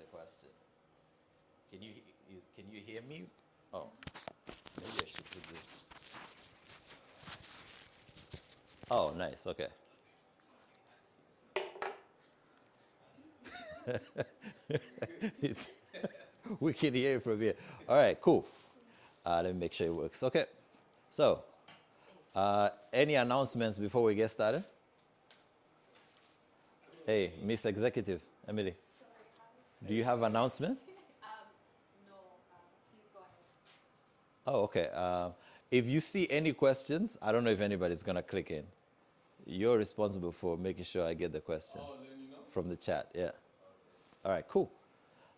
a question. Can you hear me? Oh, maybe I should put this. Oh, nice. Okay. It's, we can hear it from here. All right, cool. Let me make sure it works. Okay. So, any announcements before we get started? Hey, Miss Executive, Emily, do you have announcements? No, please go ahead. Oh, okay. If you see any questions, I don't know if anybody's going to click in. You're responsible for making sure I get the question from the chat. Yeah. All right, cool.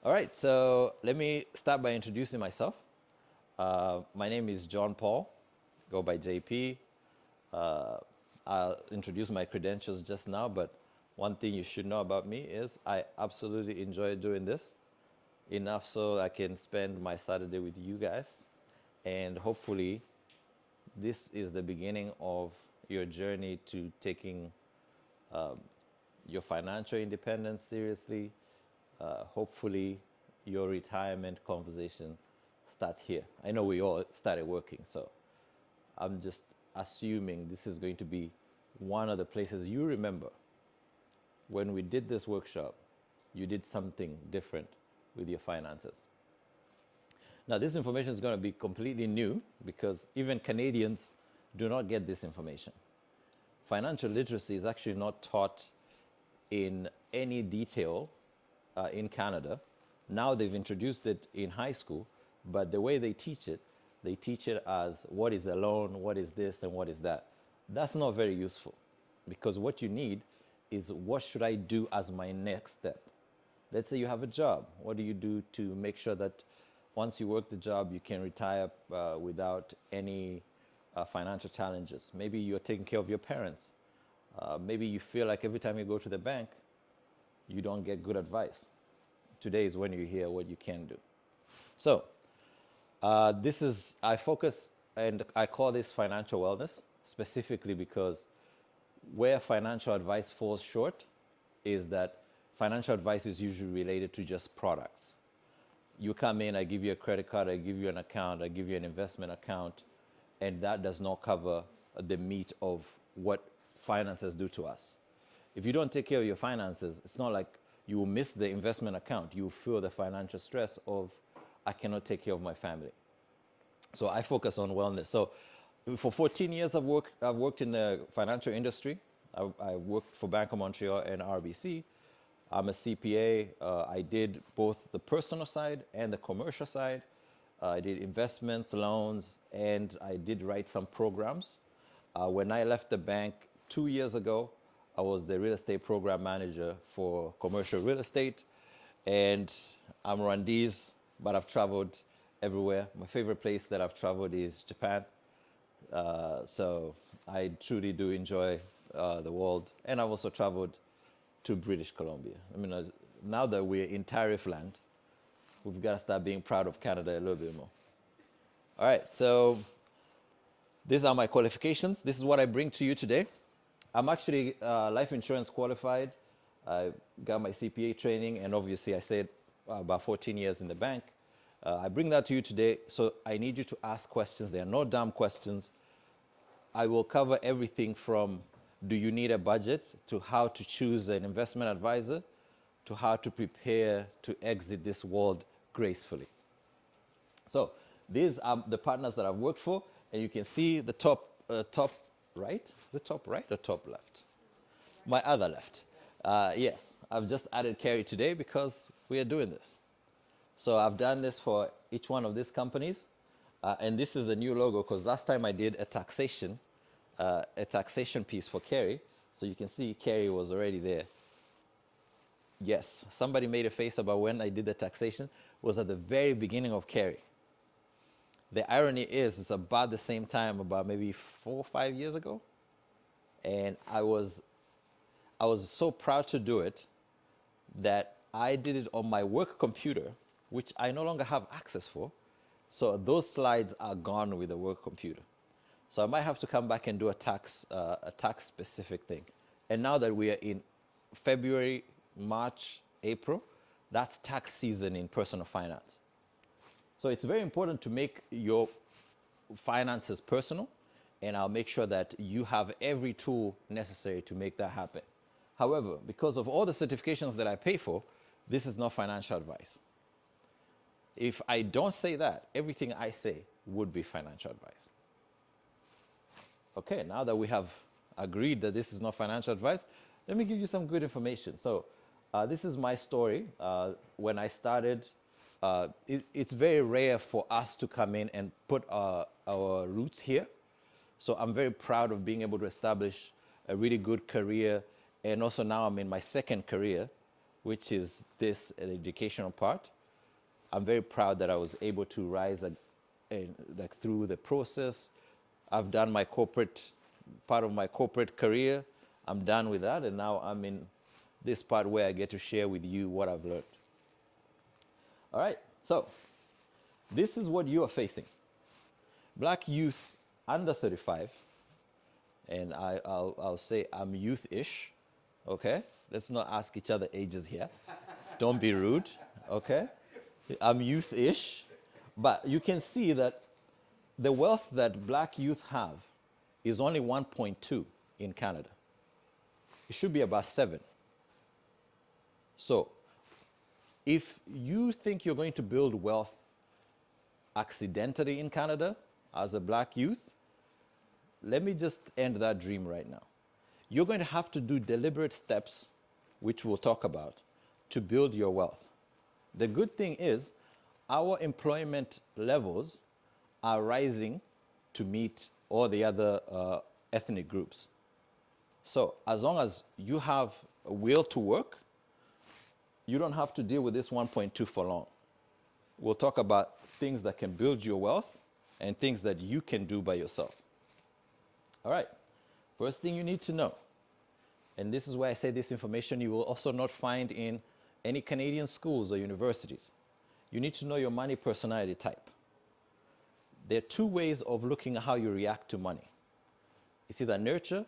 All right, so let me start by introducing myself. My name is John Paul, go by JP. I'll introduce my credentials just now, but one thing you should know about me is I absolutely enjoy doing this, enough so I can spend my Saturday with you guys. And hopefully, this is the beginning of your journey to taking your financial independence seriously. Hopefully, your retirement conversation starts here. I know we all started working, so I'm just assuming this is going to be one of the places you remember when we did this workshop, you did something different with your finances. Now, this information is going to be completely new because even Canadians do not get this information. Financial literacy is actually not taught in any detail in Canada. Now they've introduced it in high school, but the way they teach it as what is a loan, what is this, and what is that. That's not very useful because what you need is what should I do as my next step? Let's say you have a job. What do you do to make sure that once you work the job, you can retire without any financial challenges? Maybe you're taking care of your parents. Maybe you feel like every time you go to the bank, you don't get good advice. Today is when you hear what you can do. So I focus and I call this financial wellness specifically because where financial advice falls short is that financial advice is usually related to just products. You come in, I give you a credit card, I give you an account, I give you an investment account, and that does not cover the meat of what finances do to us. If you don't take care of your finances, it's not like you will miss the investment account. You will feel the financial stress of, I cannot take care of my family. So I focus on wellness. So for 14 years, I've worked in the financial industry. I worked for Bank of Montreal and RBC. I'm a CPA. I did both the personal side and the commercial side. I did investments, loans, and I did write some programs. When I left the bank 2 years ago, I was the real estate program manager for commercial real estate. And I'm Rwandese, but I've traveled everywhere. My favorite place that I've traveled is Japan. So I truly do enjoy the world. And I've also traveled to British Columbia. I mean, now that we're in tariff land, we've got to start being proud of Canada a little bit more. All right, so these are my qualifications. This is what I bring to you today. I'm actually life insurance qualified. I got my CPA training, and obviously I said about 14 years in the bank. I bring that to you today, so I need you to ask questions. There are no dumb questions. I will cover everything from do you need a budget to how to choose an investment advisor to how to prepare to exit this world gracefully. So these are the partners that I've worked for, and you can see the top right. Is it top right or top left? My other left. Yes, I've just added Carrie today because we are doing this. So I've done this for each one of these companies. And this is a new logo because last time I did a taxation piece for Carrie. So you can see Carrie was already there. Yes, somebody made a face about when I did the taxation. It was at the very beginning of Carrie. The irony is it's about the same time, about maybe 4 or 5 years ago. And I was so proud to do it that I did it on my work computer, which I no longer have access for. So those slides are gone with the work computer. So I might have to come back and do a tax specific thing. And now that we are in February, March, April, That's tax season in personal finance. So it's very important to make your finances personal, and I'll make sure that you have every tool necessary to make that happen. However, because of all the certifications that I pay for, this is not financial advice. If I don't say that, everything I say would be financial advice. Okay, now that we have agreed that this is not financial advice, let me give you some good information. So this is my story. When I started, it's very rare for us to come in and put our roots here. So I'm very proud of being able to establish a really good career. And also now I'm in my second career, which is this educational part. I'm very proud that I was able to rise like through the process. I've done my part of my corporate career. I'm done with that, and now I'm in this part where I get to share with you what I've learned. All right, so this is what you are facing. Black youth under 35, and I'll say I'm youth-ish, okay? Let's not ask each other ages here. Don't be rude, okay? I'm youth-ish, but you can see that the wealth that black youth have is only 1.2 in Canada. It should be about 7. So if you think you're going to build wealth accidentally in Canada as a black youth, let me just end that dream right now. You're going to have to do deliberate steps, which we'll talk about, to build your wealth. The good thing is our employment levels are rising to meet all the other ethnic groups. So as long as you have a will to work, you don't have to deal with this 1.2 for long. We'll talk about things that can build your wealth and things that you can do by yourself. All right, first thing you need to know, and this is why I say this information you will also not find in any Canadian schools or universities. You need to know your money personality type. There are 2 ways of looking at how you react to money. It's either nurture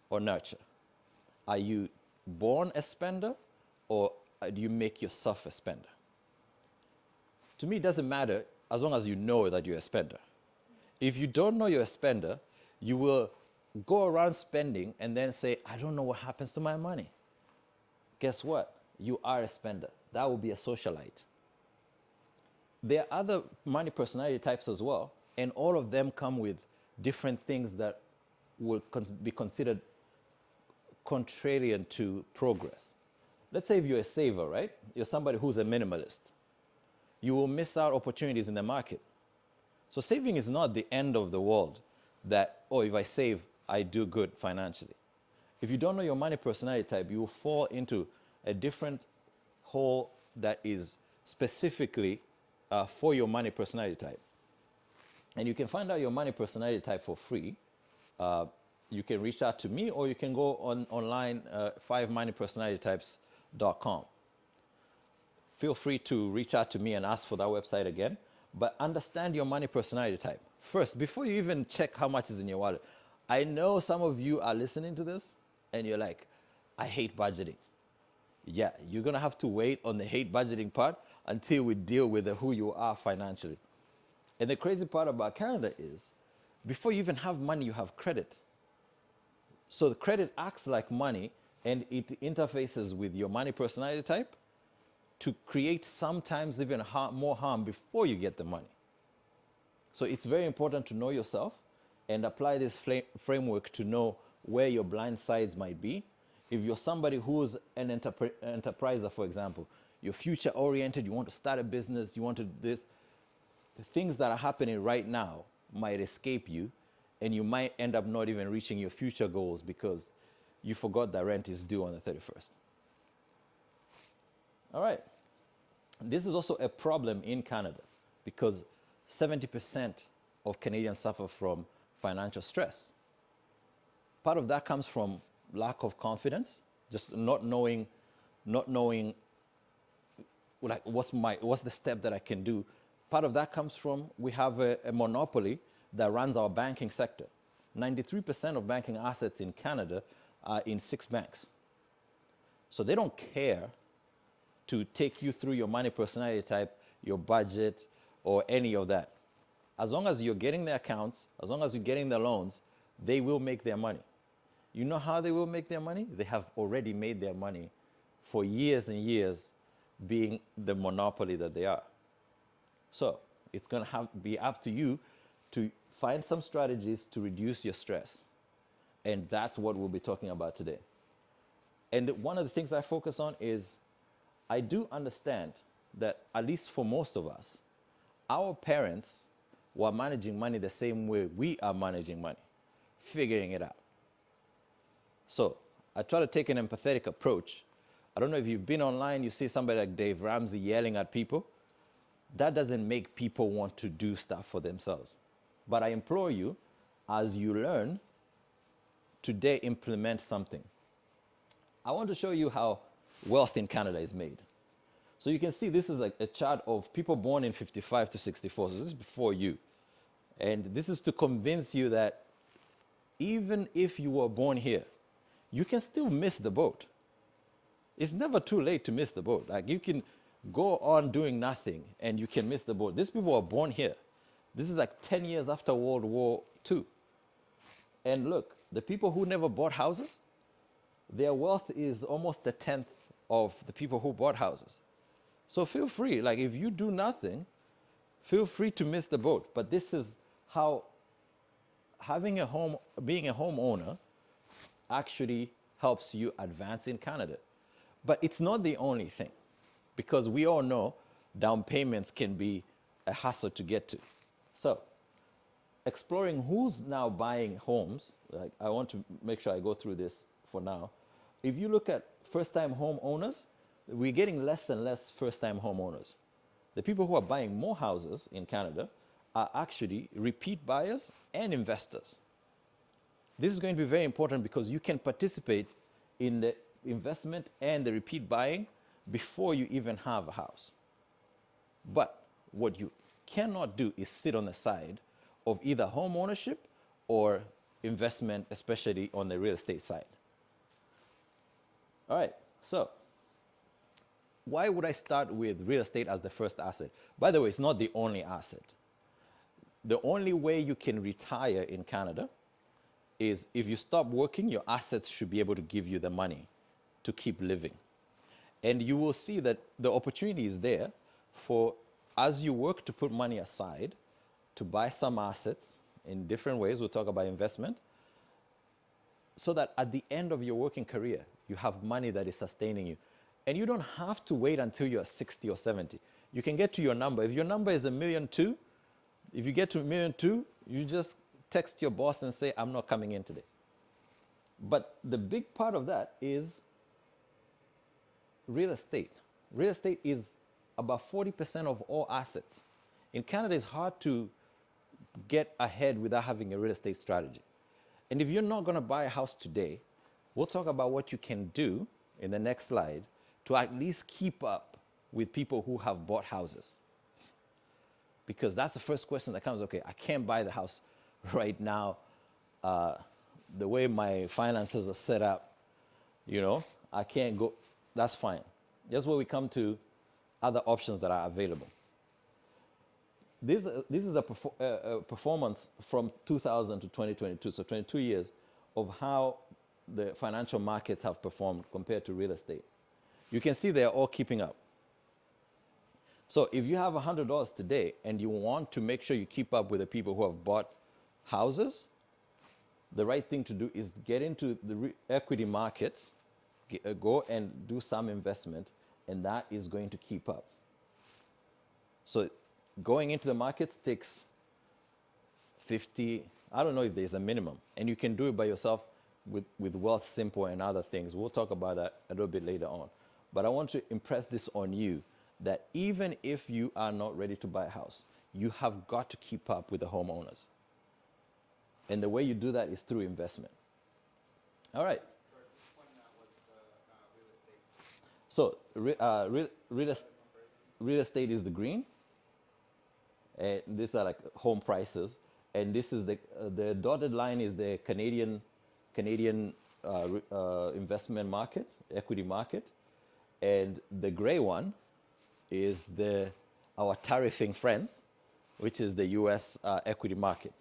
or nurture. Are you born a spender, or do you make yourself a spender? To me, it doesn't matter as long as you know that you're a spender. If you don't know you're a spender, you will go around spending and then say, I don't know what happens to my money. Guess what? You are a spender. That will be a socialite. There are other money personality types as well, and all of them come with different things that will be considered contrarian to progress. Let's say if you're a saver, right? You're somebody who's a minimalist. You will miss out opportunities in the market. So saving is not the end of the world that, oh, if I save, I do good financially. If you don't know your money personality type, you will fall into a different hole that is specifically for your money personality type. And you can find out your money personality type for free. You can reach out to me, or you can go online, 5moneypersonalitytypes.com. Feel free to reach out to me and ask for that website again. But understand your money personality type. First, before you even check how much is in your wallet, I know some of you are listening to this and you're like, I hate budgeting. Yeah, you're going to have to wait on the hate budgeting part until we deal with who you are financially. And the crazy part about Canada is, before you even have money, you have credit. So the credit acts like money, and it interfaces with your money personality type to create sometimes even more harm before you get the money. So it's very important to know yourself and apply this framework to know where your blind sides might be. If you're somebody who's an enterpriser, for example, you're future oriented, you want to start a business, you want to do this, the things that are happening right now might escape you, and you might end up not even reaching your future goals because you forgot that rent is due on the 31st. All right. This is also a problem in Canada because 70% of Canadians suffer from financial stress. Part of that comes from lack of confidence, just not knowing like what's the step that I can do. Part of that comes from we have a monopoly that runs our banking sector. 93% of banking assets in Canada are in 6 banks. So they don't care to take you through your money personality type, your budget, or any of that. As long as you're getting the accounts, as long as you're getting the loans, they will make their money. You know how they will make their money? They have already made their money for years and years, being the monopoly that they are. So it's going to be up to you to find some strategies to reduce your stress. And that's what we'll be talking about today. And one of the things I focus on is I do understand that, at least for most of us, our parents were managing money the same way we are managing money, figuring it out. So I try to take an empathetic approach. I don't know if you've been online, you see somebody like Dave Ramsey yelling at people. That doesn't make people want to do stuff for themselves. But I implore you, as you learn, today implement something. I want to show you how wealth in Canada is made. So you can see this is a chart of people born in 55 to 64. So this is before you. And this is to convince you that even if you were born here, you can still miss the boat. It's never too late to miss the boat. Like, you can go on doing nothing and you can miss the boat. These people are born here. This is like 10 years after World War II. And look, the people who never bought houses, their wealth is almost a tenth of the people who bought houses. So feel free, like, if you do nothing, feel free to miss the boat. But this is how having a home, being a homeowner, actually helps you advance in Canada. But it's not the only thing, because we all know down payments can be a hassle to get to. So exploring who's now buying homes, like, I want to make sure I go through this for now. If you look at first-time homeowners, we're getting less and less first-time homeowners. The people who are buying more houses in Canada are actually repeat buyers and investors. This is going to be very important because you can participate in the investment and the repeat buying before you even have a house. But what you cannot do is sit on the side of either home ownership or investment, especially on the real estate side. All right, so why would I start with real estate as the first asset? By the way, it's not the only asset. The only way you can retire in Canada is if you stop working, your assets should be able to give you the money to keep living. And you will see that the opportunity is there for, as you work to put money aside, to buy some assets in different ways. We'll talk about investment, so that at the end of your working career, you have money that is sustaining you. And you don't have to wait until you're 60 or 70. You can get to your number. If your number is $1.2 million, if you get to $1.2 million, you just text your boss and say, I'm not coming in today. But the big part of that is real estate. Real estate is about 40% of all assets. In Canada, it's hard to get ahead without having a real estate strategy. And if you're not going to buy a house today, we'll talk about what you can do in the next slide to at least keep up with people who have bought houses. Because that's the first question that comes, okay, I can't buy the house right now. The way my finances are set up, you know, I can't go. That's fine. That's where we come to other options that are available. This is a performance from 2000 to 2022, so 22 years of how the financial markets have performed compared to real estate. You can see they're all keeping up. So if you have $100 today and you want to make sure you keep up with the people who have bought houses, the right thing to do is get into the equity markets, go and do some investment, and that is going to keep up. So going into the markets takes 50, I don't know if there's a minimum, and you can do it by yourself with Wealth Simple and other things. We'll talk about that a little bit later on. But I want to impress this on you, that even if you are not ready to buy a house, you have got to keep up with the homeowners. And the way you do that is through investment. All right. Sorry, which one was the real estate? So real estate is the green. And these are like home prices. And this is the dotted line is the Canadian investment market, equity market. And the gray one is our tariffing friends, which is the U.S. Equity market.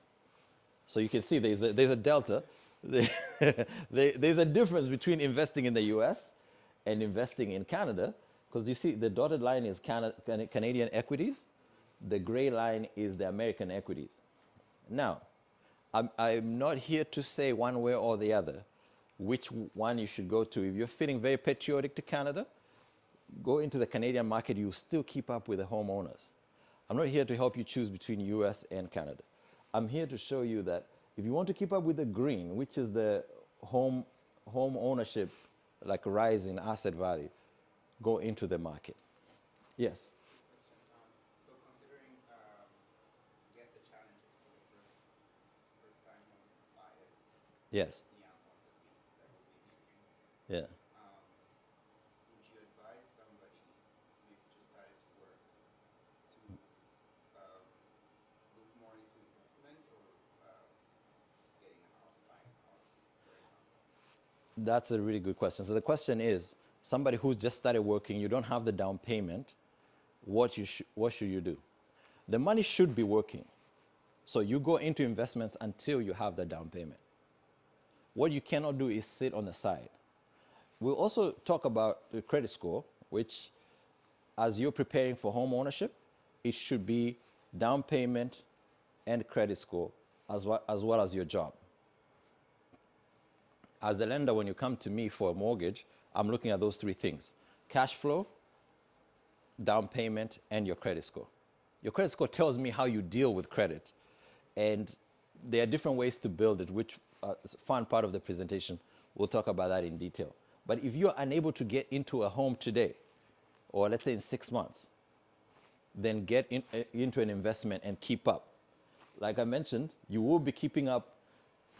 So you can see there's a delta. There's a difference between investing in the U.S. and investing in Canada, because you see the dotted line is Canadian equities. The gray line is the American equities. Now, I'm not here to say one way or the other which one you should go to. If you're feeling very patriotic to Canada, go into the Canadian market. You still keep up with the homeowners. I'm not here to help you choose between US and Canada. I'm here to show you that if you want to keep up with the green, which is the home ownership, like a rise in asset value, go into the market. Yes? So considering, I guess the challenges for the first time buyers, Yes. young ones at least, that will be moving, Yeah. would you advise somebody who's maybe just started to work to look more into investment or getting a house, buying a house, for example? That's a really good question. So the question is, somebody who just started working, you don't have the down payment, what should you do? The money should be working. So you go into investments until you have the down payment. What you cannot do is sit on the side. We'll also talk about the credit score, which, as you're preparing for home ownership, it should be down payment and credit score as well as your job. As a lender, when you come to me for a mortgage, I'm looking at those three things: cash flow, down payment, and your credit score. Your credit score tells me how you deal with credit. And there are different ways to build it, which is a fun part of the presentation. We'll talk about that in detail. But if you're unable to get into a home today, or let's say in 6 months, then get into an investment and keep up. Like I mentioned, you will be keeping up,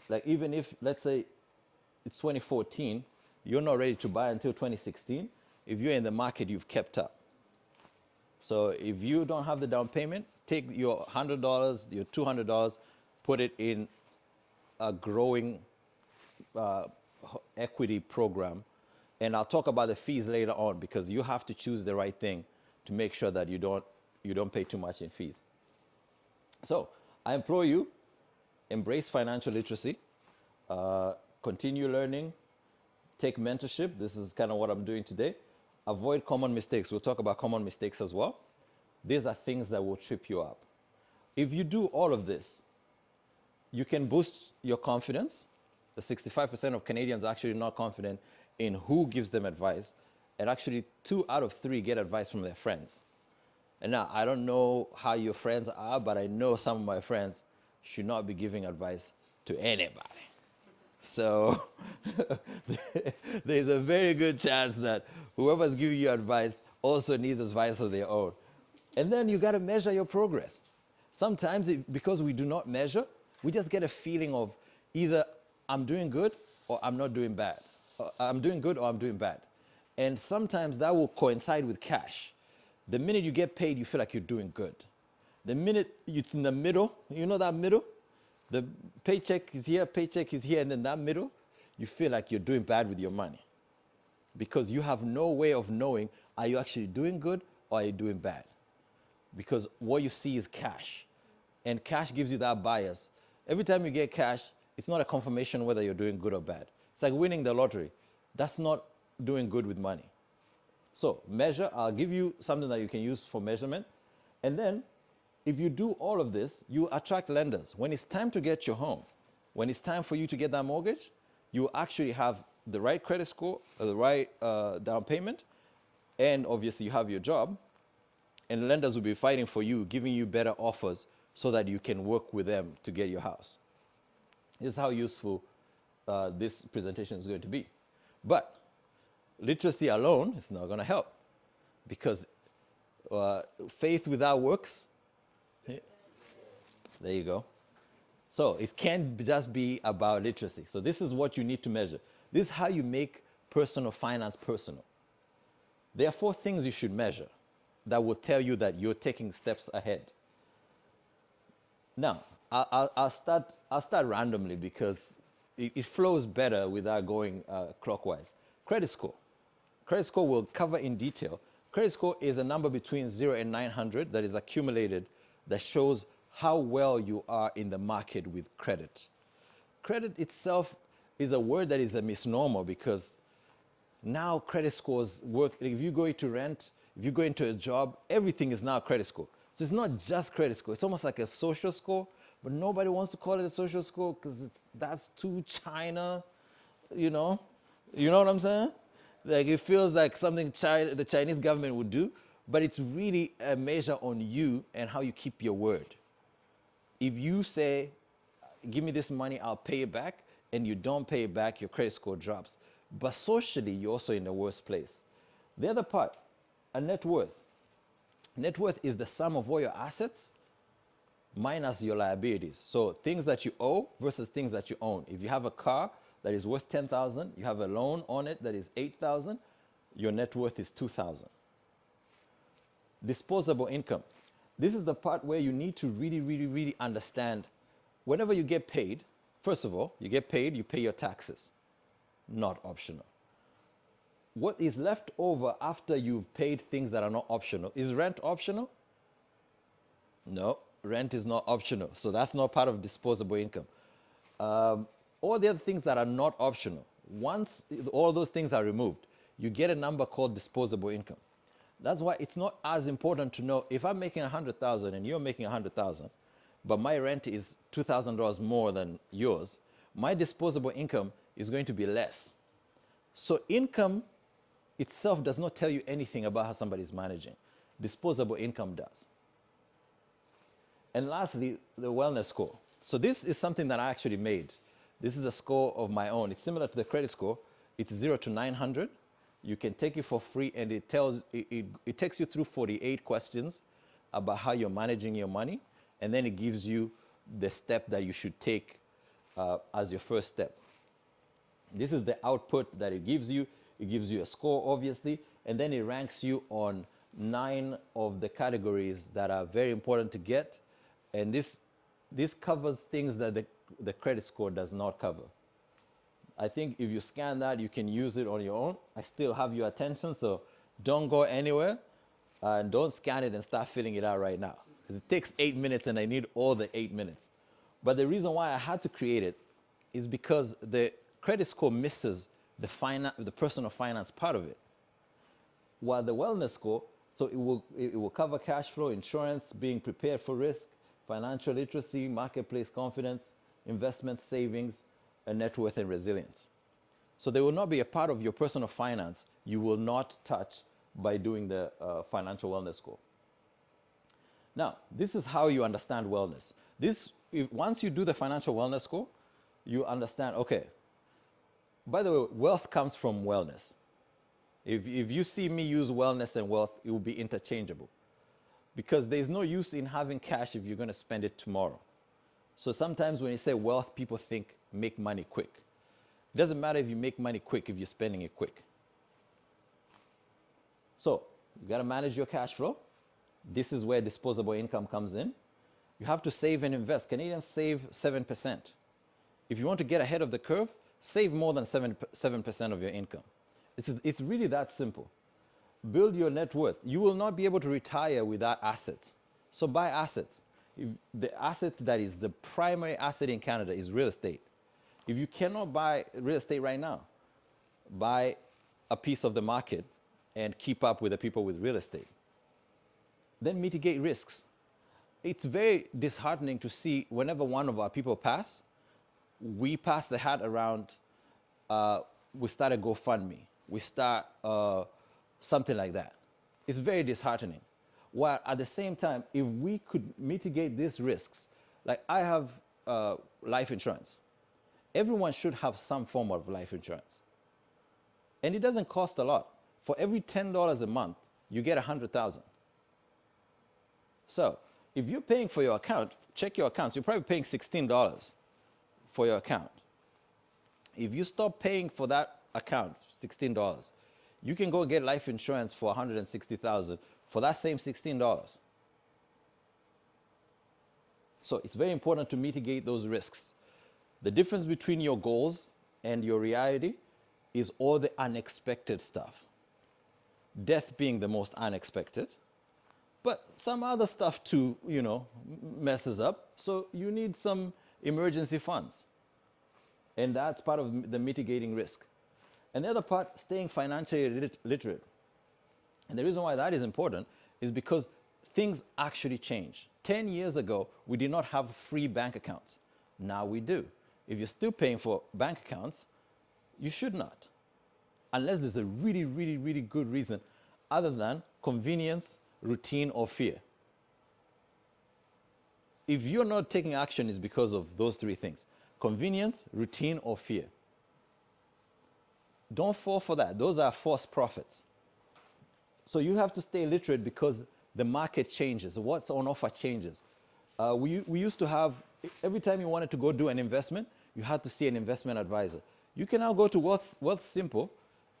like even if, let's say, it's 2014, you're not ready to buy until 2016. If you're in the market, you've kept up. So if you don't have the down payment, take your $100, your $200, put it in a growing equity program. And I'll talk about the fees later on, because you have to choose the right thing to make sure that you don't pay too much in fees. So I implore you, embrace financial literacy, continue learning, take mentorship. This is kind of what I'm doing today. Avoid common mistakes. We'll talk about common mistakes as well. These are things that will trip you up. If you do all of this, you can boost your confidence. The 65% of Canadians are actually not confident in who gives them advice. And actually 2 out of 3 get advice from their friends. And now, I don't know how your friends are, but I know some of my friends should not be giving advice to anybody. So there's a very good chance that whoever's giving you advice also needs advice of their own. And then you got to measure your progress. Sometimes, because we do not measure, we just get a feeling of either I'm doing good or I'm not doing bad. I'm doing good or I'm doing bad. And sometimes that will coincide with cash. The minute you get paid, you feel like you're doing good. The minute it's in the middle, you know that middle? The paycheck is here, and then that middle, you feel like you're doing bad with your money. Because you have no way of knowing, are you actually doing good or are you doing bad? Because what you see is cash. And cash gives you that bias. Every time you get cash, it's not a confirmation whether you're doing good or bad. It's like winning the lottery. That's not doing good with money. So measure, I'll give you something that you can use for measurement. And then, if you do all of this, you attract lenders. When it's time to get your home, when it's time for you to get that mortgage, you actually have the right credit score, the right down payment, and obviously you have your job, and lenders will be fighting for you, giving you better offers so that you can work with them to get your house. This is how useful this presentation is going to be. But literacy alone is not going to help, because faith without works, there you go. So it can't just be about literacy. So this is what you need to measure. This is how you make personal finance personal. There are 4 things you should measure that will tell you that you're taking steps ahead. Now, I'll start randomly, because it flows better without going clockwise. Credit score. credit score will cover in detail. Credit score is a number between 0 and 900 that is accumulated that shows how well you are in the market with credit. Credit itself is a word that is a misnomer because now credit scores work. If you go into rent, if you go into a job, everything is now a credit score. So it's not just credit score. It's almost like a social score, but nobody wants to call it a social score because that's too China, you know? You know what I'm saying? Like it feels like something the Chinese government would do, but it's really a measure on you and how you keep your word. If you say, give me this money, I'll pay it back, and you don't pay it back, your credit score drops. But socially, you're also in the worst place. The other part, a net worth. Net worth is the sum of all your assets minus your liabilities. So things that you owe versus things that you own. If you have a car that is worth 10,000, you have a loan on it that is 8,000, your net worth is 2,000. Disposable income. This is the part where you need to really understand. Whenever you get paid, first of all, you get paid, you pay your taxes. Not optional. What is left over after you've paid things that are not optional? Is rent optional? No, rent is not optional. So that's not part of disposable income. All the other things that are not optional, once all those things are removed, you get a number called disposable income. That's why it's not as important to know if I'm making 100,000 and you're making 100,000, but my rent is $2,000 more than yours, my disposable income is going to be less. So income itself does not tell you anything about how somebody is managing. Disposable income does. And lastly, the wellness score. So this is something that I actually made. This is a score of my own. It's similar to the credit score. It's 0 to 900. You can take it for free, and it takes you through 48 questions about how you're managing your money, and then it gives you the step that you should take as your first step. This is the output that it gives you. It gives you a score, obviously, and then it ranks you on 9 of the categories that are very important to get. And this covers things that the credit score does not cover. I think if you scan that, you can use it on your own. I still have your attention, so don't go anywhere. And don't scan it and start filling it out right now, because it takes 8 minutes and I need all the 8 minutes. But the reason why I had to create it is because the credit score misses the personal finance part of it. While the wellness score, so it will cover cash flow, insurance, being prepared for risk, financial literacy, marketplace confidence, investment, savings, and net worth and resilience. So they will not be a part of your personal finance you will not touch by doing the financial wellness score. Now, this is how you understand wellness. Once you do the financial wellness score, you understand, okay, by the way, wealth comes from wellness. If you see me use wellness and wealth, it will be interchangeable. Because there's no use in having cash if you're going to spend it tomorrow. So sometimes when you say wealth, people think make money quick. It doesn't matter if you make money quick if you're spending it quick. So you got to manage your cash flow. This is where disposable income comes in. You have to save and invest. Canadians save 7%. If you want to get ahead of the curve, save more than 7% of your income. It's really that simple. Build your net worth. You will not be able to retire without assets. So buy assets. If the asset that is the primary asset in Canada is real estate. If you cannot buy real estate right now, buy a piece of the market and keep up with the people with real estate. Then mitigate risks. It's very disheartening to see whenever one of our people pass, we pass the hat around, we start a GoFundMe, we start something like that. It's very disheartening. While at the same time, if we could mitigate these risks, like I have life insurance. Everyone should have some form of life insurance. And it doesn't cost a lot. For every $10 a month, you get 100,000. So if you're paying for your account, check your accounts. You're probably paying $16 for your account. If you stop paying for that account, $16, you can go get life insurance for $160,000 for that same $16. So it's very important to mitigate those risks. The difference between your goals and your reality is all the unexpected stuff. death being the most unexpected, but some other stuff too, messes up. So you need some emergency funds. And that's part of the mitigating risk. And the other part, staying financially literate. And the reason why that is important is because things actually change. 10 years ago, we did not have free bank accounts. Now we do. If you're still paying for bank accounts, you should not. Unless there's a really, really, really good reason other than convenience, routine, or fear. If you're not taking action, it's because of those three things: convenience, routine, or fear. Don't fall for that. Those are false prophets. So you have to stay literate because the market changes. What's on offer changes. We used to have, every time you wanted to go do an investment, you had to see an investment advisor. You can now go to Wealth Simple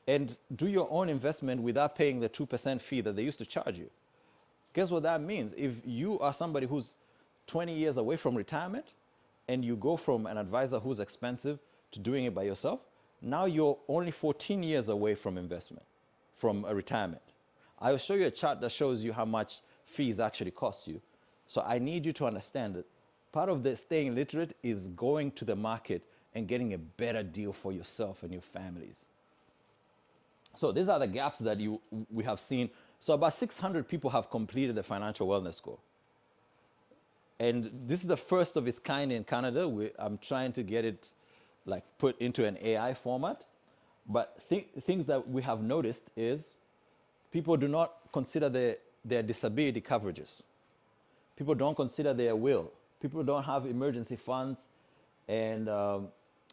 and do your own investment without paying the 2% fee that they used to charge you. Guess what that means? If you are somebody who's 20 years away from retirement and you go from an advisor who's expensive to doing it by yourself, now you're only 14 years away from investment, from a retirement. I will show you a chart that shows you how much fees actually cost you. So I need you to understand that part of the staying literate is going to the market and getting a better deal for yourself and your families. So these are the gaps that we have seen. So about 600 people have completed the financial wellness score. And this is the first of its kind in Canada. I'm trying to get it put into an AI format. But things that we have noticed is people do not consider their disability coverages. People don't consider their will. People don't have emergency funds, and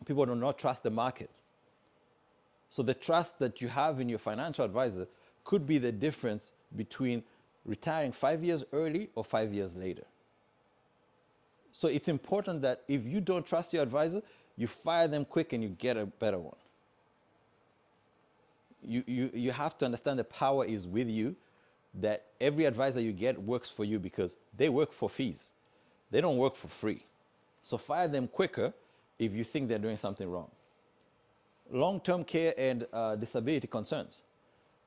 people do not trust the market. So the trust that you have in your financial advisor could be the difference between retiring 5 years early or 5 years later. So it's important that if you don't trust your advisor, you fire them quick and you get a better one. You have to understand the power is with you, that every advisor you get works for you because they work for fees. They don't work for free. So fire them quicker if you think they're doing something wrong. Long-term care and disability concerns.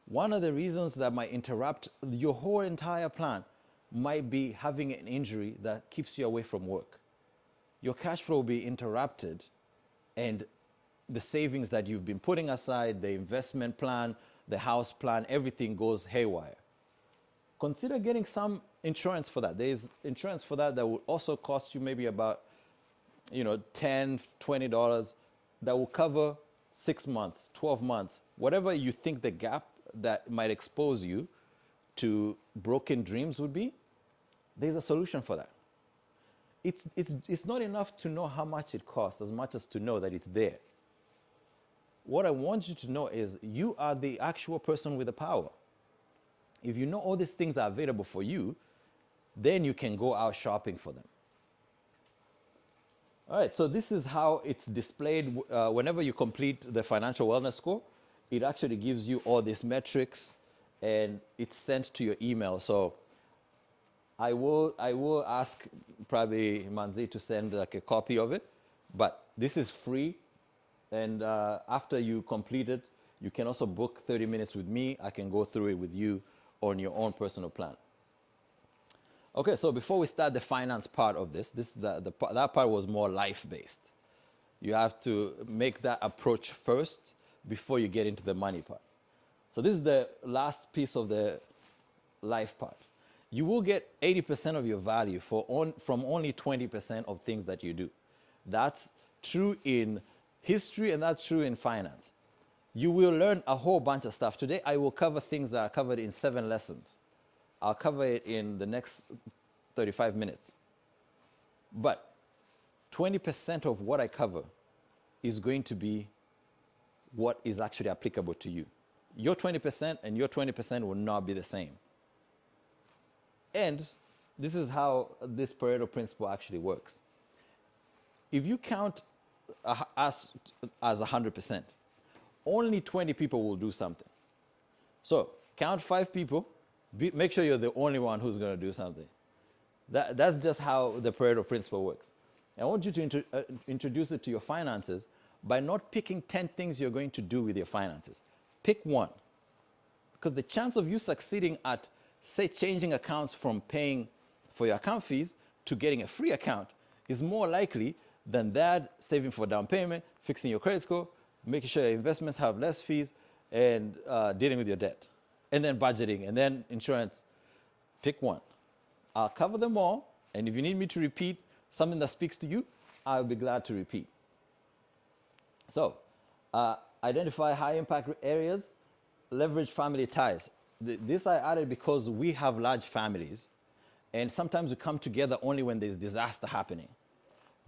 One of the reasons that might interrupt your whole entire plan might be having an injury that keeps you away from work. Your cash flow will be interrupted, and the savings that you've been putting aside, the investment plan, the house plan, everything goes haywire. Consider getting some insurance for that. There's insurance for that will also cost you maybe about $10, $20 that will cover 6 months, 12 months, whatever you think the gap that might expose you to broken dreams would be. There's a solution for that. It's not enough to know how much it costs as much as to know that it's there. What I want you to know is you are the actual person with the power. If you know all these things are available for you, then you can go out shopping for them. All right, so this is how it's displayed whenever you complete the financial wellness score. It actually gives you all these metrics, and it's sent to your email. So I will ask probably Manzi to send a copy of it, but this is free. And after you complete it, you can also book 30 minutes with me. I can go through it with you on your own personal plan. Okay, so before we start the finance part of that part was more life-based. You have to make that approach first before you get into the money part. So this is the last piece of the life part. You will get 80% of your value from only 20% of things that you do. That's true in history, and that's true in finance. You will learn a whole bunch of stuff. Today, I will cover things that are covered in 7 lessons. I'll cover it in the next 35 minutes. But 20% of what I cover is going to be what is actually applicable to you. Your 20% and your 20% will not be the same. And this is how this Pareto principle actually works. If you count us as 100%, only 20 people will do something. So count 5 people, make sure you're the only one who's going to do something. That's just how the Pareto principle works. I want you to introduce it to your finances by not picking 10 things you're going to do with your finances. Pick one. because the chance of you succeeding at, say, changing accounts from paying for your account fees to getting a free account is more likely than that saving for down payment, fixing your credit score, making sure your investments have less fees, and dealing with your debt. And then budgeting, and then insurance. Pick one. I'll cover them all, and if you need me to repeat something that speaks to you, I'll be glad to repeat. So, identify high impact areas, leverage family ties. This I added because we have large families, and sometimes we come together only when there's disaster happening.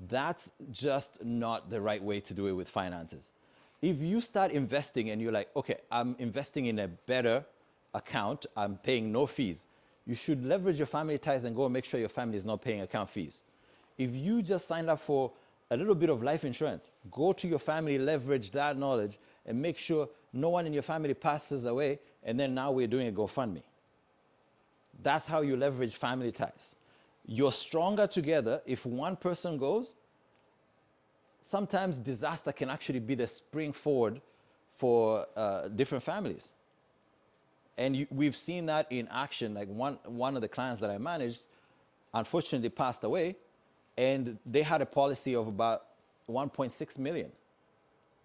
That's just not the right way to do it with finances. If you start investing and you're like, okay, I'm investing in a better account, I'm paying no fees, you should leverage your family ties and go and make sure your family is not paying account fees. If you just signed up for a little bit of life insurance, go to your family, leverage that knowledge, and make sure no one in your family passes away, and then now we're doing a GoFundMe. That's how you leverage family ties. You're stronger together. If one person goes, sometimes disaster can actually be the spring forward for different families. And we've seen that in action. Like one of the clients that I managed, unfortunately passed away, and they had a policy of about 1.6 million.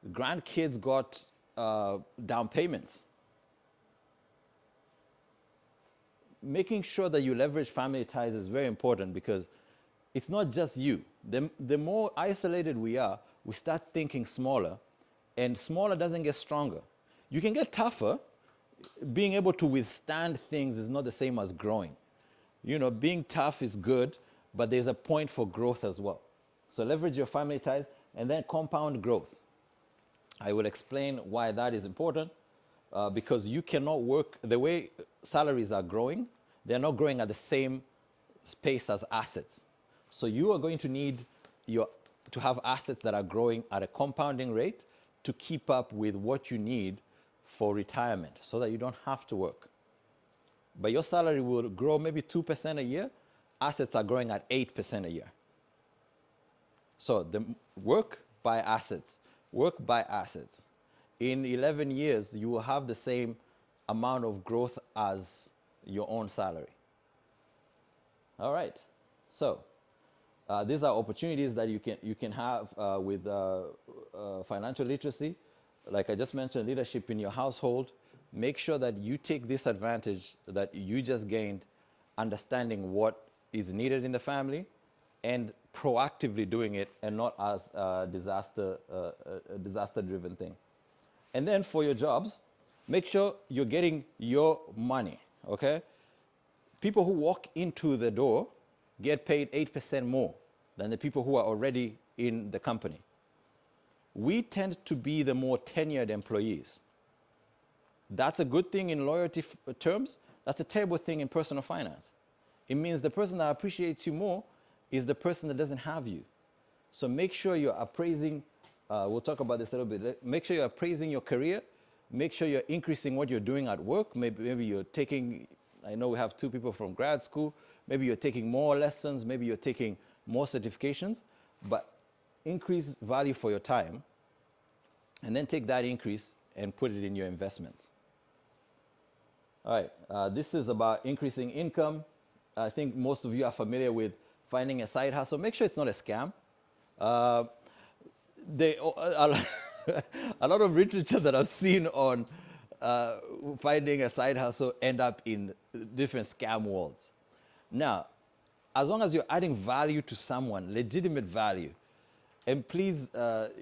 The grandkids got down payments. Making sure that you leverage family ties is very important because it's not just you. The more isolated we are, we start thinking smaller, and smaller doesn't get stronger. You can get tougher. Being able to withstand things is not the same as growing. You know, being tough is good, but there's a point for growth as well. So leverage your family ties and then compound growth. I will explain why that is important because you cannot work, the way salaries are growing, they're not growing at the same pace as assets. So you are going to need to have assets that are growing at a compounding rate to keep up with what you need for retirement so that you don't have to work. But your salary will grow maybe 2% a year. Assets are growing at 8% a year. So work by assets. Work by assets. In 11 years, you will have the same amount of growth as your own salary. All right. So these are opportunities that you can have with financial literacy. Like I just mentioned, leadership in your household. Make sure that you take this advantage that you just gained, understanding what is needed in the family, and proactively doing it, and not as a disaster-driven thing. And then for your jobs, make sure you're getting your money, okay? People who walk into the door get paid 8% more than the people who are already in the company. We tend to be the more tenured employees. That's a good thing in loyalty terms. That's a terrible thing in personal finance. It means the person that appreciates you more is the person that doesn't have you. So make sure you're appraising, we'll talk about this a little bit. Make sure you're appraising your career. Make sure you're increasing what you're doing at work. Maybe you're taking, I know we have 2 people from grad school. Maybe you're taking more lessons. Maybe you're taking more certifications. But increase value for your time, and then take that increase and put it in your investments. All right, this is about increasing income. I think most of you are familiar with finding a side hustle. Make sure it's not a scam. A lot of literature that I've seen on finding a side hustle end up in different scam worlds. Now, as long as you're adding value to someone, legitimate value, and please,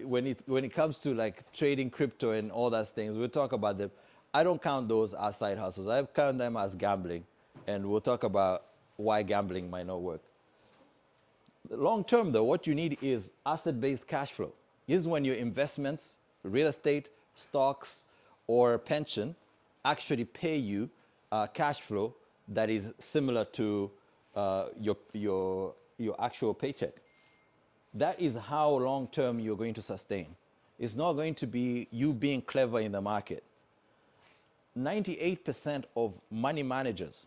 when it comes to like trading crypto and all those things, we'll talk about them. I don't count those as side hustles. I count them as gambling, and we'll talk about why gambling might not work. Long term, though, what you need is asset-based cash flow. This is when your investments, real estate, stocks, or pension actually pay you cash flow that is similar to your actual paycheck. That is how long-term you're going to sustain. It's not going to be you being clever in the market. 98% of money managers,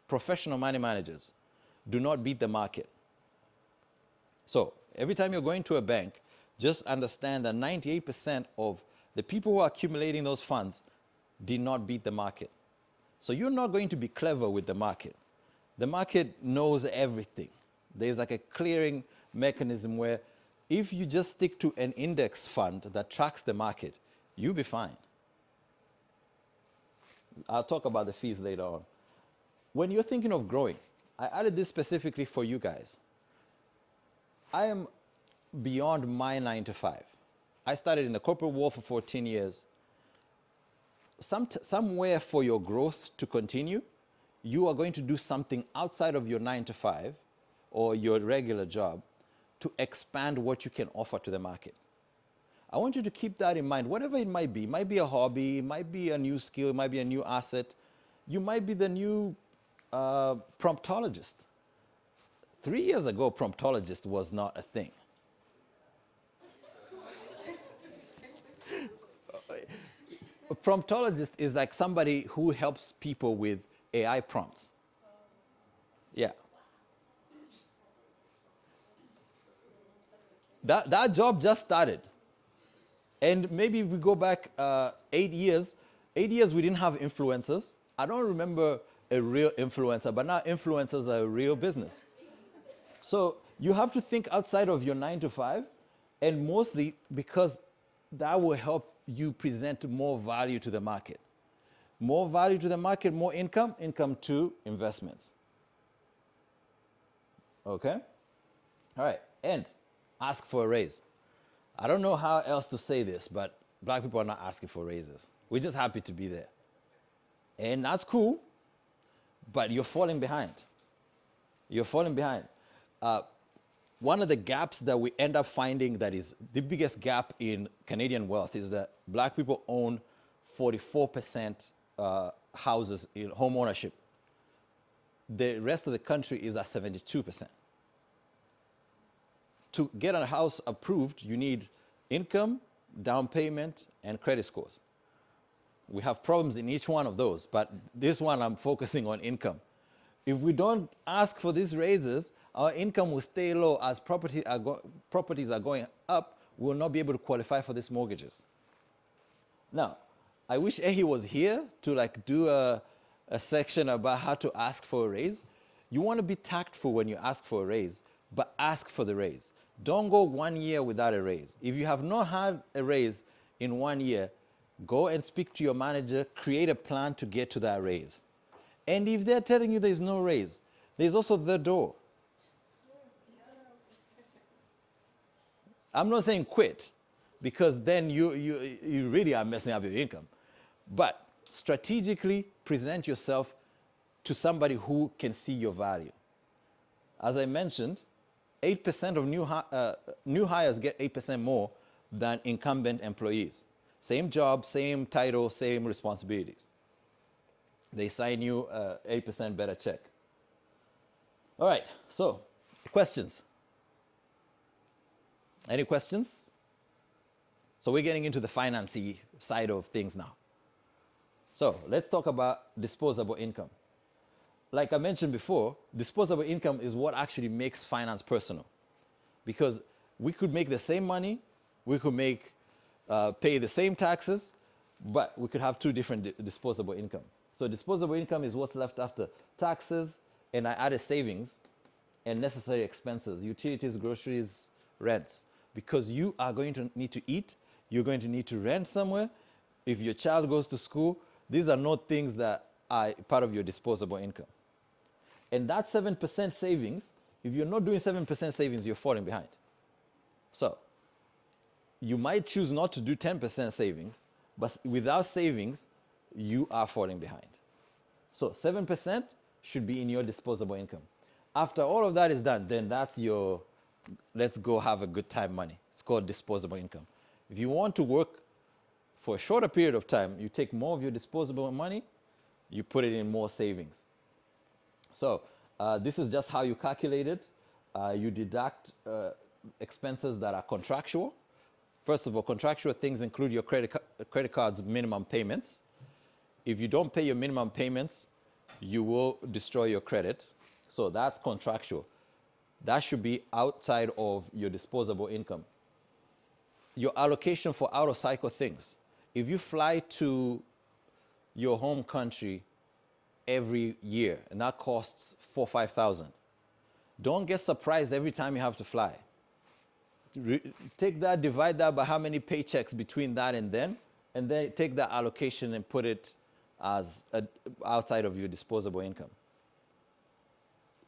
professional money managers, do not beat the market. So every time you're going to a bank, just understand that 98% of the people who are accumulating those funds did not beat the market. So you're not going to be clever with the market. The market knows everything. There's like a clearing mechanism where if you just stick to an index fund that tracks the market, you'll be fine. I'll talk about the fees later on. When you're thinking of growing, I added this specifically for you guys. I am beyond my 9 to 5. I started in the corporate world for 14 years. Somewhere for your growth to continue, you are going to do something outside of your 9 to 5 or your regular job to expand what you can offer to the market. I want you to keep that in mind, whatever it might be. It might be a hobby, it might be a new skill, it might be a new asset. You might be the new promptologist. 3 years ago, promptologist was not a thing. A promptologist is like somebody who helps people with AI prompts. Yeah. That job just started. And maybe if we go back 8 years, 8 years we didn't have influencers. I don't remember a real influencer, but now influencers are a real business. So you have to think outside of your 9 to 5, and mostly because that will help you present more value to the market. More value to the market, more income, income to investments. Okay? All right, and ask for a raise. I don't know how else to say this, but black people are not asking for raises. We're just happy to be there. And that's cool, but you're falling behind. You're falling behind. One of the gaps that we end up finding that is the biggest gap in Canadian wealth is that black people own 44% houses in home ownership. The rest of the country is at 72%. To get a house approved, you need income, down payment, and credit scores. We have problems in each one of those, but this one I'm focusing on income. If we don't ask for these raises, our income will stay low as properties are going up. We will not be able to qualify for these mortgages. Now, I wish Ehi was here to do a section about how to ask for a raise. You want to be tactful when you ask for a raise, but ask for the raise. Don't go 1 year without a raise. If you have not had a raise in 1 year, go and speak to your manager, create a plan to get to that raise. And if they're telling you there's no raise, there's also the door. I'm not saying quit, because then you really are messing up your income. But strategically present yourself to somebody who can see your value. As I mentioned, 8% of new hires get 8% more than incumbent employees. Same job, same title, same responsibilities. They sign you 8% better check. All right, so questions? Any questions? So we're getting into the financy side of things now. So let's talk about disposable income. Like I mentioned before, disposable income is what actually makes finance personal. Because we could make the same money, we could pay the same taxes, but we could have two different disposable income. So disposable income is what's left after taxes, and I added savings and necessary expenses, utilities, groceries, rents. Because you are going to need to eat, you're going to need to rent somewhere. If your child goes to school, these are not things that are part of your disposable income. And that 7% savings, if you're not doing 7% savings, you're falling behind. So you might choose not to do 10% savings, but without savings, you are falling behind. So 7% should be in your disposable income. After all of that is done, then that's your let's go have a good time money. It's called disposable income. If you want to work for a shorter period of time, you take more of your disposable money, you put it in more savings. So this is just how you calculate it. You deduct expenses that are contractual. First of all, contractual things include your credit card's minimum payments. If you don't pay your minimum payments, you will destroy your credit. So that's contractual. That should be outside of your disposable income. Your allocation for out-of-cycle things. If you fly to your home country every year, and that costs 4,000 or 5,000. Don't get surprised every time you have to fly. Take that, divide that by how many paychecks between that and then take that allocation and put it as outside of your disposable income.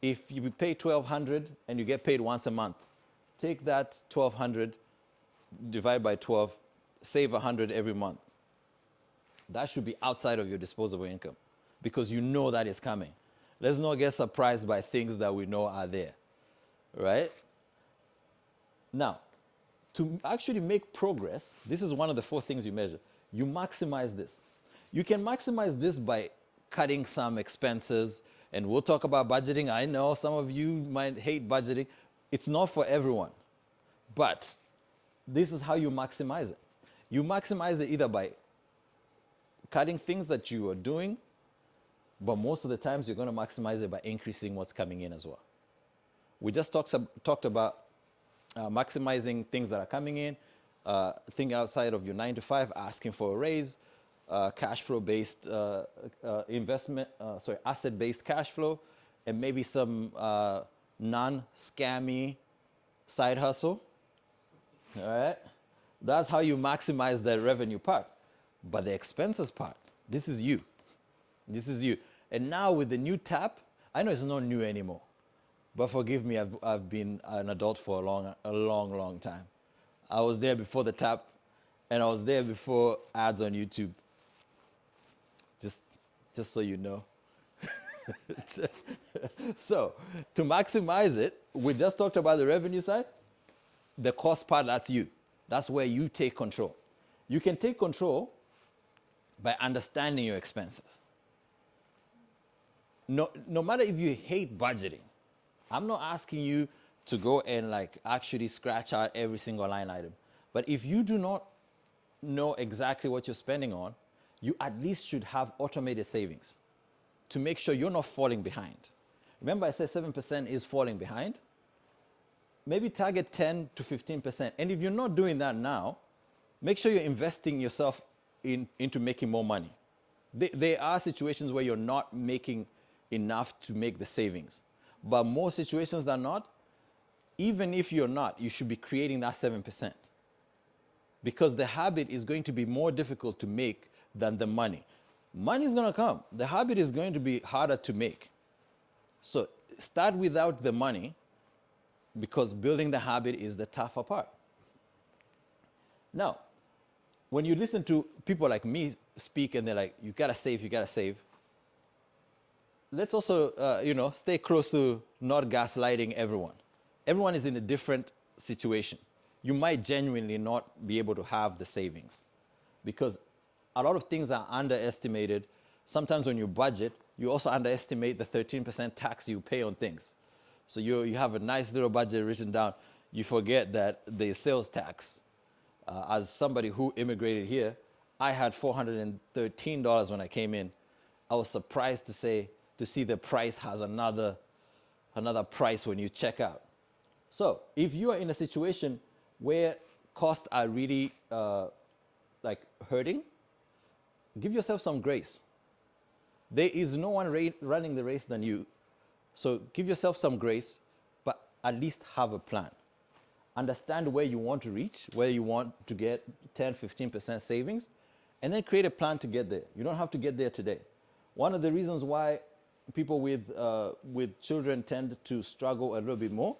If you pay $1,200 and you get paid once a month, take that $1,200, divide by 12, save $100 every month. That should be outside of your disposable income because you know that is coming. Let's not get surprised by things that we know are there, right? Now, to actually make progress, this is one of the 4 things you measure. You maximize this. You can maximize this by cutting some expenses, and we'll talk about budgeting. I know some of you might hate budgeting. It's not for everyone, but this is how you maximize it. You maximize it either by cutting things that you are doing, but most of the times you're going to maximize it by increasing what's coming in as well. We just talked about maximizing things that are coming in, thinking outside of your 9 to 5, asking for a raise, cash flow based asset-based cash flow, and maybe some non-scammy side hustle. All right? That's how you maximize the revenue part. But the expenses part, this is you. This is you. And now with the new TAP, I know it's not new anymore, but forgive me, I've been an adult for a long time. I was there before the TAP, and I was there before ads on YouTube. Just so you know. So to maximize it, we just talked about the revenue side. The cost part, that's you. That's where you take control. You can take control by understanding your expenses. No matter if you hate budgeting, I'm not asking you to go and actually scratch out every single line item. But if you do not know exactly what you're spending on, you at least should have automated savings to make sure you're not falling behind. Remember I said 7% is falling behind? Maybe target 10 to 15%. And if you're not doing that now, make sure you're investing yourself into making more money. There are situations where you're not making enough to make the savings. But most situations than not, even if you're not, you should be creating that 7%. Because the habit is going to be more difficult to make than the money. Money is going to come. The habit is going to be harder to make. So start without the money, because building the habit is the tougher part. Now, when you listen to people like me speak and they're like, you gotta save, let's also, stay close to not gaslighting everyone. Everyone is in a different situation. You might genuinely not be able to have the savings because a lot of things are underestimated. Sometimes when you budget, you also underestimate the 13% tax you pay on things. So you have a nice little budget written down. You forget that the sales tax. As somebody who immigrated here, I had $413 when I came in. I was surprised to see the price has another price when you check out. So if you are in a situation where costs are really hurting, give yourself some grace. There is no one running the race than you. So give yourself some grace, but at least have a plan. Understand where you want to reach, where you want to get 10, 15% savings, and then create a plan to get there. You don't have to get there today. One of the reasons why people with children tend to struggle a little bit more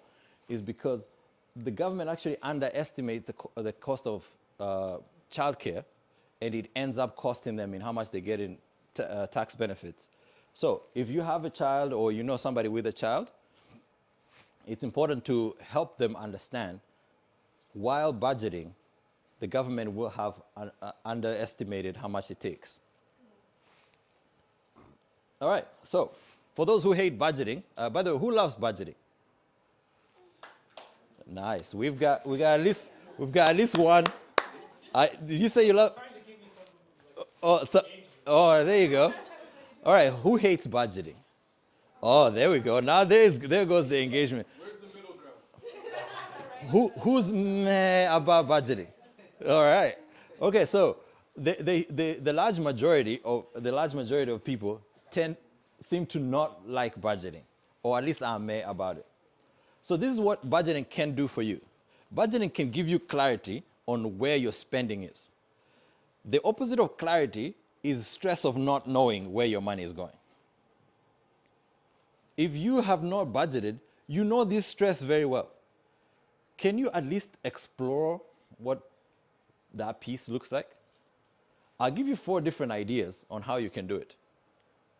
is because the government actually underestimates the cost of childcare, and it ends up costing them in how much they get in tax benefits. So if you have a child or you know somebody with a child, it's important to help them understand while budgeting, the government will have underestimated how much it takes. All right, so for those who hate budgeting, by the way, who loves budgeting? Nice. We've got at least one. Did you say you love? Oh, there you go. All right, who hates budgeting? Oh, there we go. Now there goes the engagement. Where's the middle ground? Who's meh about budgeting? All right. Okay, so the large majority of people tend seem to not like budgeting, or at least I'm mad about it. So this is what budgeting can do for you. Budgeting can give you clarity on where your spending is. The opposite of clarity is stress of not knowing where your money is going. If you have not budgeted, you know this stress very well. Can you at least explore what that piece looks like? I'll give you 4 different ideas on how you can do it.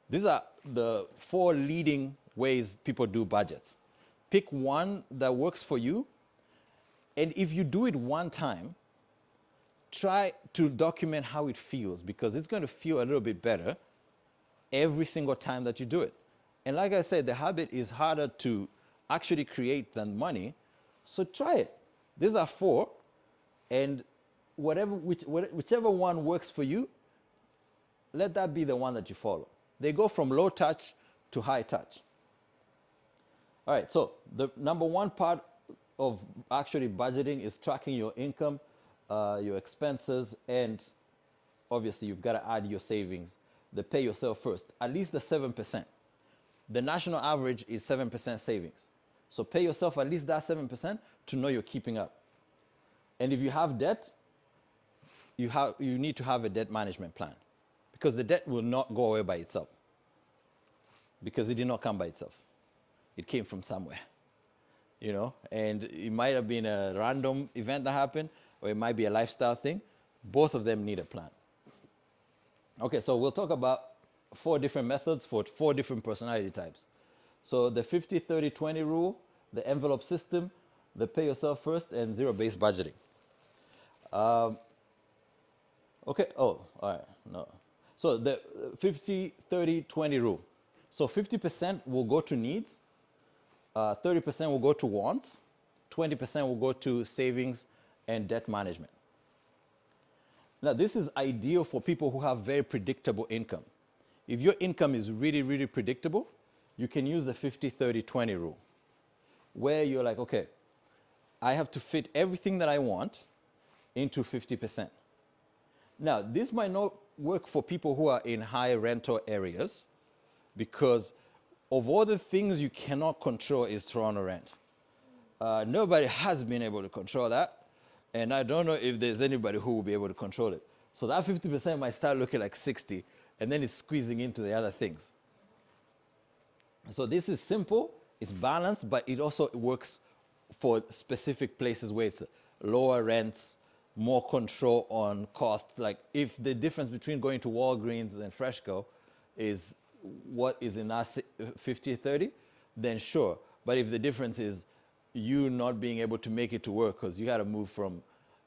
These are the 4 leading ways people do budgets. Pick one that works for you, and if you do it one time, try to document how it feels, because it's going to feel a little bit better every single time that you do it. And like I said, the habit is harder to actually create than money, so try it. These are 4, and whichever one works for you, let that be the one that you follow. They go from low touch to high touch. All right, so the number 1 part of actually budgeting is tracking your income, your expenses, and obviously you've got to add your savings. The pay yourself first, at least the 7%. The national average is 7% savings. So pay yourself at least that 7% to know you're keeping up. And if you have debt, you need to have a debt management plan, because the debt will not go away by itself, because it did not come by itself. It came from somewhere, you know, and it might have been a random event that happened, or it might be a lifestyle thing. Both of them need a plan. Okay, so we'll talk about 4 different methods for 4 different personality types. So the 50-30-20 rule, the envelope system, the pay yourself first, and zero-based budgeting. Okay, all right, no. So the 50-30-20 rule. So 50% will go to needs, 30% will go to wants, 20% will go to savings and debt management. Now, this is ideal for people who have very predictable income. If your income is really, really predictable, you can use the 50-30-20 rule, where you're like, okay, I have to fit everything that I want into 50%. Now, this might not work for people who are in high rental areas, because of all the things you cannot control is Toronto rent. Nobody has been able to control that, and I don't know if there's anybody who will be able to control it. So that 50% might start looking like 60, and then it's squeezing into the other things. So this is simple, it's balanced, but it also works for specific places where it's lower rents, more control on costs. Like if the difference between going to Walgreens and Freshco is what is in our 50-30, then sure. But if the difference is you not being able to make it to work because you got to move from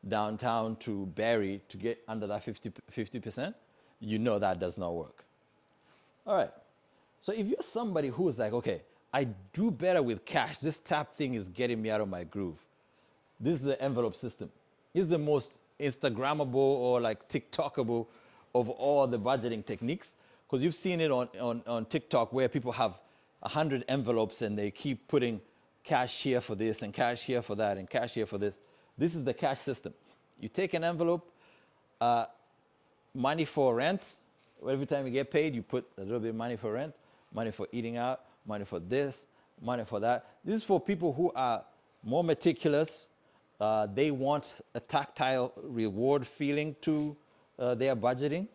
downtown to Barrie to get under that 50%, you know that does not work. All right. So if you're somebody who's like, okay, I do better with cash, this tap thing is getting me out of my groove, this is the envelope system. It's the most Instagrammable or like TikTokable of all the budgeting techniques, because you've seen it on TikTok where people have 100 envelopes and they keep putting cash here for this and cash here for that and cash here for this. This is the cash system. You take an envelope, money for rent. Every time you get paid, you put a little bit of money for rent, money for eating out, money for this, money for that. This is for people who are more meticulous. They want a tactile reward feeling to their budgeting.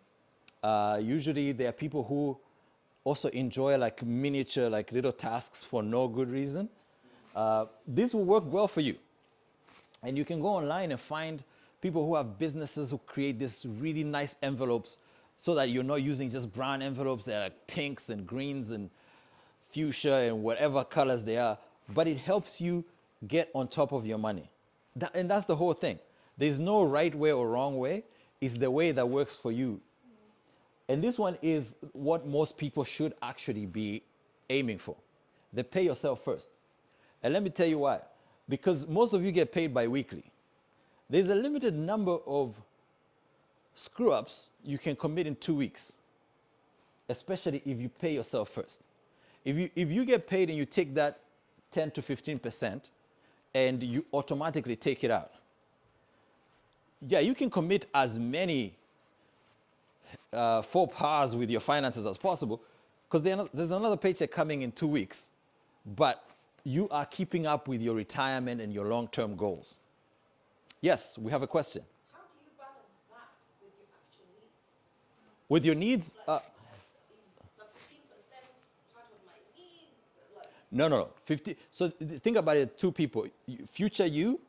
Usually there are people who also enjoy like miniature, like little tasks for no good reason. This will work well for you. And you can go online and find people who have businesses who create this really nice envelopes so that you're not using just brown envelopes. They're like pinks and greens and fuchsia and whatever colors they are. But it helps you get on top of your money. And that's the whole thing. There's no right way or wrong way. It's the way that works for you. And this one is what most people should actually be aiming for. They pay yourself first. And let me tell you why. Because most of you get paid bi-weekly. There's a limited number of screw-ups you can commit in 2 weeks, especially if you pay yourself first. If you get paid and you take that 10 to 15% and you automatically take it out, yeah, you can commit as many faux pas with your finances as possible, because there's another paycheck coming in 2 weeks, but you are keeping up with your retirement and your long-term goals. Yes, we have a question. How do you balance that with your actual needs? With your needs, Is the 15% part of my needs? Like, no. 50. So think about it, two people, future you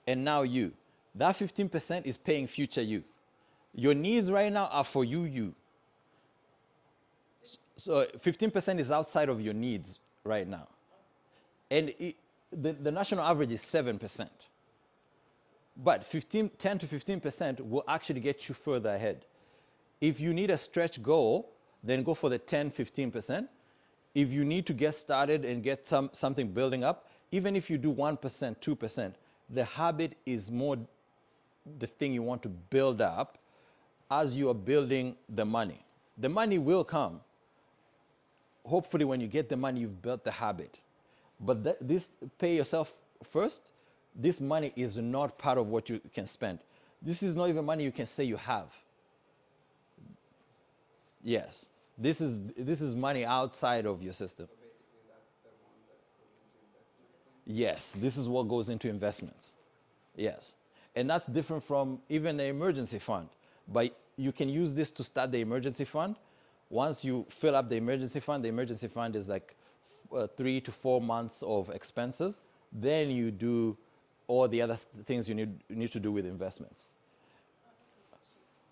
and now you. That 15% is paying future you. Your needs right now are for you. So 15% is outside of your needs right now. And the national average is 7%. But 10 to 15% will actually get you further ahead. If you need a stretch goal, then go for the 10, 15%. If you need to get started and get something building up, even if you do 1%, 2%, the habit is more the thing you want to build up as you are building the money. The money will come. Hopefully when you get the money, you've built the habit. But this pay yourself first, this money is not part of what you can spend. This is not even money you can say you have. Yes, this is money outside of your system. So basically, that's the one that goes into investments. Yes, this is what goes into investments. Yes, and that's different from even the emergency fund. But you can use this to start the emergency fund. Once you fill up the emergency fund is like 3 to 4 months of expenses. Then you do all the other things you need to do with investments.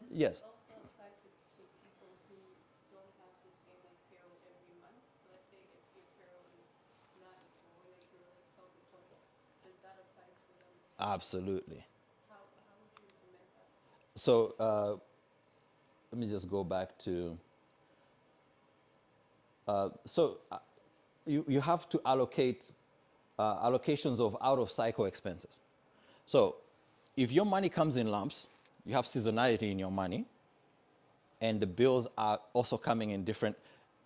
Yes. Does this also apply to people who don't have the same like payroll every month? So let's say if your payroll is not, or like you're like self-employed, does that apply to them? Absolutely. How would you implement that? So let me just go back to. You have to allocate allocations of out-of-cycle expenses. So if your money comes in lumps, you have seasonality in your money, and the bills are also coming in different.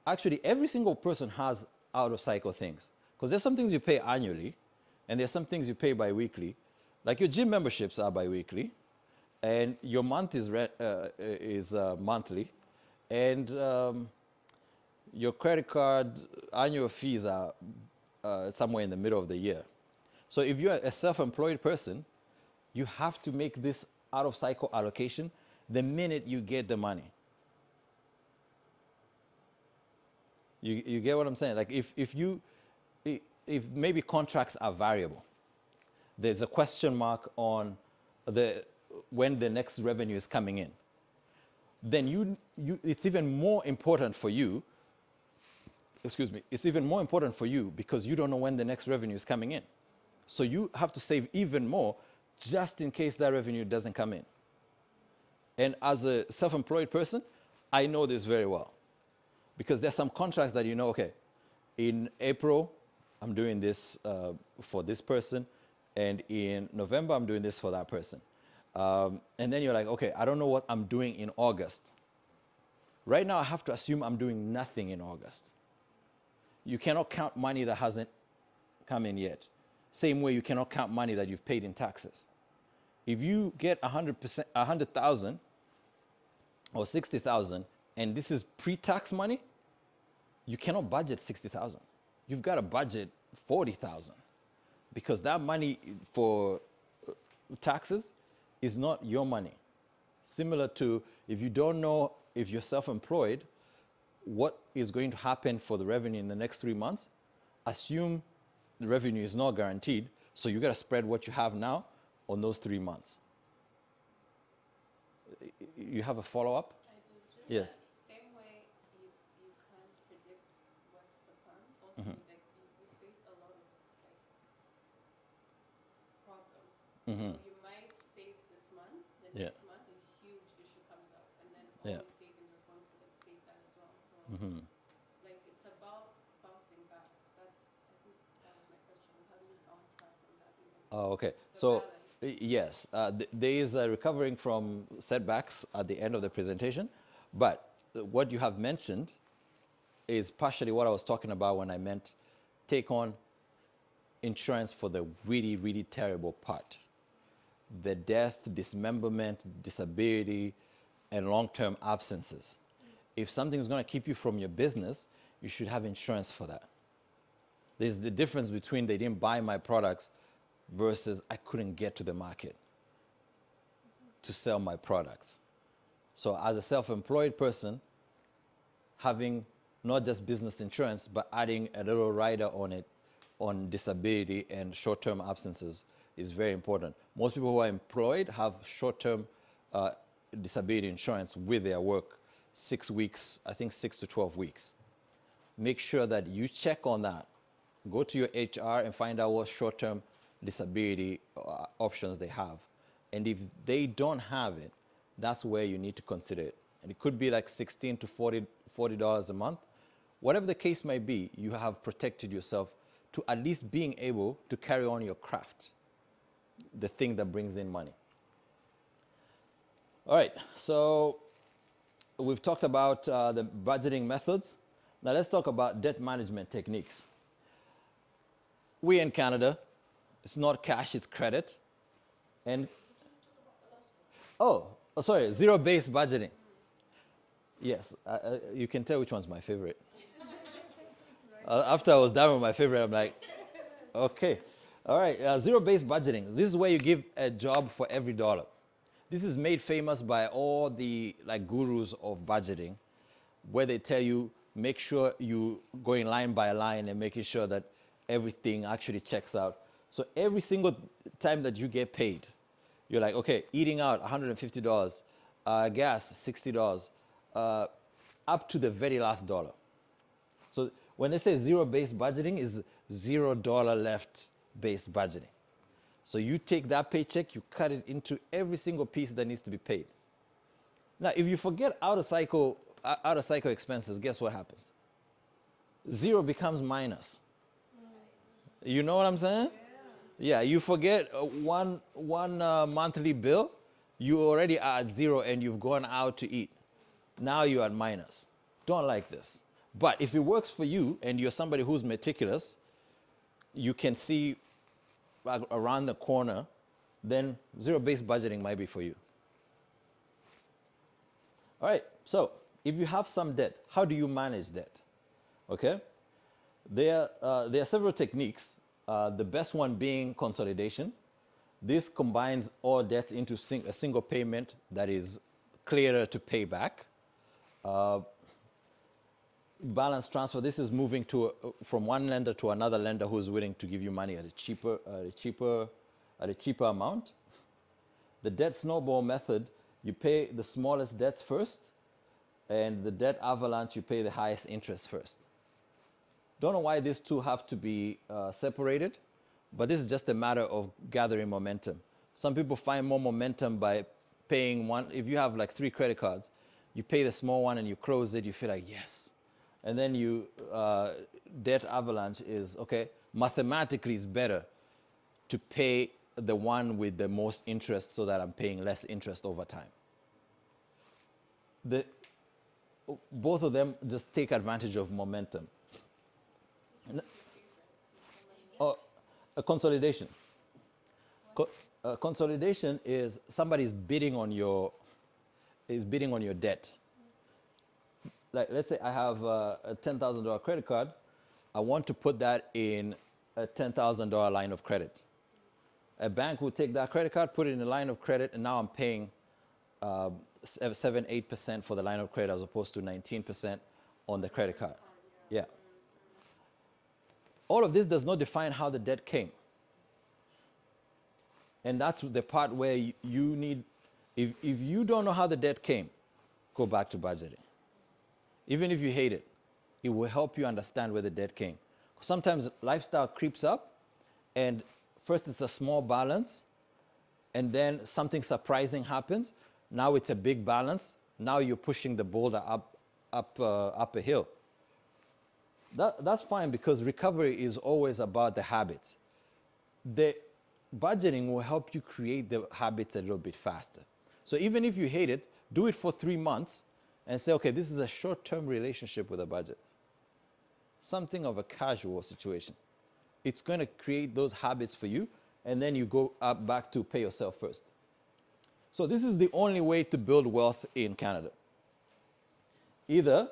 Actually, every single person has out-of-cycle things, because there's some things you pay annually, and there's some things you pay bi-weekly. Like your gym memberships are bi-weekly, and your month is monthly, and your credit card annual fees are somewhere in the middle of the year. So if you're a self-employed person, you have to make this out-of-cycle allocation the minute you get the money. You get what I'm saying? Like if maybe contracts are variable, there's a question mark on when the next revenue is coming in. Then it's even more important for you. Excuse me. It's even more important for you because you don't know when the next revenue is coming in. So you have to save even more just in case that revenue doesn't come in. And as a self-employed person, I know this very well because there's some contracts that you know, okay, in April, I'm doing this for this person, and in November, I'm doing this for that person. And then you're like, okay, I don't know what I'm doing in August. Right now, I have to assume I'm doing nothing in August. You cannot count money that hasn't come in yet. Same way you cannot count money that you've paid in taxes. If you get 100,000 or 60,000, and this is pre-tax money, you cannot budget 60,000. You've got to budget 40,000 because that money for taxes is not your money. Similar to if you don't know if you're self-employed, what is going to happen for the revenue in the next 3 months, assume the revenue is not guaranteed, so you got to spread what you have now on those 3 months. You have a follow-up? I do. It's just Yes. that same way you can't predict what's to come. Also, like you face a lot of like problems. So you might save this month, the Yeah. next month a huge issue comes up, and then all Yeah. your savings are going to like save that as well. So like it's about bouncing back. I think that was my question. How do you bounce back from that? Oh, okay. The So, balance. yes, there is recovering from setbacks at the end of the presentation, but what you have mentioned is partially what I was talking about when I meant take on insurance for the really, really terrible part. The death, dismemberment, disability, and long-term absences. If something's going to keep you from your business, you should have insurance for that. There's the difference between they didn't buy my products versus I couldn't get to the market to sell my products. So as a self-employed person, having not just business insurance, but adding a little rider on it on disability and short-term absences is very important. Most people who are employed have short-term disability insurance with their work, 6 weeks, I think 6 to 12 weeks. Make sure that you check on that. Go to your HR and find out what short-term disability options they have. And if they don't have it, that's where you need to consider it. And it could be like $16 to $40 a month. Whatever the case may be, you have protected yourself to at least being able to carry on your craft, the thing that brings in money. All right, so we've talked about the budgeting methods. Now let's talk about debt management techniques. We in Canada, it's not cash, it's credit. And sorry, zero-based budgeting. Yes, you can tell which one's my favorite. After I was done with my favorite, I'm like, okay. All right, zero-based budgeting. This is where you give a job for every dollar. This is made famous by all the gurus of budgeting, where they tell you, make sure you going line by line and making sure that everything actually checks out. So every single time that you get paid, you're like, okay, eating out, $150, gas, $60, up to the very last dollar. So when they say zero-based budgeting, is $0 left based budgeting. So you take that paycheck, you cut it into every single piece that needs to be paid. Now, if you forget out of cycle expenses, guess what happens? Zero becomes minus. You know what I'm saying? Yeah, you forget one monthly bill, you already are at zero and you've gone out to eat. Now you're at minus. Don't like this. But if it works for you and you're somebody who's meticulous, you can see around the corner, then zero-based budgeting might be for you. All right, so if you have some debt, how do you manage debt? Okay, there are several techniques. The best one being consolidation. This combines all debts into a single payment that is clearer to pay back. Balance transfer. This is moving from one lender to another lender who's willing to give you money at a cheaper amount. The debt snowball method. You pay the smallest debts first, and the debt avalanche, you pay the highest interest first. Don't know why these two have to be separated, but this is just a matter of gathering momentum. Some people find more momentum by paying one. If you have like 3 credit cards, you pay the small one and you close it, you feel like, yes. And then debt avalanche is, okay, mathematically it's better to pay the one with the most interest so that I'm paying less interest over time. Both of them just take advantage of momentum. A consolidation. Consolidation is somebody's bidding on your debt. Like, let's say I have a $10,000 credit card. I want to put that in a $10,000 line of credit. A bank will take that credit card, put it in a line of credit, and now I'm paying 7-8% for the line of credit as opposed to 19% on the credit card. Yeah. All of this does not define how the debt came. And that's the part where you need, if you don't know how the debt came, go back to budgeting. Even if you hate it, it will help you understand where the debt came. Sometimes lifestyle creeps up, and first it's a small balance, and then something surprising happens. Now it's a big balance. Now you're pushing the boulder up a hill. That's fine, because recovery is always about the habits. The budgeting will help you create the habits a little bit faster. So even if you hate it, do it for 3 months and say, okay, this is a short-term relationship with a budget. Something of a casual situation. It's going to create those habits for you, and then you go back to pay yourself first. So this is the only way to build wealth in Canada. Either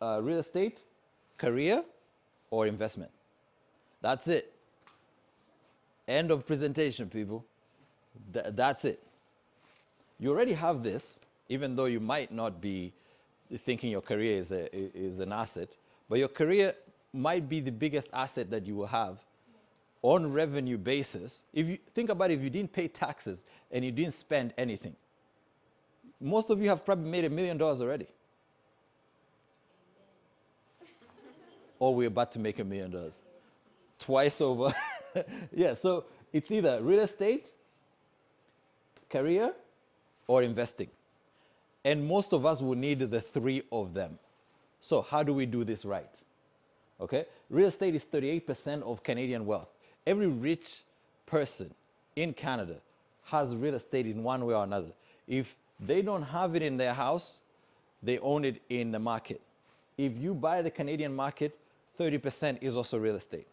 real estate, career, or investment. That's it. End of presentation, people. That's it. You already have this, even though you might not be thinking your career is an asset, but your career might be the biggest asset that you will have on revenue basis. If you think about it, if you didn't pay taxes and you didn't spend anything, most of you have probably made $1 million already. Or we're about to make $1 million. Twice over. Yeah, so it's either real estate, career, or investing. And most of us will need the three of them. So how do we do this right? Okay, real estate is 38% of Canadian wealth. Every rich person in Canada has real estate in one way or another. If they don't have it in their house, they own it in the market. If you buy the Canadian market, 30% is also real estate.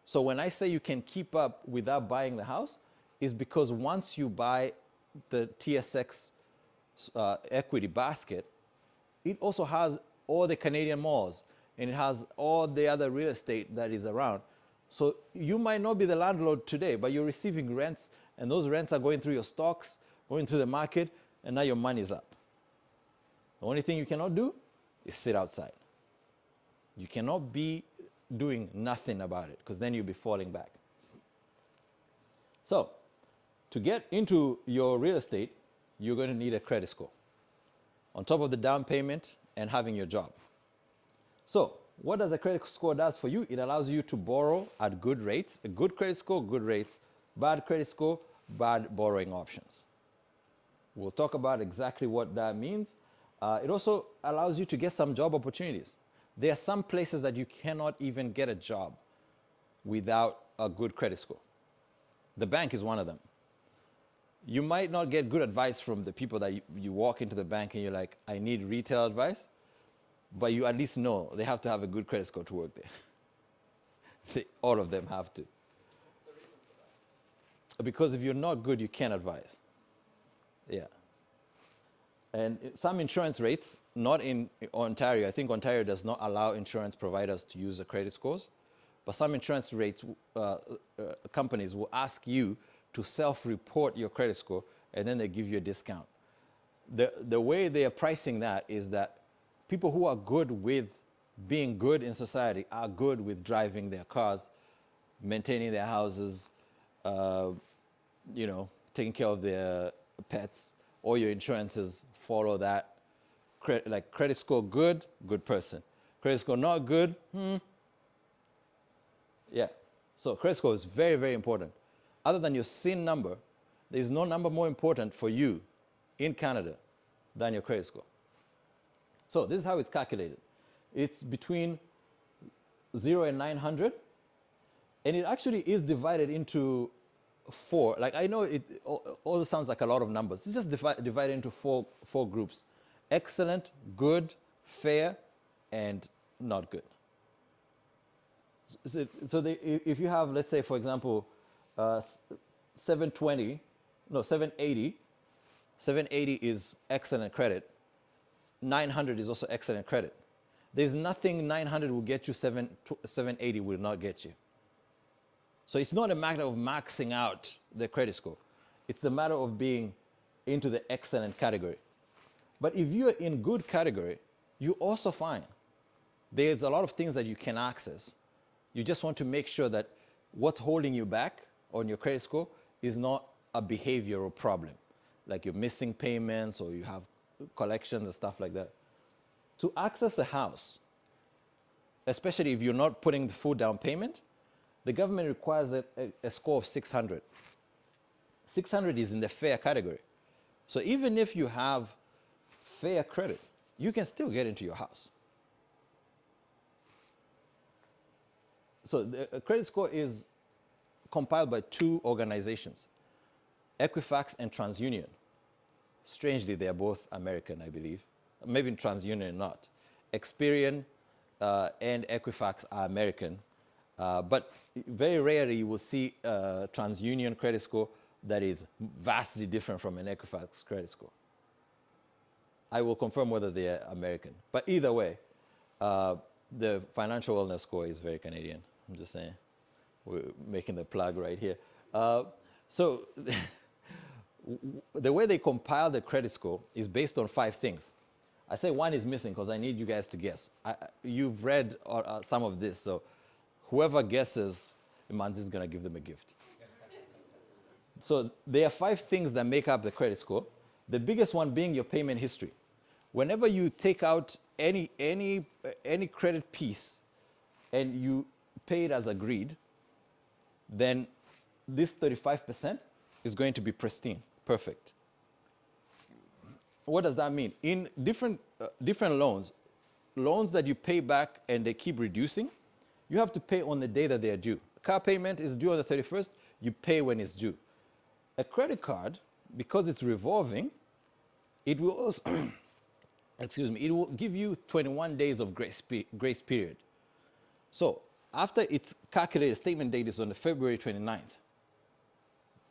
So when I say you can keep up without buying the house, is because once you buy the TSX equity basket, it also has all the Canadian malls and it has all the other real estate that is around. So you might not be the landlord today, but you're receiving rents, and those rents are going through your stocks, going through the market, and now your money's up. The only thing you cannot do is sit outside. You cannot be doing nothing about it, because then you'll be falling back. So to get into your real estate, you're going to need a credit score on top of the down payment and having your job. So what does a credit score does for you? It allows you to borrow at good rates. A good credit score, good rates. Bad credit score, bad borrowing options. We'll talk about exactly what that means. It also allows you to get some job opportunities. There are some places that you cannot even get a job without a good credit score. The bank is one of them. You might not get good advice from the people that you walk into the bank and you're like, I need retail advice, but you at least know they have to have a good credit score to work there. All of them have to. Because if you're not good, you can't advise. Yeah. And some insurance rates, not in Ontario, I think Ontario does not allow insurance providers to use the credit scores, but some insurance rates, companies will ask you to self-report your credit score, and then they give you a discount. The way they are pricing that is that people who are good with being good in society are good with driving their cars, maintaining their houses, taking care of their pets. All your insurances follow that. Like credit score good, good person. Credit score not good, Yeah. So credit score is very, very important. Other than your SIN number, there is no number more important for you in Canada than your credit score. So this is how it's calculated. It's between 0 and 900, and it actually is divided into 4. Like I know it all sounds like a lot of numbers. It's just divided into four groups: excellent, good, fair, and not good. So if you have, let's say, for example, 780 is excellent credit. 900 is also excellent credit. There's nothing 900 will get you 780 will not get you. So it's not a matter of maxing out the credit score. It's the matter of being into the excellent category. But if you're in good category, you're also fine. There's a lot of things that you can access. You just want to make sure that what's holding you back on your credit score is not a behavioral problem, like you're missing payments or you have collections and stuff like that. To access a house, especially if you're not putting the full down payment, the government requires a score of 600. 600 is in the fair category. So even if you have fair credit, you can still get into your house. So the credit score is compiled by 2 organizations, Equifax and TransUnion. Strangely, they are both American, I believe. Maybe TransUnion not. Experian and Equifax are American, but very rarely you will see a TransUnion credit score that is vastly different from an Equifax credit score. I will confirm whether they're American. But either way, the financial wellness score is very Canadian. I'm just saying. We're making the plug right here. So the way they compile the credit score is based on 5 things. I say one is missing because I need you guys to guess. You've read some of this, so whoever guesses, Imanzi is going to give them a gift. So there are 5 things that make up the credit score. The biggest one being your payment history. Whenever you take out any credit piece and you pay it as agreed, then this 35% is going to be pristine, perfect. What does that mean? In different loans that you pay back and they keep reducing, you have to pay on the day that they are due. Car payment is due on the 31st, you pay when it's due. A credit card, because it's revolving, it will also, excuse me, it will give you 21 days of grace period. So after it's calculated, statement date is on the February 29th,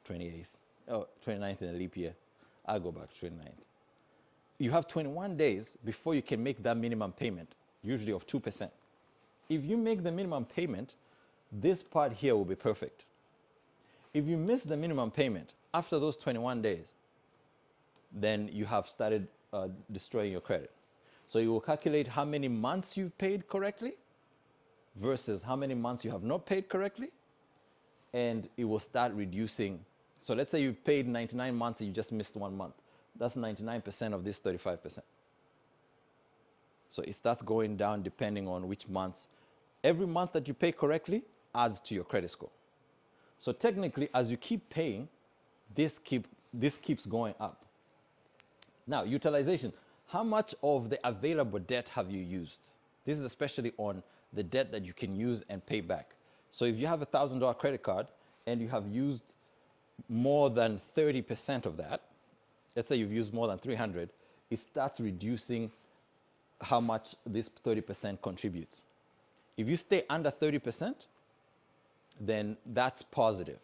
28th, oh, 29th in a leap year. I'll go back to 29th. You have 21 days before you can make that minimum payment, usually of 2%. If you make the minimum payment, this part here will be perfect. If you miss the minimum payment after those 21 days, then you have started destroying your credit. So you will calculate how many months you've paid correctly versus how many months you have not paid correctly, and it will start reducing. So let's say you've paid 99 months and you just missed 1 month. That's 99% of this 35%. So it starts going down depending on which months. Every month that you pay correctly adds to your credit score. So technically, as you keep paying, this keeps going up. Now, utilization. How much of the available debt have you used? This is especially on the debt that you can use and pay back. So if you have a $1,000 credit card and you have used more than 30% of that, let's say you've used more than 300, it starts reducing how much this 30% contributes. If you stay under 30%, then that's positive.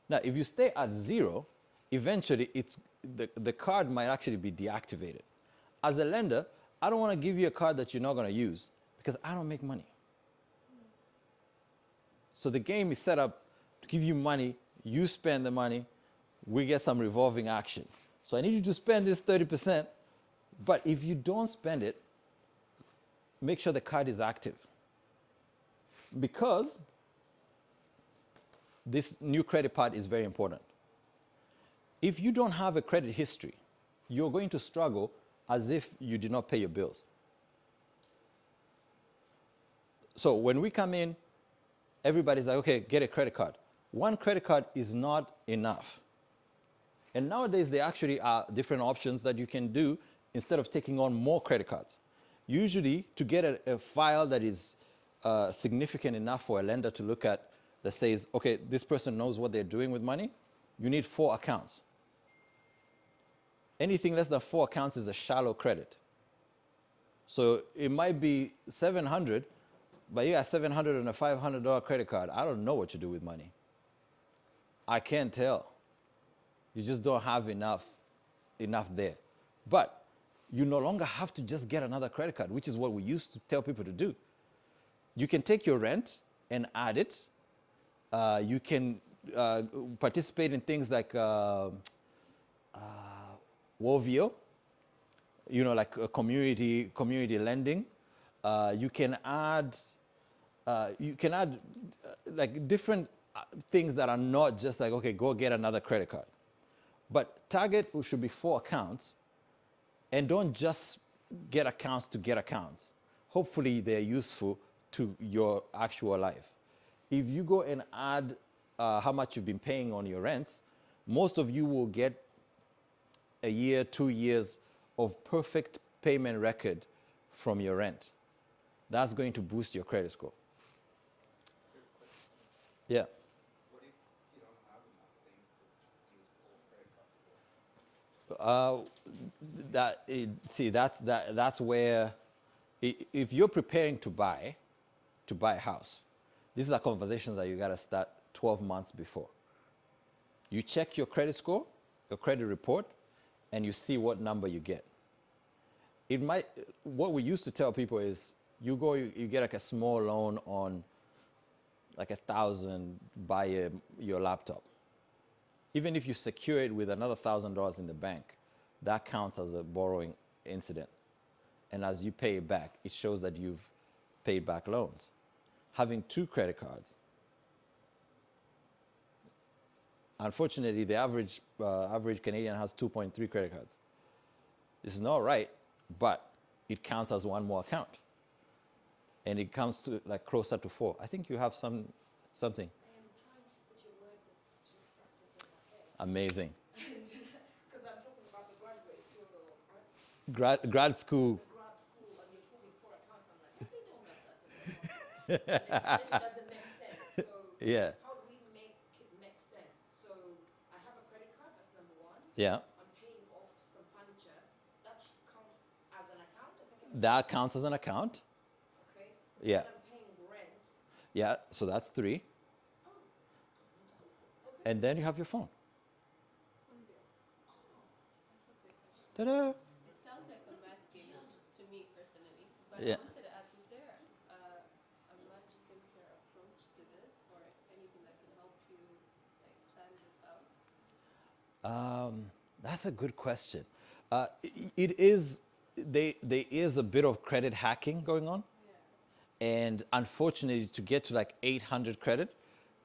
Now, if you stay at 0, eventually the card might actually be deactivated. As a lender, I don't want to give you a card that you're not going to use because I don't make money. So the game is set up to give you money, you spend the money, we get some revolving action. So I need you to spend this 30%, but if you don't spend it, make sure the card is active. Because this new credit part is very important. If you don't have a credit history, you're going to struggle as if you did not pay your bills. So when we come in, everybody's like, okay, get a credit card. One credit card is not enough. And nowadays, there actually are different options that you can do instead of taking on more credit cards. Usually, to get a file that is significant enough for a lender to look at that says, okay, this person knows what they're doing with money, you need 4 accounts. Anything less than 4 accounts is a shallow credit. So it might be 700, but you got 700 and a $500 credit card. I don't know what you do with money. I can't tell. You just don't have enough there. But you no longer have to just get another credit card, which is what we used to tell people to do. You can take your rent and add it. You can participate in things like WOVIO, like community lending. You can add like different things that are not just like, okay, go get another credit card. But target should be 4 accounts, and don't just get accounts to get accounts. Hopefully they're useful to your actual life. If you go and add how much you've been paying on your rents, most of you will get a year, 2 years of perfect payment record from your rent. That's going to boost your credit score. Yeah. What if you don't have enough things to use full credit cards for? That's where, if you're preparing to buy a house, these are conversations that you got to start 12 months before. You check your credit score, your credit report, and you see what number you get. it might, what we used to tell people is you go, you get like a small loan on like 1,000, buy your laptop. Even if you secure it with another $1,000 in the bank, that counts as a borrowing incident. And as you pay it back, it shows that you've paid back loans. Having 2 credit cards, unfortunately, the average Canadian has 2.3 credit cards. This is not right, but it counts as one more account. And it comes to like closer to 4. I think you have something. I am trying to put your words into practice in my head. Amazing. Because I'm talking about the graduates who are, right? Grad school. The grad school, and you're talking 4 accounts. I'm like, they don't have that in their account. And it doesn't make sense. So Yeah. how do we make it make sense? So I have a credit card, that's number 1. Yeah. I'm paying off some furniture. That should count as an account, a second That counts as an account. Okay. Yeah. And I'm paying rent. Yeah. So that's 3. Oh, okay. And then you have your phone. Phone bill. That's a good question. Ta-da. It sounds like a math game to me personally, but Yeah. I wanted to ask, is there a much simpler approach to this, or anything that can help you like plan this out? That's a good question. It is, there is a bit of credit hacking going on. Yeah. And unfortunately, to get to like 800 credit,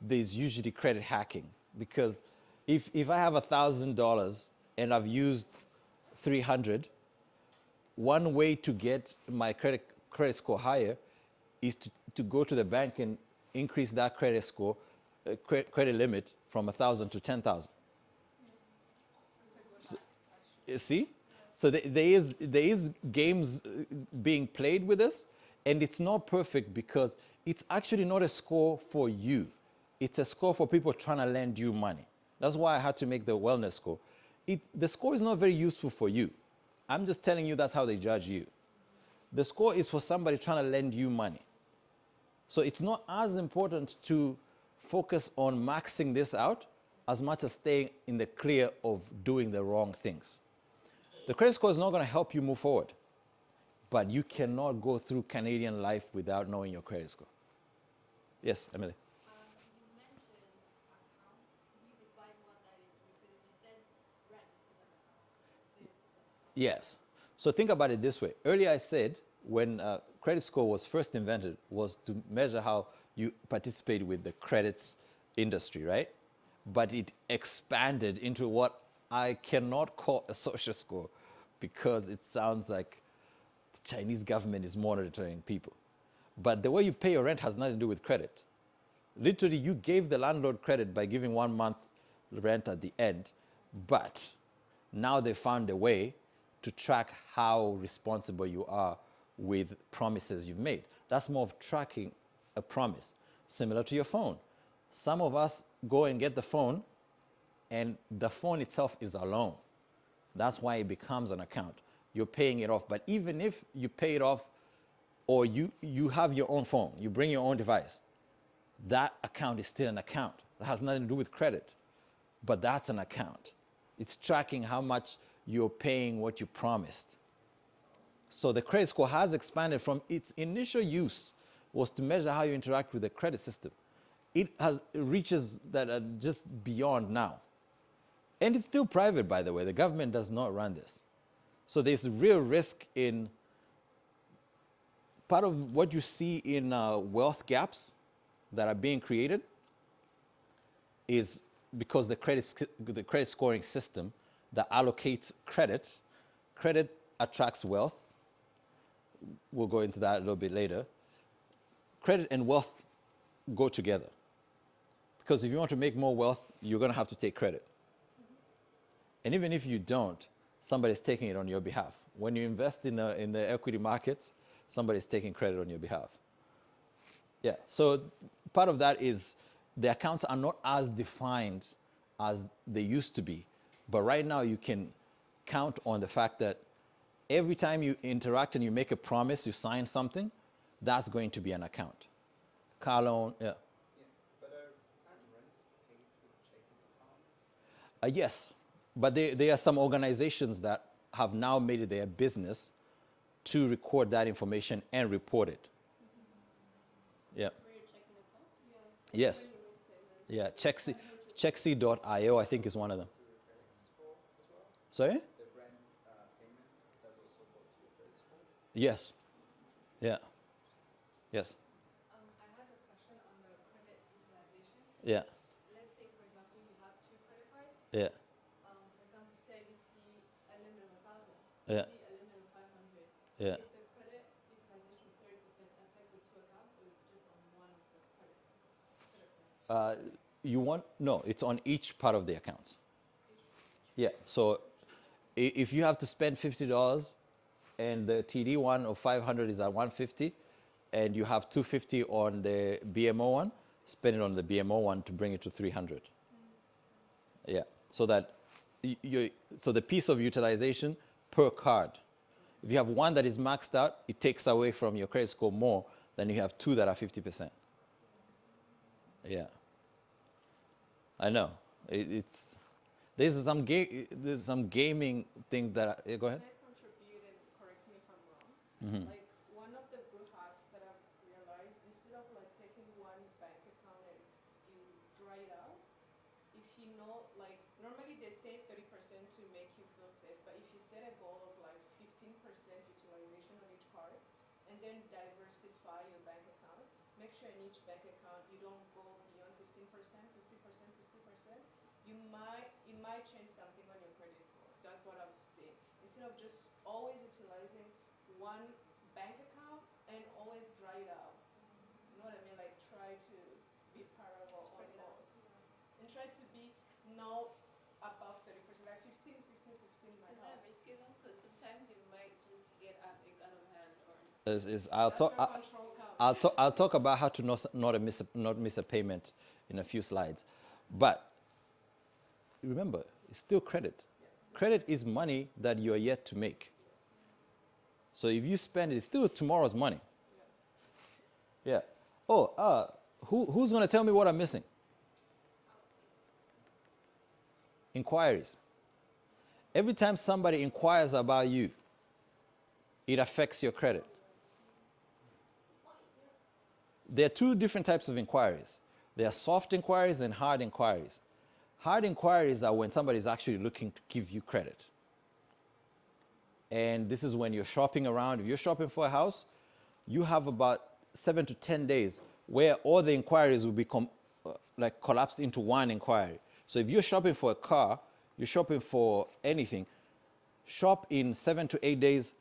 there's usually credit hacking. Because if I have $1,000 and I've used 300, one way to get my credit score higher is to go to the bank and increase that credit score, credit limit from 1,000 to 10,000. You see? So there is games being played with this, and it's not perfect because it's actually not a score for you. It's a score for people trying to lend you money. That's why I had to make the wellness score. The score is not very useful for you. I'm just telling you that's how they judge you. The score is for somebody trying to lend you money. So it's not as important to focus on maxing this out as much as staying in the clear of doing the wrong things. The credit score is not going to help you move forward, but you cannot go through Canadian life without knowing your credit score. Yes, Emily. You mentioned accounts. Can you define what that is? Because you said rent is an account. This is an account. Yes. So think about it this way. Earlier I said when credit score was first invented was to measure how you participate with the credit industry, right? But it expanded into what I cannot call a social score because it sounds like the Chinese government is monitoring people. But the way you pay your rent has nothing to do with credit. Literally, you gave the landlord credit by giving 1 month rent at the end, but now they found a way to track how responsible you are with promises you've made. That's more of tracking a promise, similar to your phone. Some of us go and get the phone, and the phone itself is a loan. That's why it becomes an account. You're paying it off. But even if you pay it off or you have your own phone, you bring your own device, that account is still an account. That has nothing to do with credit, but that's an account. It's tracking how much you're paying what you promised. So the credit score has expanded from its initial use was to measure how you interact with the credit system. It reaches that are just beyond now. And it's still private, by the way. The government does not run this. So there's real risk in part of what you see in wealth gaps that are being created is because the credit scoring system that allocates credit attracts wealth. We'll go into that a little bit later. Credit and wealth go together. Because if you want to make more wealth, you're going to have to take credit. And even if you don't, somebody's taking it on your behalf. When you invest in the equity markets, somebody's taking credit on your behalf. Yeah, so part of that is the accounts are not as defined as they used to be. But right now you can count on the fact that every time you interact and you make a promise, you sign something, that's going to be an account. Car loan, yeah. Yeah, but aren't rents paid with checking accounts? Yes, but there are some organizations that have now made it their business to record that information and report it. Yeah. For your checking account? Yes. Yeah. Checksy.io, I think, is one of them. Sorry? The rent payment does also go to your credit score. Yes. Yeah. Yes. I had a question on the credit utilization. Yeah. Let's say, for example, you have 2 credit cards. Yeah. For example, say you see a limit of 1,000, Yeah. see a limit of 500. Yeah. Is the credit utilization 30% affect the 2 accounts, or is it just on one of the credit cards? You want no? It's on each part of the accounts. Yeah. So if you have to spend $50 and the TD one of 500 is at 150, and you have 250 on the BMO one, spend it on the BMO one to bring it to 300. Yeah. So that so the piece of utilization per card. If you have one that is maxed out, it takes away from your credit score more than you have 2 that are 50%. Yeah. I know. There's some gaming thing that go ahead. Can I contribute and correct me if I'm wrong? Like one of the good hacks that I've realized, instead of like taking one bank account and you dry it out, if you know, like normally they say 30% to make you feel safe, but if you set a goal of like 15% utilization on each card and then diversify your bank accounts, make sure in each bank account you don't go beyond 15%, 50%, 50%. It might change something on your credit score. That's what I've seen. Instead of just always utilizing one bank account and always dry it out. You know what I mean? Like try to be parallel on all. And try to be no above 30%. Like 15 might Isn't help. that risky though? Because sometimes you might just get out of hand or. I'll talk. That's where control comes. I'll talk about how to not miss a payment in a few slides, but remember, it's still credit. Credit is money that you are yet to make. So if you spend it, it's still tomorrow's money. Yeah. Oh, who's going to tell me what I'm missing? Inquiries. Every time somebody inquires about you, it affects your credit. There are 2 different types of inquiries. There are soft inquiries and hard inquiries. Hard inquiries are when somebody is actually looking to give you credit. And this is when you're shopping around. If you're shopping for a house, you have about 7 to 10 days where all the inquiries will be collapsed into one inquiry. So if you're shopping for a car, you're shopping for anything, shop in 7 to 8 days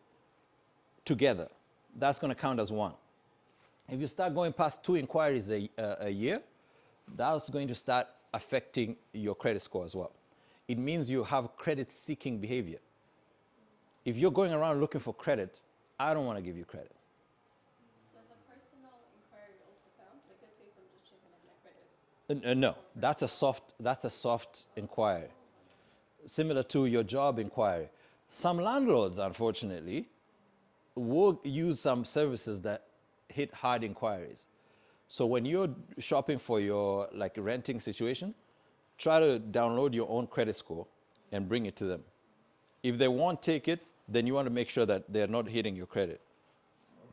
together. That's going to count as one. If you start going past 2 inquiries a year, that's going to start affecting your credit score as well. It means you have credit-seeking behavior. If you're going around looking for credit, I don't want to give you credit. Does a personal inquiry also count? Like let's say if I'm just checking on my credit. No, that's a soft inquiry, similar to your job inquiry. Some landlords, unfortunately, will use some services that hit hard inquiries. So when you're shopping for your renting situation, try to download your own credit score and bring it to them. If they won't take it, then you want to make sure that they're not hitting your credit.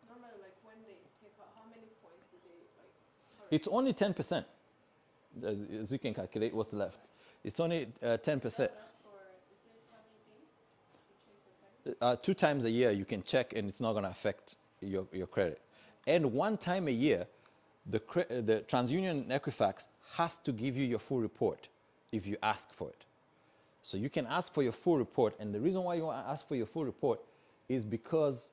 Normally, like when they take out, how many points do they like? It's only 10%. As you can calculate what's left. It's only 10%. That's for, is it how many days you check your credit? 2 times a year you can check and it's not going to affect your credit. And 1 time a year, the TransUnion and Equifax has to give you your full report if you ask for it. So you can ask for your full report, and the reason why you want to ask for your full report is because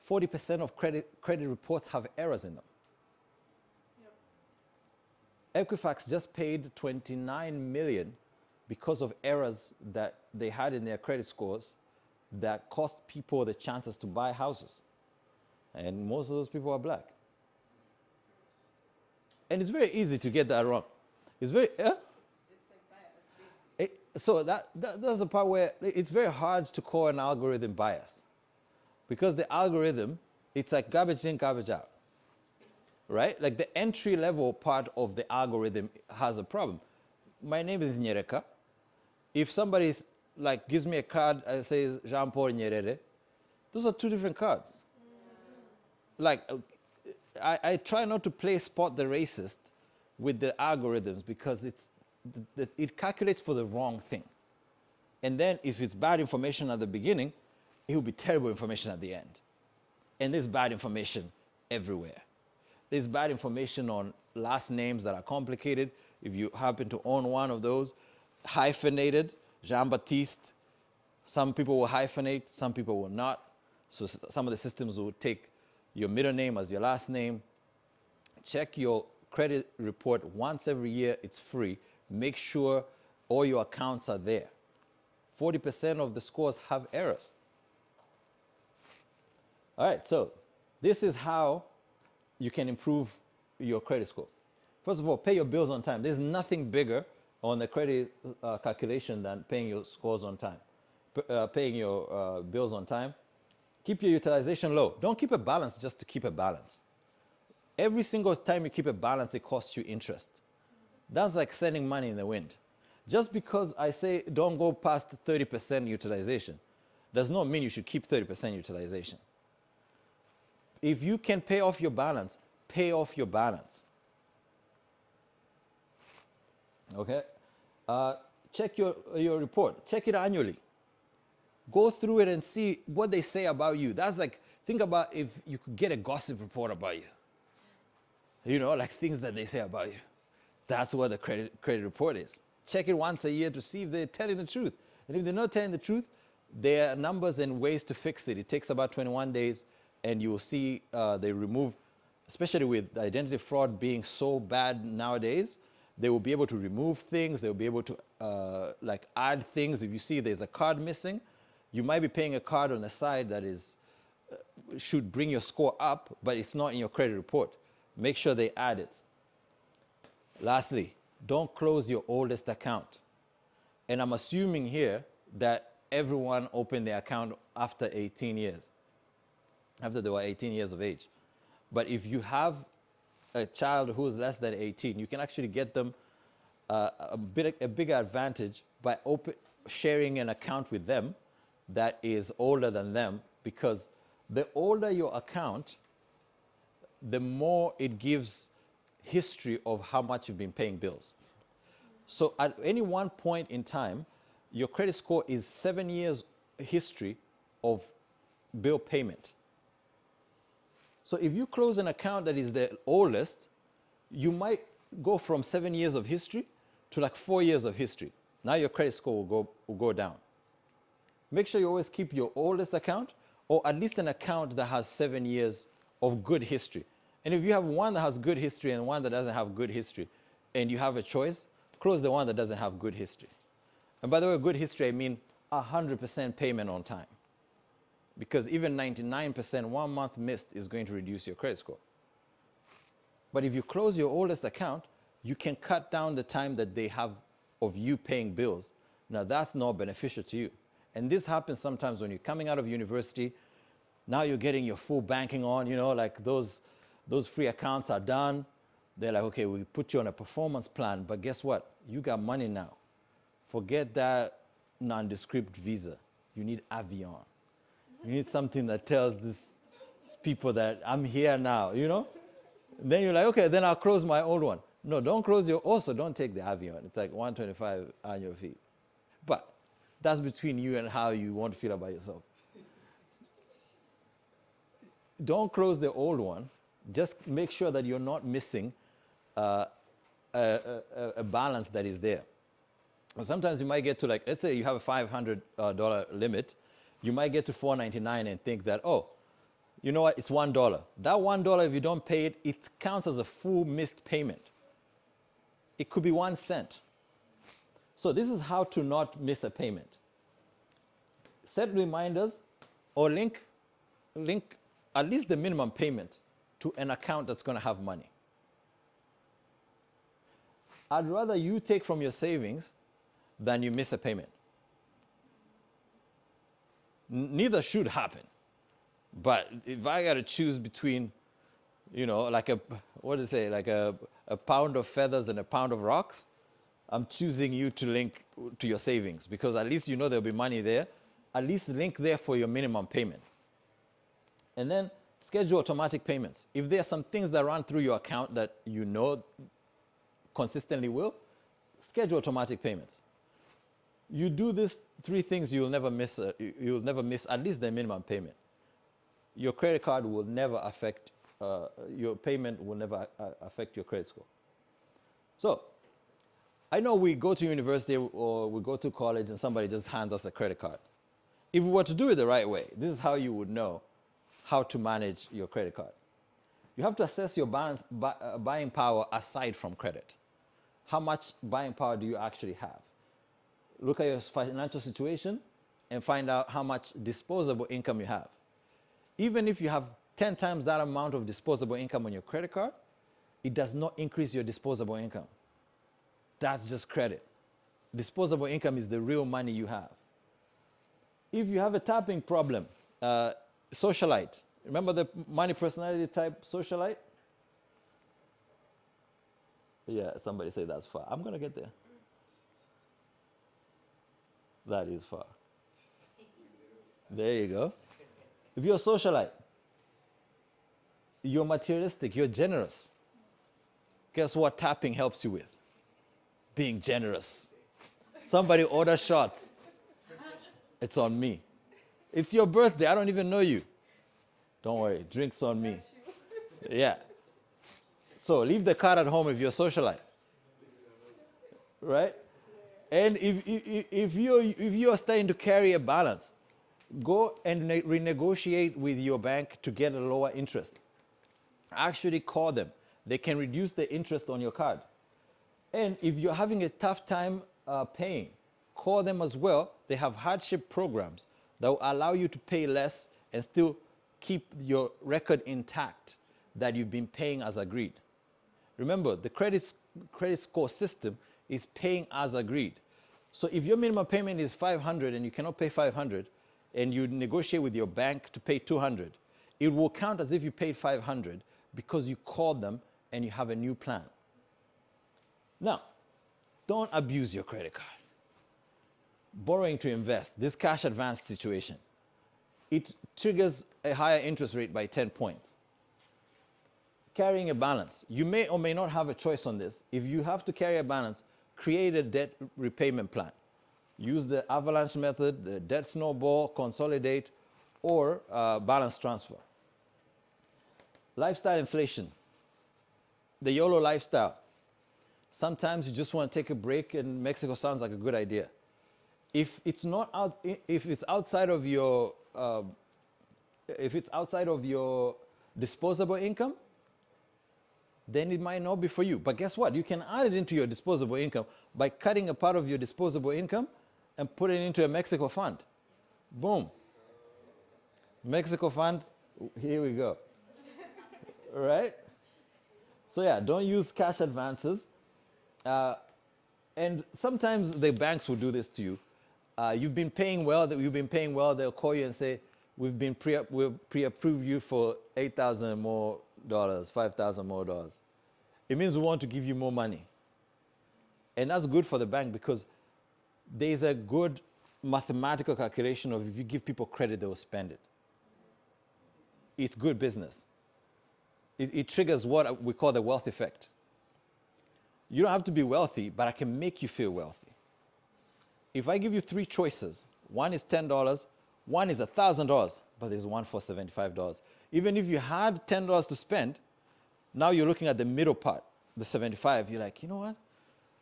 40% of credit reports have errors in them. Yep. Equifax just paid $29 million because of errors that they had in their credit scores that cost people the chances to buy houses. And most of those people are black. And it's very easy to get that wrong. It's very, It's like biased, basically. so that's the part where it's very hard to call an algorithm biased. Because the algorithm, it's like garbage in, garbage out. Right? Like the entry level part of the algorithm has a problem. My name is Nyereka. If somebody gives me a card and says Jean-Paul Nyerere, Those are two different cards. Like, I try not to play spot the racist with the algorithms because it calculates for the wrong thing. And then if it's bad information at the beginning, it will be terrible information at the end. And there's bad information everywhere. There's bad information on last names that are complicated. If you happen to own one of those, hyphenated, Jean-Baptiste. Some people will hyphenate, some people will not. So some of the systems will take your middle name as your last name. Check your credit report once every year. It's free. Make sure all your accounts are there. 40% of the scores have errors. All right, so this is how you can improve your credit score. First of all, pay your bills on time. There's nothing bigger on the credit calculation than paying your scores on time, paying your bills on time. Keep your utilization low. Don't keep a balance just to keep a balance. Every single time you keep a balance, it costs you interest. That's like sending money in the wind. Just because I say don't go past 30% utilization does not mean you should keep 30% utilization. If you can pay off your balance, pay off your balance. Okay? Check your report. Check it annually. Go through it and see what they say about you. That's like, think about if you could get a gossip report about you. You know, like things that they say about you. That's what the credit report is. Check it once a year to see if they're telling the truth. And if they're not telling the truth, there are numbers and ways to fix it. It takes about 21 days, and you will see they remove, especially with identity fraud being so bad nowadays, they will be able to remove things. They'll be able to like add things. If you see there's a card missing, you might be paying a card on the side that is should bring your score up, but it's not in your credit report. Make sure they add it. Lastly, don't close your oldest account. And I'm assuming here that everyone opened their account after 18 years, after they were 18 years of age. But if you have a child who's less than 18, you can actually get them a bigger advantage by sharing an account with them that is older than them, because the older your account, the more it gives history of how much you've been paying bills. So at any one point in time, your credit score is 7 years history of bill payment. So if you close an account that is the oldest, you might go from 7 years of history to like 4 years of history. Now your credit score will go down. Make sure you always keep your oldest account, or at least an account that has 7 years of good history. And if you have one that has good history and one that doesn't have good history, and you have a choice, close the one that doesn't have good history. And by the way, good history, I mean 100% payment on time. Because even 99%, 1 month missed is going to reduce your credit score. But if you close your oldest account, you can cut down the time that they have of you paying bills. Now that's not beneficial to you. And this happens sometimes when you're coming out of university. Now you're getting your full banking on, you know, like those free accounts are done. They're like, okay, we put you on a performance plan, but guess what? You got money now. Forget that nondescript visa. You need Avion. You need something that tells these people that I'm here now, you know? And then you're like, okay, then I'll close my old one. No, don't close your, also don't take the Avion. It's like $125 annual fee. But that's between you and how you want to feel about yourself. Don't close the old one. Just make sure that you're not missing a balance that is there. Sometimes you might get to, like, let's say you have a $500 limit. You might get to $499 and think that, oh, you know what, it's $1. That $1, if you don't pay it, it counts as a full missed payment. It could be 1 cent. So this is how to not miss a payment. Set reminders or link at least the minimum payment to an account that's going to have money. I'd rather you take from your savings than you miss a payment. Neither should happen. But if I got to choose between, you know, like like a pound of feathers and a pound of rocks, I'm choosing you to link to your savings, because at least you know there'll be money there. At least link there for your minimum payment. And then schedule automatic payments. If there are some things that run through your account that you know consistently will, schedule automatic payments. You do these 3 things, you'll never miss at least the minimum payment. Your credit card will never affect, your payment will never affect your credit score. So, I know we go to university or we go to college and somebody just hands us a credit card. If we were to do it the right way, this is how you would know how to manage your credit card. You have to assess your buying power aside from credit. How much buying power do you actually have? Look at your financial situation and find out how much disposable income you have. Even if you have 10 times that amount of disposable income on your credit card, it does not increase your disposable income. That's just credit. Disposable income is the real money you have. If you have a tapping problem, socialite. Remember the money personality type socialite? Yeah, somebody say that's far. I'm going to get there. That is far. There you go. If you're a socialite, you're materialistic, you're generous. Guess what tapping helps you with? Being generous. Somebody order shots. It's on me. It's your birthday. I don't even know you. Don't worry. Drinks on me. Yeah. So leave the card at home if you're a socialite. Right? And if you're starting to carry a balance, go and renegotiate with your bank to get a lower interest. Actually call them. They can reduce the interest on your card. And if you're having a tough time paying, call them as well. They have hardship programs that will allow you to pay less and still keep your record intact that you've been paying as agreed. Remember, the credit score system is paying as agreed. So if your minimum payment is 500 and you cannot pay 500 and you negotiate with your bank to pay 200, it will count as if you paid 500 because you called them and you have a new plan. Now, don't abuse your credit card. Borrowing to invest, this cash advance situation, it triggers a higher interest rate by 10 points. Carrying a balance. You may or may not have a choice on this. If you have to carry a balance, create a debt repayment plan. Use the avalanche method, the debt snowball, consolidate, or balance transfer. Lifestyle inflation. The YOLO lifestyle. Sometimes you just want to take a break and Mexico sounds like a good idea. If it's outside of your disposable income, then it might not be for you. But guess what? You can add it into your disposable income by cutting a part of your disposable income and put it into a Mexico fund. Boom. Mexico fund, here we go. All right? So yeah, don't use cash advances. And sometimes the banks will do this to you. You've been paying well, they'll call you and say, we've pre-approved you for $8,000 more, $5,000 more. It means we want to give you more money. And that's good for the bank because there's a good mathematical calculation of if you give people credit, they will spend it. It's good business. It triggers what we call the wealth effect. You don't have to be wealthy, but I can make you feel wealthy. If I give you 3 choices, one is $10, one is $1,000, but there's one for $75. Even if you had $10 to spend, now you're looking at the middle part, the 75. You're like, you know what?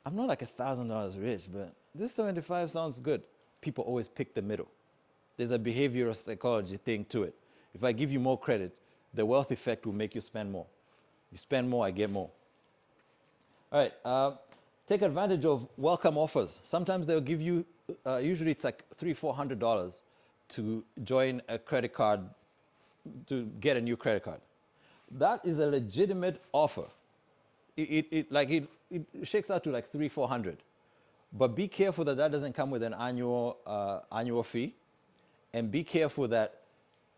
I'm not like $1,000 rich, but this 75 sounds good. People always pick the middle. There's a behavioral psychology thing to it. If I give you more credit, the wealth effect will make you spend more. You spend more, I get more. All right, take advantage of welcome offers. Sometimes they'll give you, usually it's like $300-400 to join a credit card, to get a new credit card. That is a legitimate offer. It shakes out to like $300-400. But be careful that doesn't come with an annual fee. And be careful that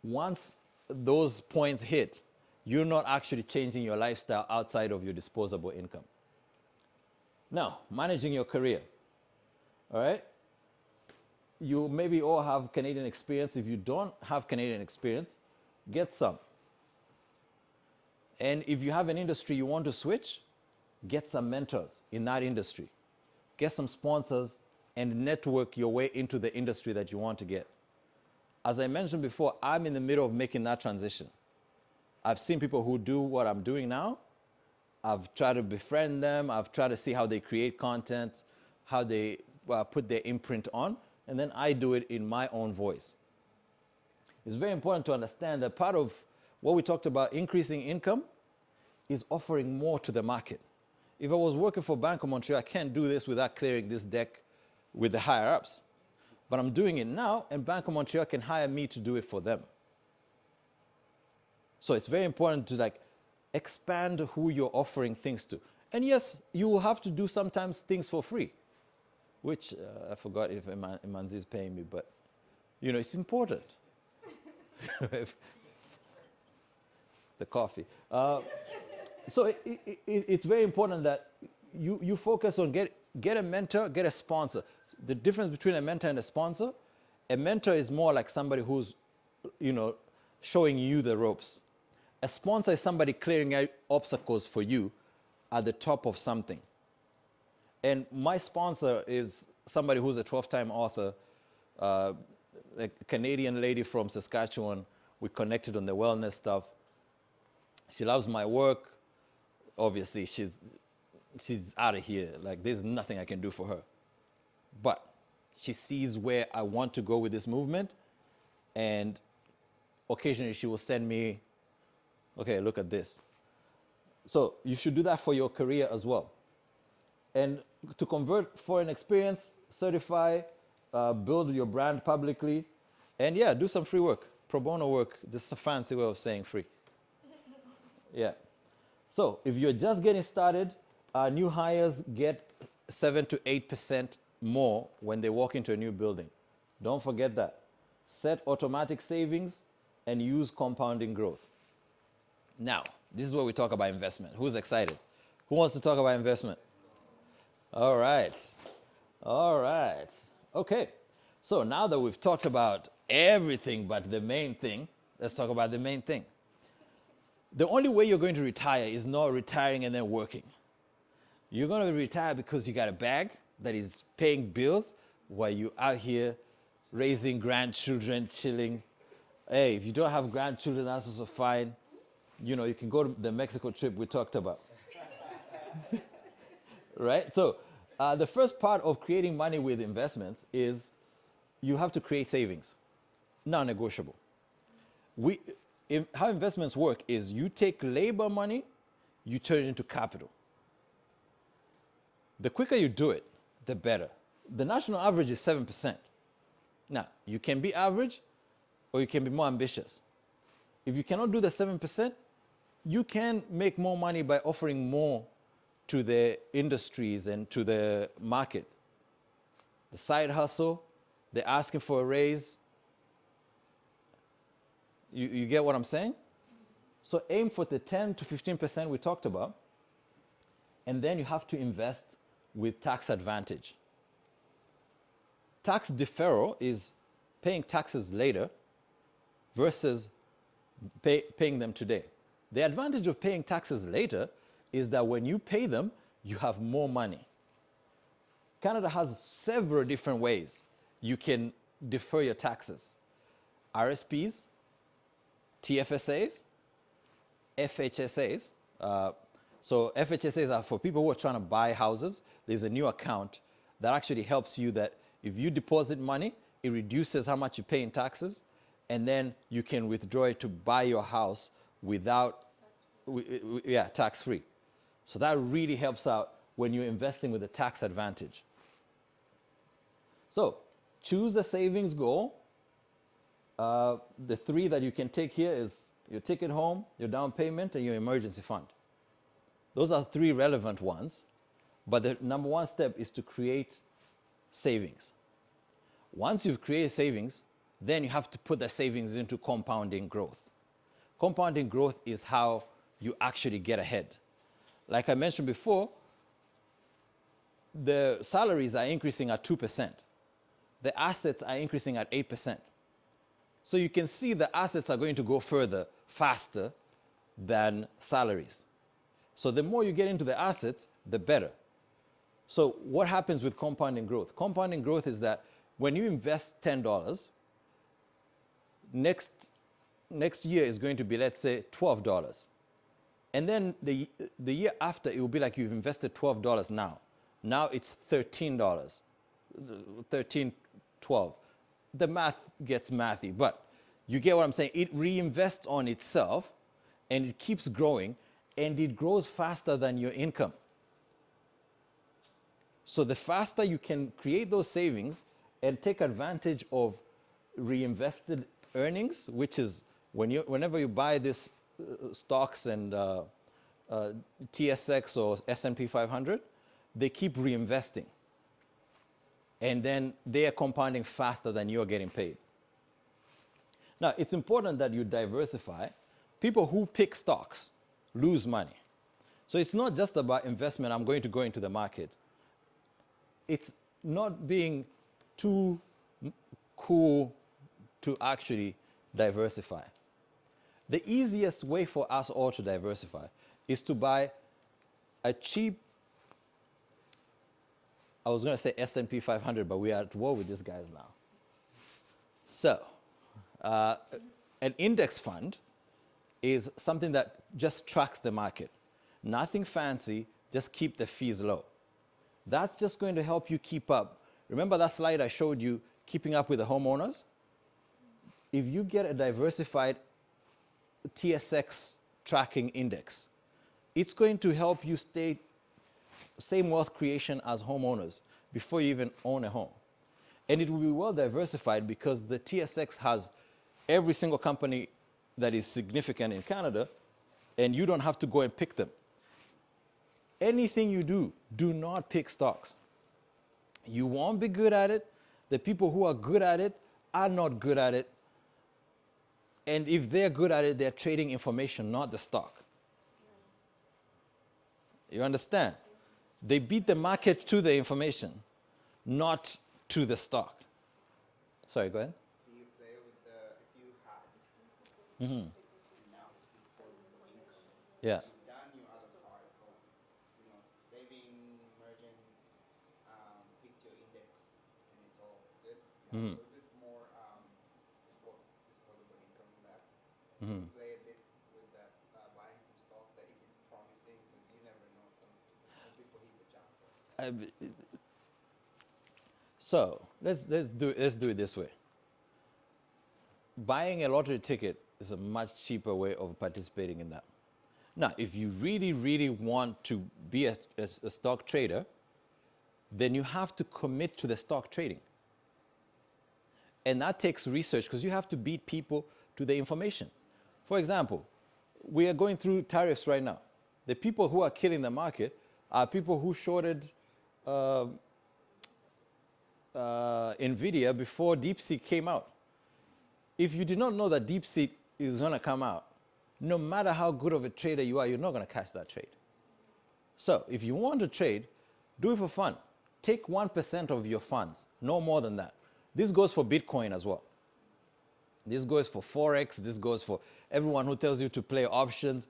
once those points hit, you're not actually changing your lifestyle outside of your disposable income. Now, managing your career. All right? You maybe all have Canadian experience. If you don't have Canadian experience, get some. And if you have an industry you want to switch, get some mentors in that industry. Get some sponsors and network your way into the industry that you want to get. As I mentioned before, I'm in the middle of making that transition. I've seen people who do what I'm doing now. I've tried to befriend them. I've tried to see how they create content, how they put their imprint on, and then I do it in my own voice. It's very important to understand that part of what we talked about, increasing income, is offering more to the market. If I was working for Bank of Montreal, I can't do this without clearing this deck with the higher ups. But I'm doing it now, and Bank of Montreal can hire me to do it for them. So it's very important to expand who you're offering things to. And yes, you will have to do sometimes things for free, which I forgot if Imanzi is paying me, but it's important. The coffee. So it's very important that you focus on get a mentor, get a sponsor. The difference between a mentor and a sponsor, a mentor is more like somebody who's, showing you the ropes. A sponsor is somebody clearing out obstacles for you at the top of something. And my sponsor is somebody who's a 12-time author, a Canadian lady from Saskatchewan. We connected on the wellness stuff. She loves my work. Obviously, she's out of here. There's nothing I can do for her. But she sees where I want to go with this movement, and occasionally she will send me, okay, look at this. So you should do that for your career as well. And to convert foreign experience, certify, build your brand publicly, and yeah, do some free work, pro bono work. This is a fancy way of saying free. Yeah. So if you're just getting started, new hires get 7 to 8% more when they walk into a new building. Don't forget that. Set automatic savings and use compounding growth. Now, this is where we talk about investment. Who's excited? Who wants to talk about investment? All right. All right. Okay. So now that we've talked about everything but the main thing, let's talk about the main thing. The only way you're going to retire is not retiring and then working. You're going to retire because you got a bag that is paying bills while you're out here raising grandchildren, chilling. Hey, if you don't have grandchildren, that's also fine. You can go to the Mexico trip we talked about. Right? So the first part of creating money with investments is you have to create savings, non-negotiable. How investments work is you take labor money, you turn it into capital. The quicker you do it, the better. The national average is 7%. Now, you can be average or you can be more ambitious. If you cannot do the 7%, you can make more money by offering more to the industries and to the market. The side hustle, they're asking for a raise. You get what I'm saying? So aim for the 10 to 15% we talked about, and then you have to invest with tax advantage. Tax deferral is paying taxes later versus paying them today. The advantage of paying taxes later is that when you pay them, you have more money. Canada has several different ways you can defer your taxes. RSPs, TFSAs, FHSAs. So FHSAs are for people who are trying to buy houses. There's a new account that actually helps you that if you deposit money, it reduces how much you pay in taxes, and then you can withdraw it to buy your house without, tax-free. So that really helps out when you're investing with a tax advantage. So choose a savings goal. The three that you can take here is your ticket home, your down payment, and your emergency fund. Those are three relevant ones. But the number one step is to create savings. Once you've created savings, then you have to put the savings into compounding growth. Compounding growth is how you actually get ahead. Like I mentioned before, the salaries are increasing at 2%. The assets are increasing at 8%. So you can see the assets are going to go further, faster than salaries. So the more you get into the assets, the better. So what happens with compounding growth? Compounding growth is that when you invest $10, next year is going to be, let's say, $12. And then the year after, it will be like you've invested $12 now. Now it's $13, 13, 12. The math gets mathy, but you get what I'm saying. It reinvests on itself, and it keeps growing, and it grows faster than your income. So the faster you can create those savings and take advantage of reinvested earnings, which is whenever you buy this stocks and TSX or S&P 500, they keep reinvesting. And then they are compounding faster than you're getting paid. Now, it's important that you diversify. People who pick stocks lose money. So it's not just about investment, I'm going to go into the market. It's not being too cool to actually diversify. The easiest way for us all to diversify is to buy a cheap, I was going to say S&P 500, but we are at war with these guys now. So, an index fund is something that just tracks the market. Nothing fancy, just keep the fees low. That's just going to help you keep up. Remember that slide I showed you, keeping up with the homeowners? If you get a diversified TSX tracking index, it's going to help you stay same wealth creation as homeowners before you even own a home. And it will be well diversified because the TSX has every single company that is significant in Canada, and you don't have to go and pick them. Anything you do, do not pick stocks. You won't be good at it. The people who are good at it are not good at it. And if they're good at it, they're trading information, not the stock. You understand? They beat the market to the information, not to the stock. Sorry, go ahead. Do you play with if you had enough disposable income? Yeah. You've done your other part of, saving, emergence, picked your index, and it's all good. You have a little bit more disposable income left. You play a bit with that, buying some stock that if it's promising, because you never know, some people hit the jackpot. So let's do it this way. Buying a lottery ticket is a much cheaper way of participating in that. Now, if you really, really want to be a stock trader, then you have to commit to the stock trading. And that takes research because you have to beat people to the information. For example, we are going through tariffs right now. The people who are killing the market are people who shorted NVIDIA before DeepSeek came out. If you did not know that DeepSeek is going to come out, no matter how good of a trader you are, you're not going to catch that trade. So if you want to trade, do it for fun. Take 1% of your funds, no more than that. This goes for Bitcoin as well. This goes for Forex. This goes for everyone who tells you to play options.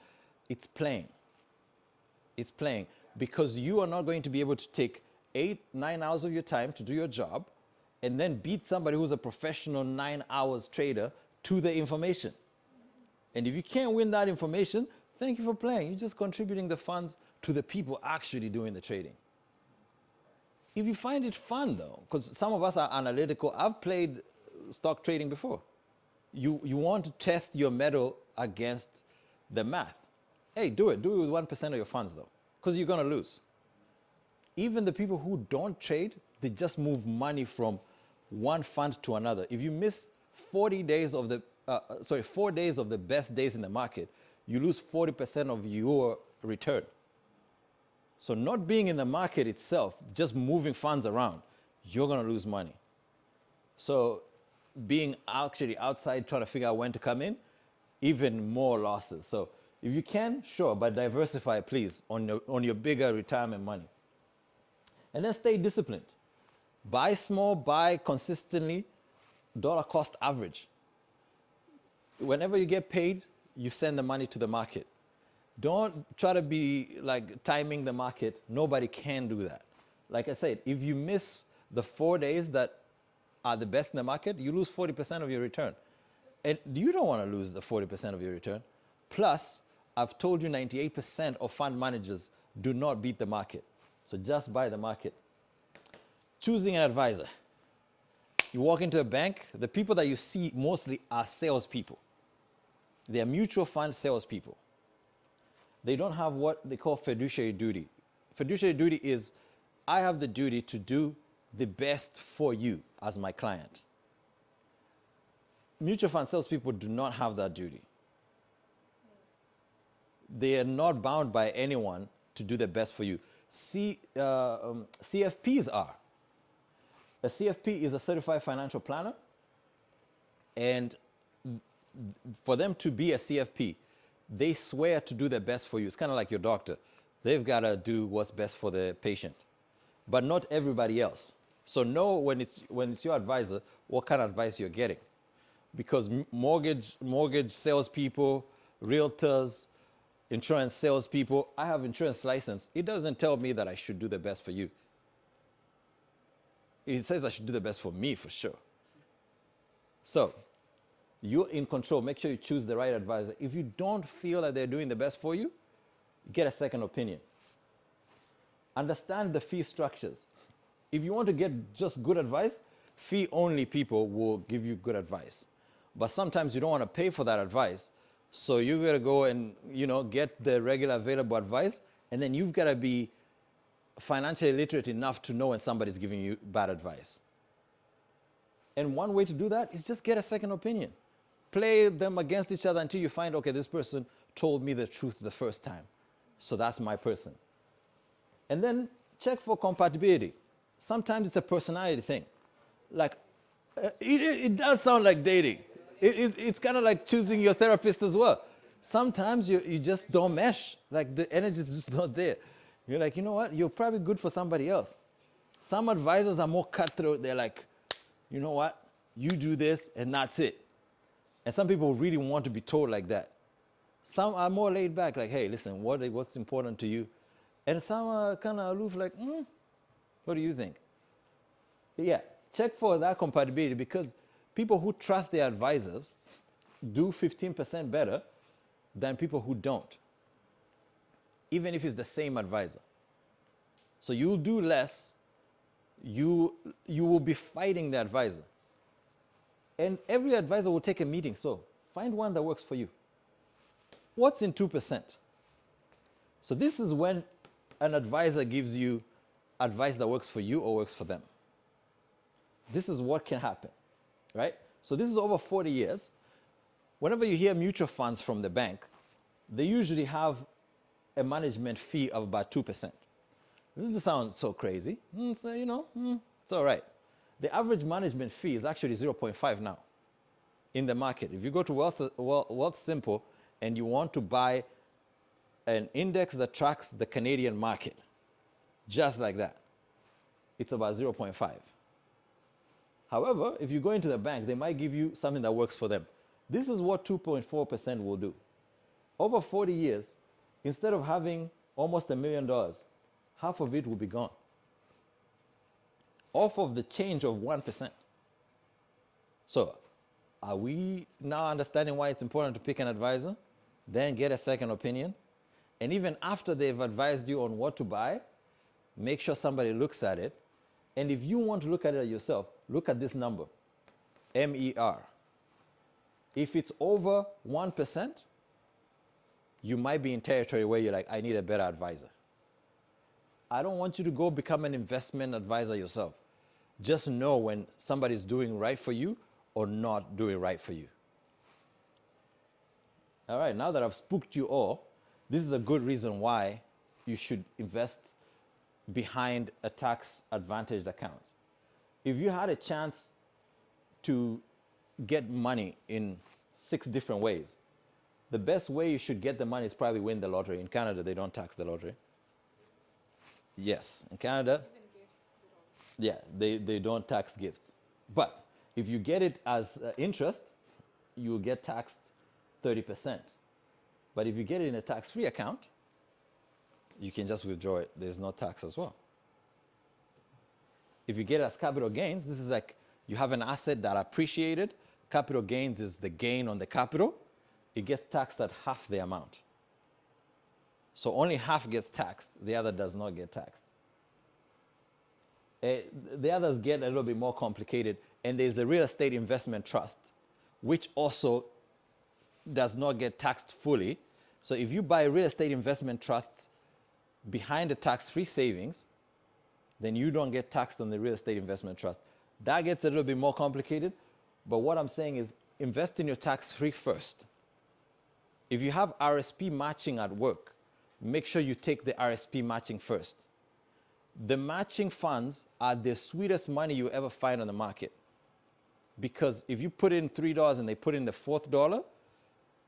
It's playing. It's playing because you are not going to be able to take 8-9 hours of your time to do your job and then beat somebody who's a professional 9 hours trader to the information. And if you can't win that information, thank you for playing. You're just contributing the funds to the people actually doing the trading. If you find it fun though, because some of us are analytical, I've played stock trading before. You want to test your mettle against the math. Hey, do it. Do it with 1% of your funds though, because you're going to lose. Even the people who don't trade, they just move money from one fund to another. If you miss 4 days of the best days in the market, you lose 40% of your return. So not being in the market itself, just moving funds around, you're going to lose money. So being actually outside trying to figure out when to come in, even more losses. So if you can, sure, but diversify, please, on your bigger retirement money. And then stay disciplined. Buy small, buy consistently, dollar cost average. whenever you get paid, you send the money to the market. Don't try to be like timing the market. Nobody can do that. Like I said, if you miss the 4 days that are the best in the market, you lose 40% of your return. And you don't want to lose the 40% of your return. Plus, I've told you 98% of fund managers do not beat the market. So just buy the market. Choosing an advisor. You walk into a bank, the people that you see mostly are salespeople. They are mutual fund salespeople. They don't have what they call fiduciary duty. Fiduciary duty is, I have the duty to do the best for you as my client. Mutual fund salespeople do not have that duty. They are not bound by anyone to do the best for you. CFPs are. A CFP is a certified financial planner, and for them to be a CFP, they swear to do their best for you. It's kind of like your doctor. They've got to do what's best for the patient, but not everybody else. So know when it's your advisor, what kind of advice you're getting. Because mortgage salespeople, realtors, insurance salespeople, I have insurance license. It doesn't tell me that I should do the best for you. It says I should do the best for me for sure. So you're in control. Make sure you choose the right advisor. If you don't feel that they're doing the best for you, get a second opinion. Understand the fee structures. If you want to get just good advice, fee-only people will give you good advice. But sometimes you don't want to pay for that advice, so you've got to go and get the regular available advice, and then you've got to be financially literate enough to know when somebody's giving you bad advice. And one way to do that is just get a second opinion. Play them against each other until you find, okay, this person told me the truth the first time, so that's my person. And then check for compatibility. Sometimes it's a personality thing. Like, it does sound like dating. It's kind of like choosing your therapist as well. Sometimes you just don't mesh. Like, the energy is just not there. You're like, you know what? You're probably good for somebody else. Some advisors are more cutthroat. They're like, you know what? You do this and that's it. And some people really want to be told like that. Some are more laid back, like, hey, listen, what's important to you? And some are kind of aloof, like, what do you think? Yeah, check for that compatibility, because people who trust their advisors do 15% better than people who don't, even if it's the same advisor. So you'll do less, you will be fighting the advisor. And every advisor will take a meeting, so find one that works for you. What's in 2%? So this is when an advisor gives you advice that works for you or works for them. This is what can happen, right? So this is over 40 years. Whenever you hear mutual funds from the bank, they usually have a management fee of about 2%. This doesn't sound so crazy. So, it's all right. The average management fee is actually 0.5 now in the market. If you go to Wealth Simple and you want to buy an index that tracks the Canadian market, just like that, it's about 0.5. However, if you go into the bank, they might give you something that works for them. This is what 2.4% will do. Over 40 years, instead of having almost $1 million, half of it will be gone, off of the change of 1%. So are we now understanding why it's important to pick an advisor, then get a second opinion? And even after they've advised you on what to buy, make sure somebody looks at it. And if you want to look at it yourself, look at this number, MER. If it's over 1%, you might be in territory where you're like, I need a better advisor. I don't want you to go become an investment advisor yourself. Just know when somebody's doing right for you or not doing right for you. All right, now that I've spooked you all, this is a good reason why you should invest behind a tax-advantaged account. If you had a chance to get money in 6 different ways, the best way you should get the money is probably win the lottery. In Canada, they don't tax the lottery. Yes, in Canada, Even gifts, they don't. yeah, they don't tax gifts. But if you get it as interest, you will get taxed 30%. But if you get it in a tax-free account, you can just withdraw it. There's no tax as well. If you get it as capital gains, this is like you have an asset that appreciated. Capital gains is the gain on the capital. It gets taxed at half the amount. So only half gets taxed. The other does not get taxed. The others get a little bit more complicated. And there's a real estate investment trust, which also does not get taxed fully. So if you buy real estate investment trusts behind the tax-free savings, then you don't get taxed on the real estate investment trust. That gets a little bit more complicated. But what I'm saying is invest in your tax-free first. If you have RSP matching at work, make sure you take the RSP matching first. The matching funds are the sweetest money you ever find on the market. Because if you put in $3 and they put in the fourth dollar,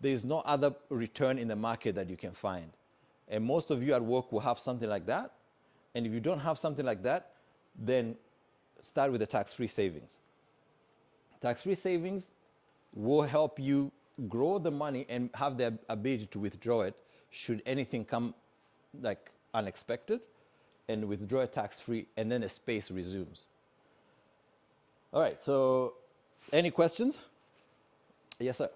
there's no other return in the market that you can find. And most of you at work will have something like that. And if you don't have something like that, then start with the tax-free savings. Tax-free savings will help you grow the money and have the ability to withdraw it should anything come like unexpected, and withdraw it tax-free, and then the space resumes. All right, so any questions? Yes, sir.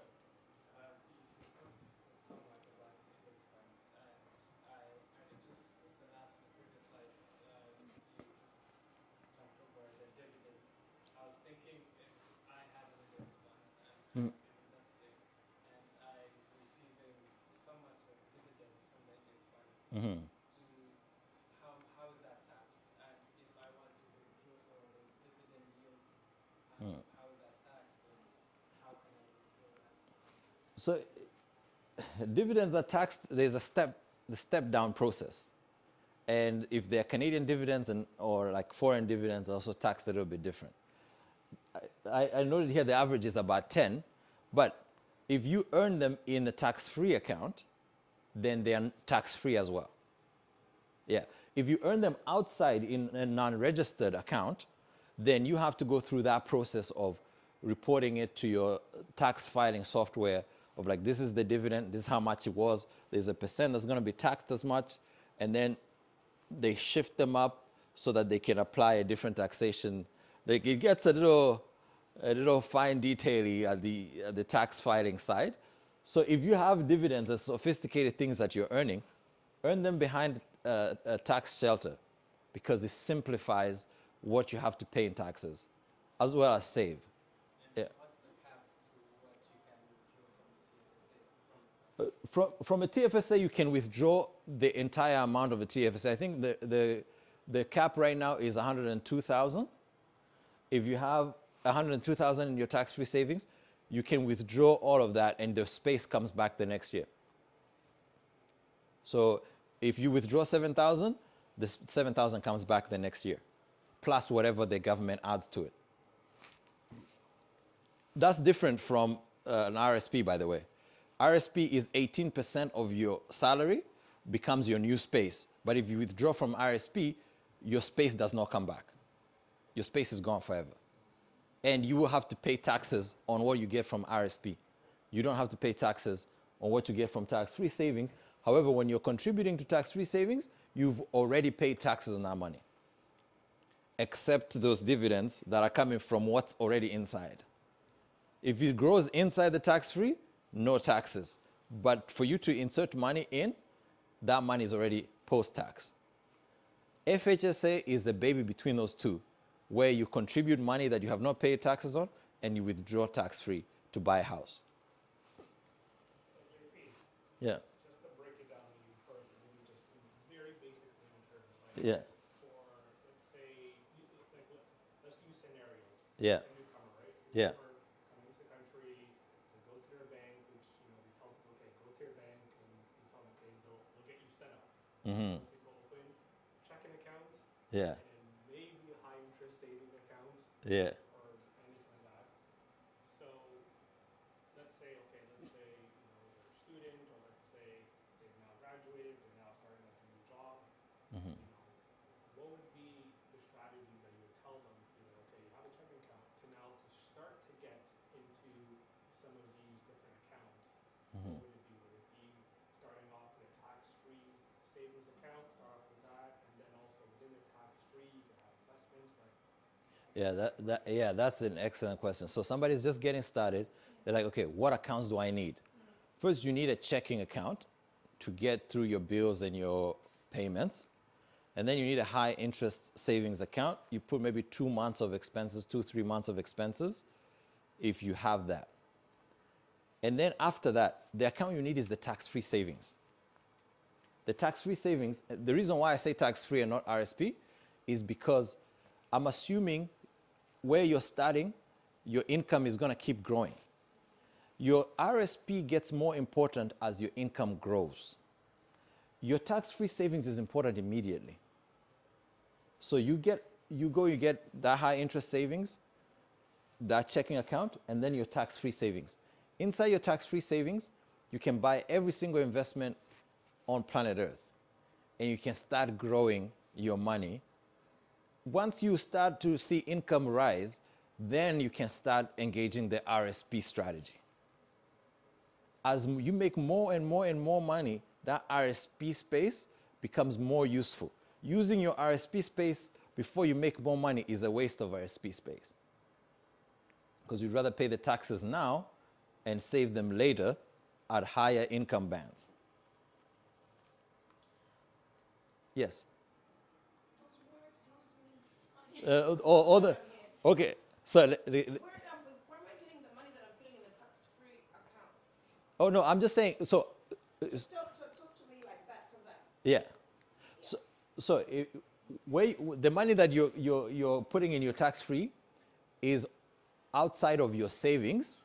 Investing and I'm receiving so much of dividends from the index fund. How is that taxed? And if I want to withdraw some of those dividend yields, how is that taxed? And how can I withdraw that? So dividends are taxed. There's the step down process. And if they're Canadian dividends or like foreign dividends, are also taxed a little bit different. I noted here the average is about 10, but if you earn them in the tax-free account, then they are tax-free as well. Yeah. If you earn them outside in a non-registered account, then you have to go through that process of reporting it to your tax filing software of like, this is the dividend, this is how much it was, there's a percent that's going to be taxed as much, and then they shift them up so that they can apply a different taxation. Like it gets a little fine detail-y at the tax filing side. So if you have dividends and sophisticated things that you're earning, earn them behind a tax shelter because it simplifies what you have to pay in taxes, as well as save. And Yeah. what's the cap to what you can withdraw from the TFSA? From a TFSA, you can withdraw the entire amount of a TFSA. I think the cap right now is 102,000. If you have 102,000 in your tax-free savings, you can withdraw all of that, and the space comes back the next year. So if you withdraw 7,000, the 7,000 comes back the next year, plus whatever the government adds to it. That's different from an RSP, by the way. RSP is 18% of your salary becomes your new space. But if you withdraw from RSP, your space does not come back. Your space is gone forever. And you will have to pay taxes on what you get from RSP. You don't have to pay taxes on what you get from tax-free savings. However, when you're contributing to tax-free savings, you've already paid taxes on that money, except those dividends that are coming from what's already inside. If it grows inside the tax-free, no taxes. But for you to insert money in, that money is already post-tax. FHSA is the baby between those two, where you contribute money that you have not paid taxes on and you withdraw tax-free to buy a house. Yeah. Just to break it down even further, maybe just in very basic layman terms. Like Yeah. For, let's say, let's use scenarios. Yeah. A newcomer, right? Yeah. Newcomer coming to the country, they go to their bank, which, they tell them, okay, go to your bank, and you tell them, okay, they'll get you set up. Mm-hmm. People open checking account, Yeah. and maybe a high interest saving account. Yeah. Or anything like that. So let's say they're a student, or let's say they've now graduated, they're now starting like a new job. Mm-hmm. What would be the strategy that you would tell them? Okay, you have a checking account to now to start to get into some of these different accounts. That's an excellent question. So somebody's just getting started. They're like, okay, what accounts do I need? First, you need a checking account to get through your bills and your payments. And then you need a high interest savings account. You put maybe 2 months of expenses, 3 months of expenses, if you have that. And then after that, the account you need is the tax-free savings. The tax-free savings, the reason why I say tax-free and not RSP is because I'm assuming where you're starting, your income is going to keep growing. Your RSP gets more important as your income grows. Your tax-free savings is important immediately. So you get that high interest savings, that checking account, and then your tax-free savings. Inside your tax-free savings, you can buy every single investment on planet Earth, and you can start growing your money. Once you start to see income rise, then you can start engaging the RSP strategy. As you make more and more and more money, that RSP space becomes more useful. Using your RSP space before you make more money is a waste of RSP space. Because you'd rather pay the taxes now and save them later at higher income bands. Yes? Okay, so Where am I getting the money that I'm putting in the tax-free account? oh no, I'm just saying, so Talk to me like that, because yeah. So the money that you're putting in your tax-free is outside of your savings,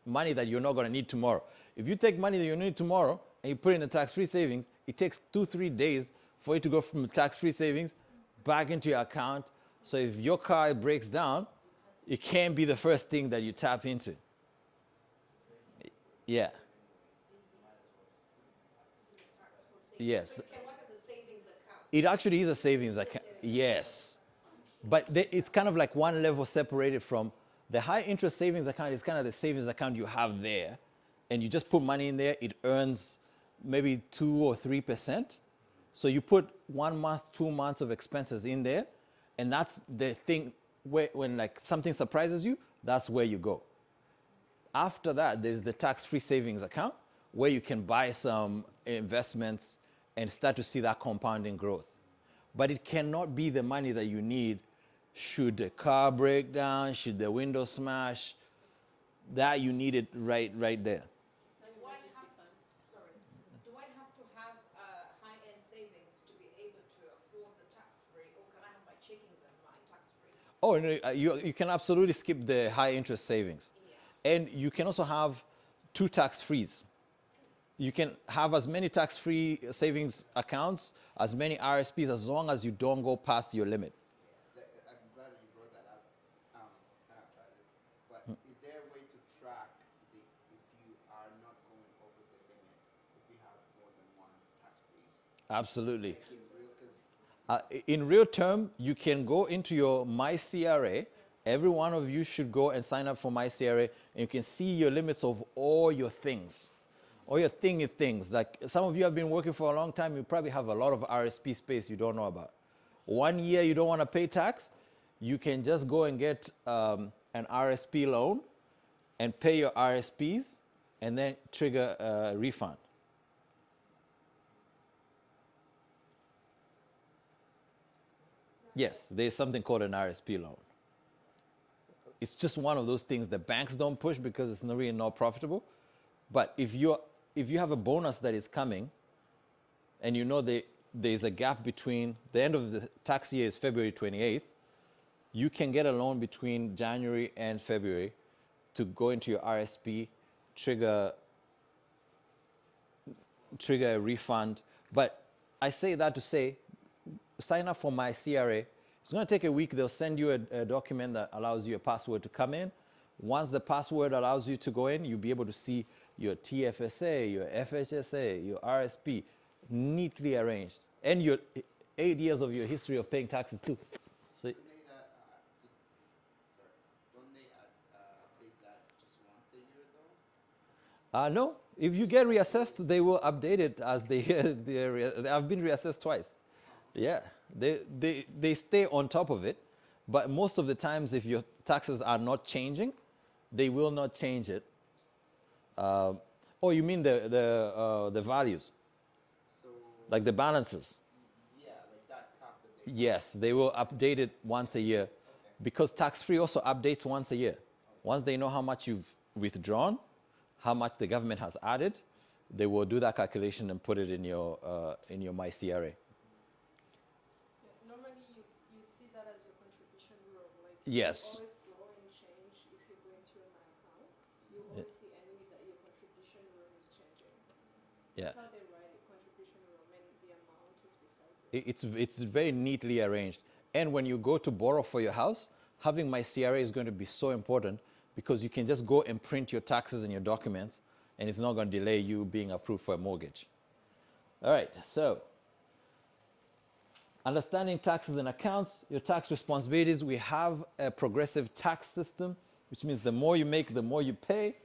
money that you're not going to need tomorrow. If you take money that you need tomorrow and you put it in a tax-free savings, it takes 2-3 days for it to go from tax-free savings back into your account. So if your car breaks down, it can't be the first thing that you tap into. Yeah. Yes. it can work as a savings account. It actually is a savings account. Yes. But it's kind of like one level separated from the high interest savings account is kind of the savings account you have there. And you just put money in there, it earns maybe 2 or 3%. So you put 1 month, 2 months of expenses in there. And that's the thing where when like something surprises you, that's where you go. After that, there's the tax-free savings account where you can buy some investments and start to see that compounding growth. But it cannot be the money that you need should the car break down, should the window smash, that you need it right there. Do I have to have high-end savings to be able to afford the tax-free, or can I have my checkings and my tax-free? Oh, no, you can absolutely skip the high interest savings. Yeah. And you can also have 2 tax-frees. You can have as many tax-free savings accounts, as many RSPs, as long as you don't go past your limit. I'm glad that you brought that up. And I've tried this. But is there a way to track if you are not going over the limit if you have more than one tax-free? Absolutely. Like in real, 'cause In real term, you can go into your My CRA. Every one of you should go and sign up for My CRA, and you can see your limits of all your things. All your things. Like some of you have been working for a long time, you probably have a lot of RSP space you don't know about. 1 year you don't want to pay tax, you can just go and get an RSP loan and pay your RSPs and then trigger a refund. Yes, there's something called an RSP loan. It's just one of those things the banks don't push because it's not really not profitable. But if you have a bonus that is coming, and you know there's a gap between the end of the tax year is February 28th, you can get a loan between January and February to go into your RSP, trigger a refund. But I say that to say, sign up for My CRA. It's going to take a week. They'll send you a document that allows you a password to come in. Once the password allows you to go in, you'll be able to see your TFSA, your FHSA, your RSP, neatly arranged. And your 8 years of your history of paying taxes too. So, don't they update that just once a year though? no, if you get reassessed, they will update it as they have been reassessed twice. Yeah, they stay on top of it. But most of the times, if your taxes are not changing, they will not change it. Oh, you mean the values, So, like the balances? yeah, like that cap that they. Yes, they will update it once a year, Okay. because tax-free also updates once a year. Once they know how much you've withdrawn, how much the government has added, they will do that calculation and put it in your MyCRA. Yeah, normally you'd see that as your contribution rule. Like Yes. you always grow and change if you go into an account. You always see annually that your contribution rule is changing. Yeah. That's how they write it, contribution rule, meaning the amount is besides it. It's very neatly arranged. And when you go to borrow for your house, having MyCRA is going to be so important, because you can just go and print your taxes and your documents, and it's not going to delay you being approved for a mortgage. All right, so understanding taxes and accounts, your tax responsibilities. We have a progressive tax system, which means the more you make, the more you pay,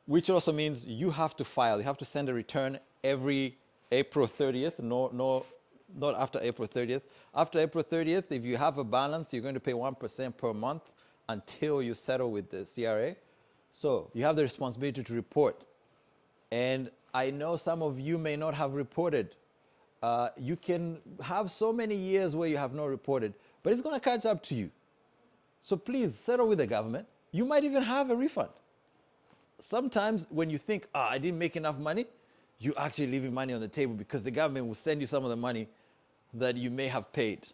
which also means you have to file. You have to send a return every April 30th. Not after April 30th. After April 30th, if you have a balance, you're going to pay 1% per month until you settle with the CRA. So you have the responsibility to report. And I know some of you may not have reported. You can have so many years where you have not reported, but it's going to catch up to you. So please settle with the government. You might even have a refund. Sometimes when you think, I didn't make enough money, you're actually leaving money on the table, because the government will send you some of the money that you may have paid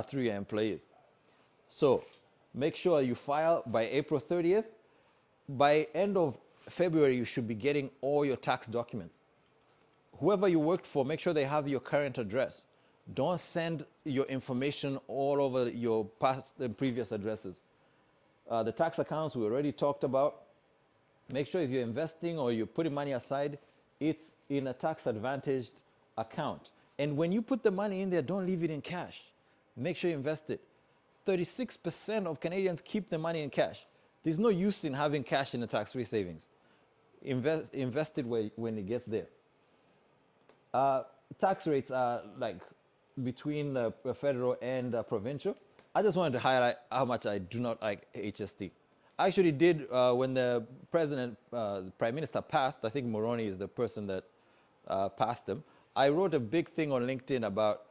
through your employees. So make sure you file by April 30th. By end of February, you should be getting all your tax documents. Whoever you worked for, make sure they have your current address. Don't send your information all over your past and previous addresses. The tax accounts we already talked about. Make sure if you're investing or you're putting money aside, it's in a tax advantaged account. And when you put the money in there, don't leave it in cash. Make sure you invest it. 36% of Canadians keep the money in cash. There's no use in having cash in a tax-free savings. Invest it when it gets there. Tax rates are like between the federal and provincial. I just wanted to highlight how much I do not like HST. I actually did when the Prime Minister passed. I think Moroni is the person that passed them. I wrote a big thing on LinkedIn about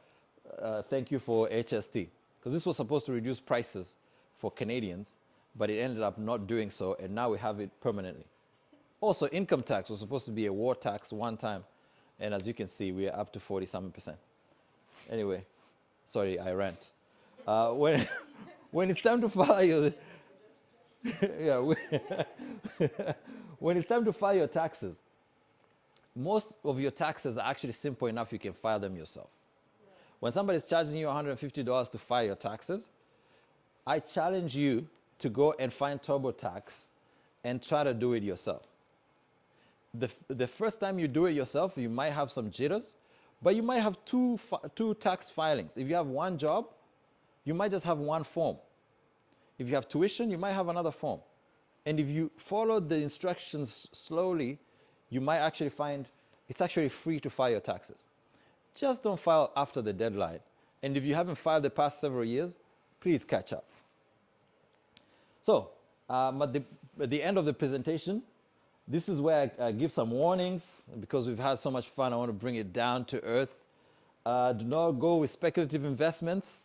thank you for HST, because this was supposed to reduce prices for Canadians, but it ended up not doing so, and now we have it permanently. Also, income tax was supposed to be a war tax one time, and as you can see, we are up to 40-something%. Anyway, sorry, I rant. When it's time to file your when it's time to file your taxes, most of your taxes are actually simple enough you can file them yourself. When somebody's charging you $150 to file your taxes, I challenge you to go and find TurboTax and try to do it yourself. The first time you do it yourself, you might have some jitters, but you might have two tax filings. If you have one job, you might just have one form. If you have tuition, you might have another form. And if you follow the instructions slowly, you might actually find it's actually free to file your taxes. Just don't file after the deadline. And if you haven't filed the past several years, please catch up. So, at the end of the presentation, this is where I give some warnings. Because we've had so much fun, I want to bring it down to earth. Do not go with speculative investments.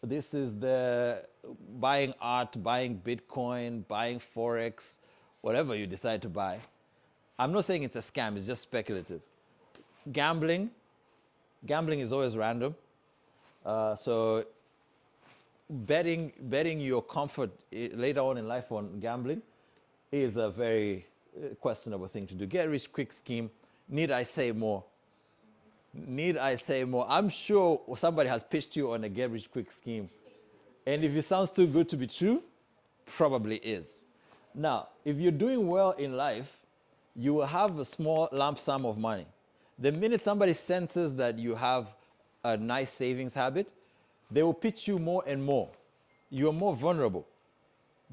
This is the buying art, buying Bitcoin, buying Forex, whatever you decide to buy. I'm not saying it's a scam, it's just speculative. Gambling is always random. So betting your comfort later on in life on gambling is a very questionable thing to do. Get rich quick scheme. Need I say more? Need I say more? I'm sure somebody has pitched you on a get rich quick scheme. And if it sounds too good to be true, probably is. Now, if you're doing well in life, you will have a small lump sum of money. The minute somebody senses that you have a nice savings habit, they will pitch you more and more. You are more vulnerable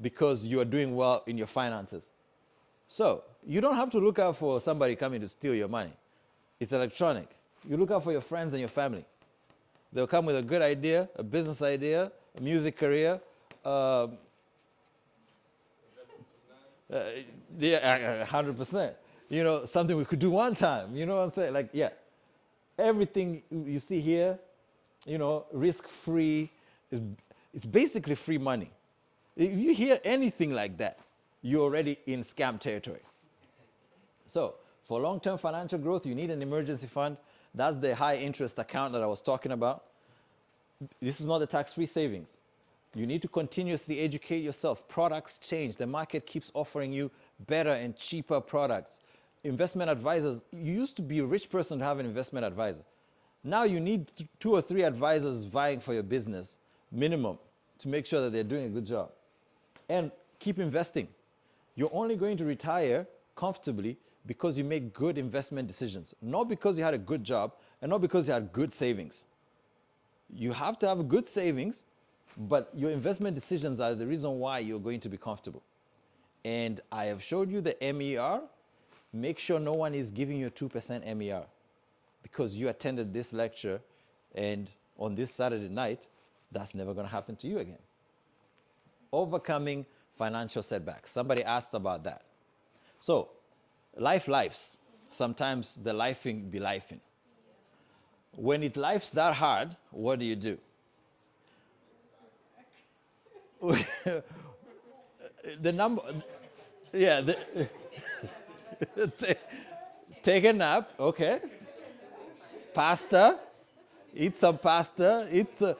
because you are doing well in your finances. So you don't have to look out for somebody coming to steal your money. It's electronic. You look out for your friends and your family. They'll come with a good idea, a business idea, music career. Yeah, 100%. You know, something we could do one time. You know what I'm saying? Like, yeah, everything you see here, you know, risk-free, it's basically free money. If you hear anything like that, you're already in scam territory. So for long-term financial growth, you need an emergency fund. That's the high-interest account that I was talking about. This is not the tax-free savings. You need to continuously educate yourself. Products change. The market keeps offering you better and cheaper products. Investment advisors, you used to be a rich person to have an investment advisor. Now you need 2 or 3 advisors vying for your business, minimum, to make sure that they're doing a good job. And keep investing. You're only going to retire comfortably because you make good investment decisions, not because you had a good job and not because you had good savings. You have to have good savings, but your investment decisions are the reason why you're going to be comfortable. And I have showed you the MER. Make sure no one is giving you a 2% MER because you attended this lecture and on this Saturday night, that's never going to happen to you again. Overcoming financial setbacks. Somebody asked about that. So, lives. Sometimes the lifing be lifing. When it life's that hard, what do you do? The number, yeah, take a nap, okay. Pasta, eat some pasta,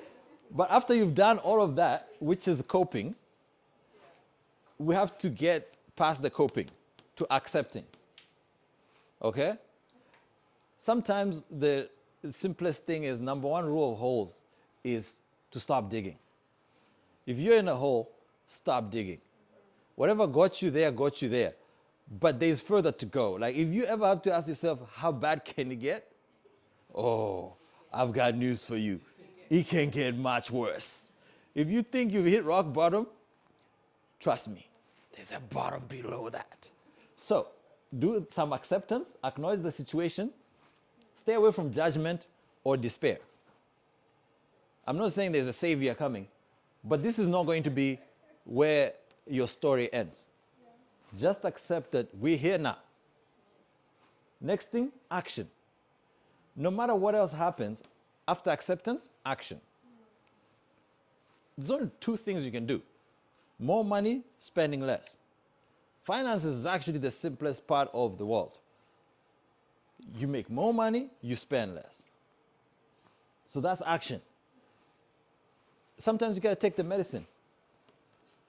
but after you've done all of that, which is coping, we have to get past the coping to accepting, okay? Sometimes the simplest thing is, number one rule of holes is to stop digging. If you're in a hole, stop digging. Whatever got you there, got you there. But there's further to go. Like if you ever have to ask yourself, how bad can it get? Oh, I've got news for you. It can get much worse. If you think you've hit rock bottom, trust me, there's a bottom below that. So do some acceptance, acknowledge the situation, stay away from judgment or despair. I'm not saying there's a savior coming, but this is not going to be where your story ends. Just accept that we're here now. Next thing, action. No matter what else happens, after acceptance, action. There's only 2 things you can do. More money, spending less. Finance is actually the simplest part of the world. You make more money, you spend less. So that's action. Sometimes you gotta take the medicine.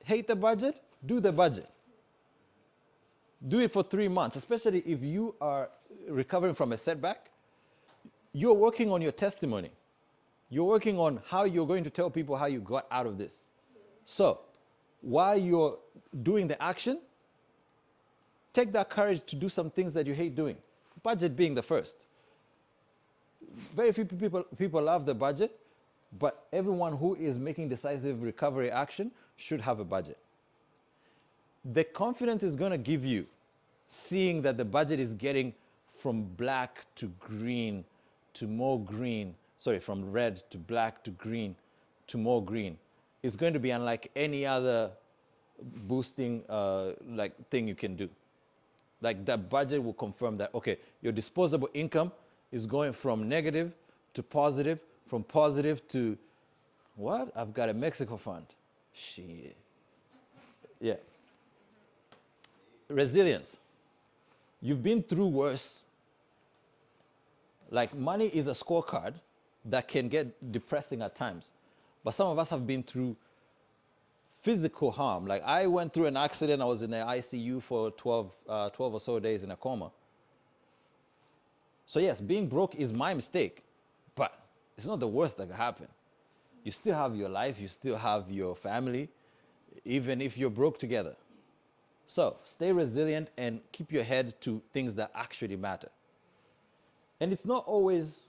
Hate the budget, do the budget. Do it for 3 months, especially if you are recovering from a setback. You're working on your testimony. You're working on how you're going to tell people how you got out of this. So, while you're doing the action, take that courage to do some things that you hate doing. Budget being the first. Very few people love the budget, but everyone who is making decisive recovery action should have a budget. The confidence is going to give you seeing that the budget is getting from black to green to more green, from red to black to green to more green. It's going to be unlike any other boosting thing you can do. Like that budget will confirm that, okay, your disposable income is going from negative to positive, from positive to, what? I've got a Mexico fund. Shit. Yeah. Resilience. You've been through worse. Like money is a scorecard that can get depressing at times. But some of us have been through physical harm. Like I went through an accident. I was in the ICU for 12 or so days in a coma. So yes, being broke is my mistake, but it's not the worst that could happen. You still have your life. You still have your family, even if you're broke together. So stay resilient and keep your head to things that actually matter. And it's not always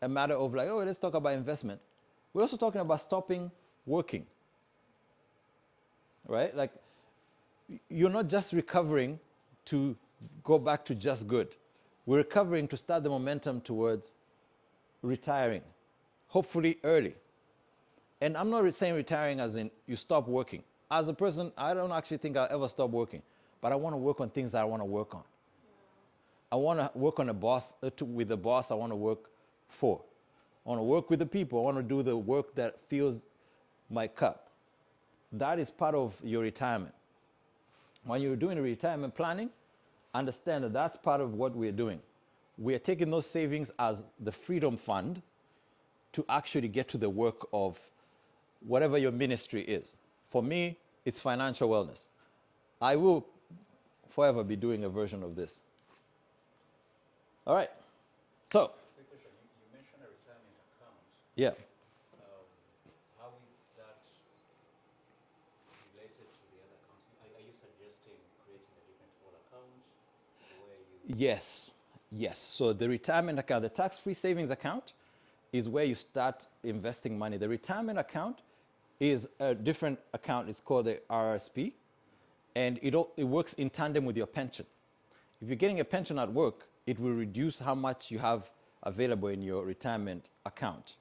a matter of like, oh, let's talk about investment. We're also talking about stopping working, right? Like you're not just recovering to go back to just good. We're recovering to start the momentum towards retiring, hopefully early. And I'm not saying retiring as in you stop working. As a person, I don't actually think I'll ever stop working, but I want to work on things that I want to work on. I want to work on with the boss I want to work for. I want to work with the people. I want to do the work that fills my cup. That is part of your retirement. When you're doing retirement planning, understand that that's part of what we're doing. We're taking those savings as the freedom fund to actually get to the work of whatever your ministry is. For me, it's financial wellness. I will forever be doing a version of this. All right. So, Quick question. You mentioned a retirement account. yeah. How is that related to the other accounts? Are you suggesting creating a different whole account where you... Yes. Yes. So the retirement account, the tax-free savings account is where you start investing money. The retirement account is a different account. It's called the RRSP, and it works in tandem with your pension. If you're getting a pension at work, it will reduce how much you have available in your retirement account.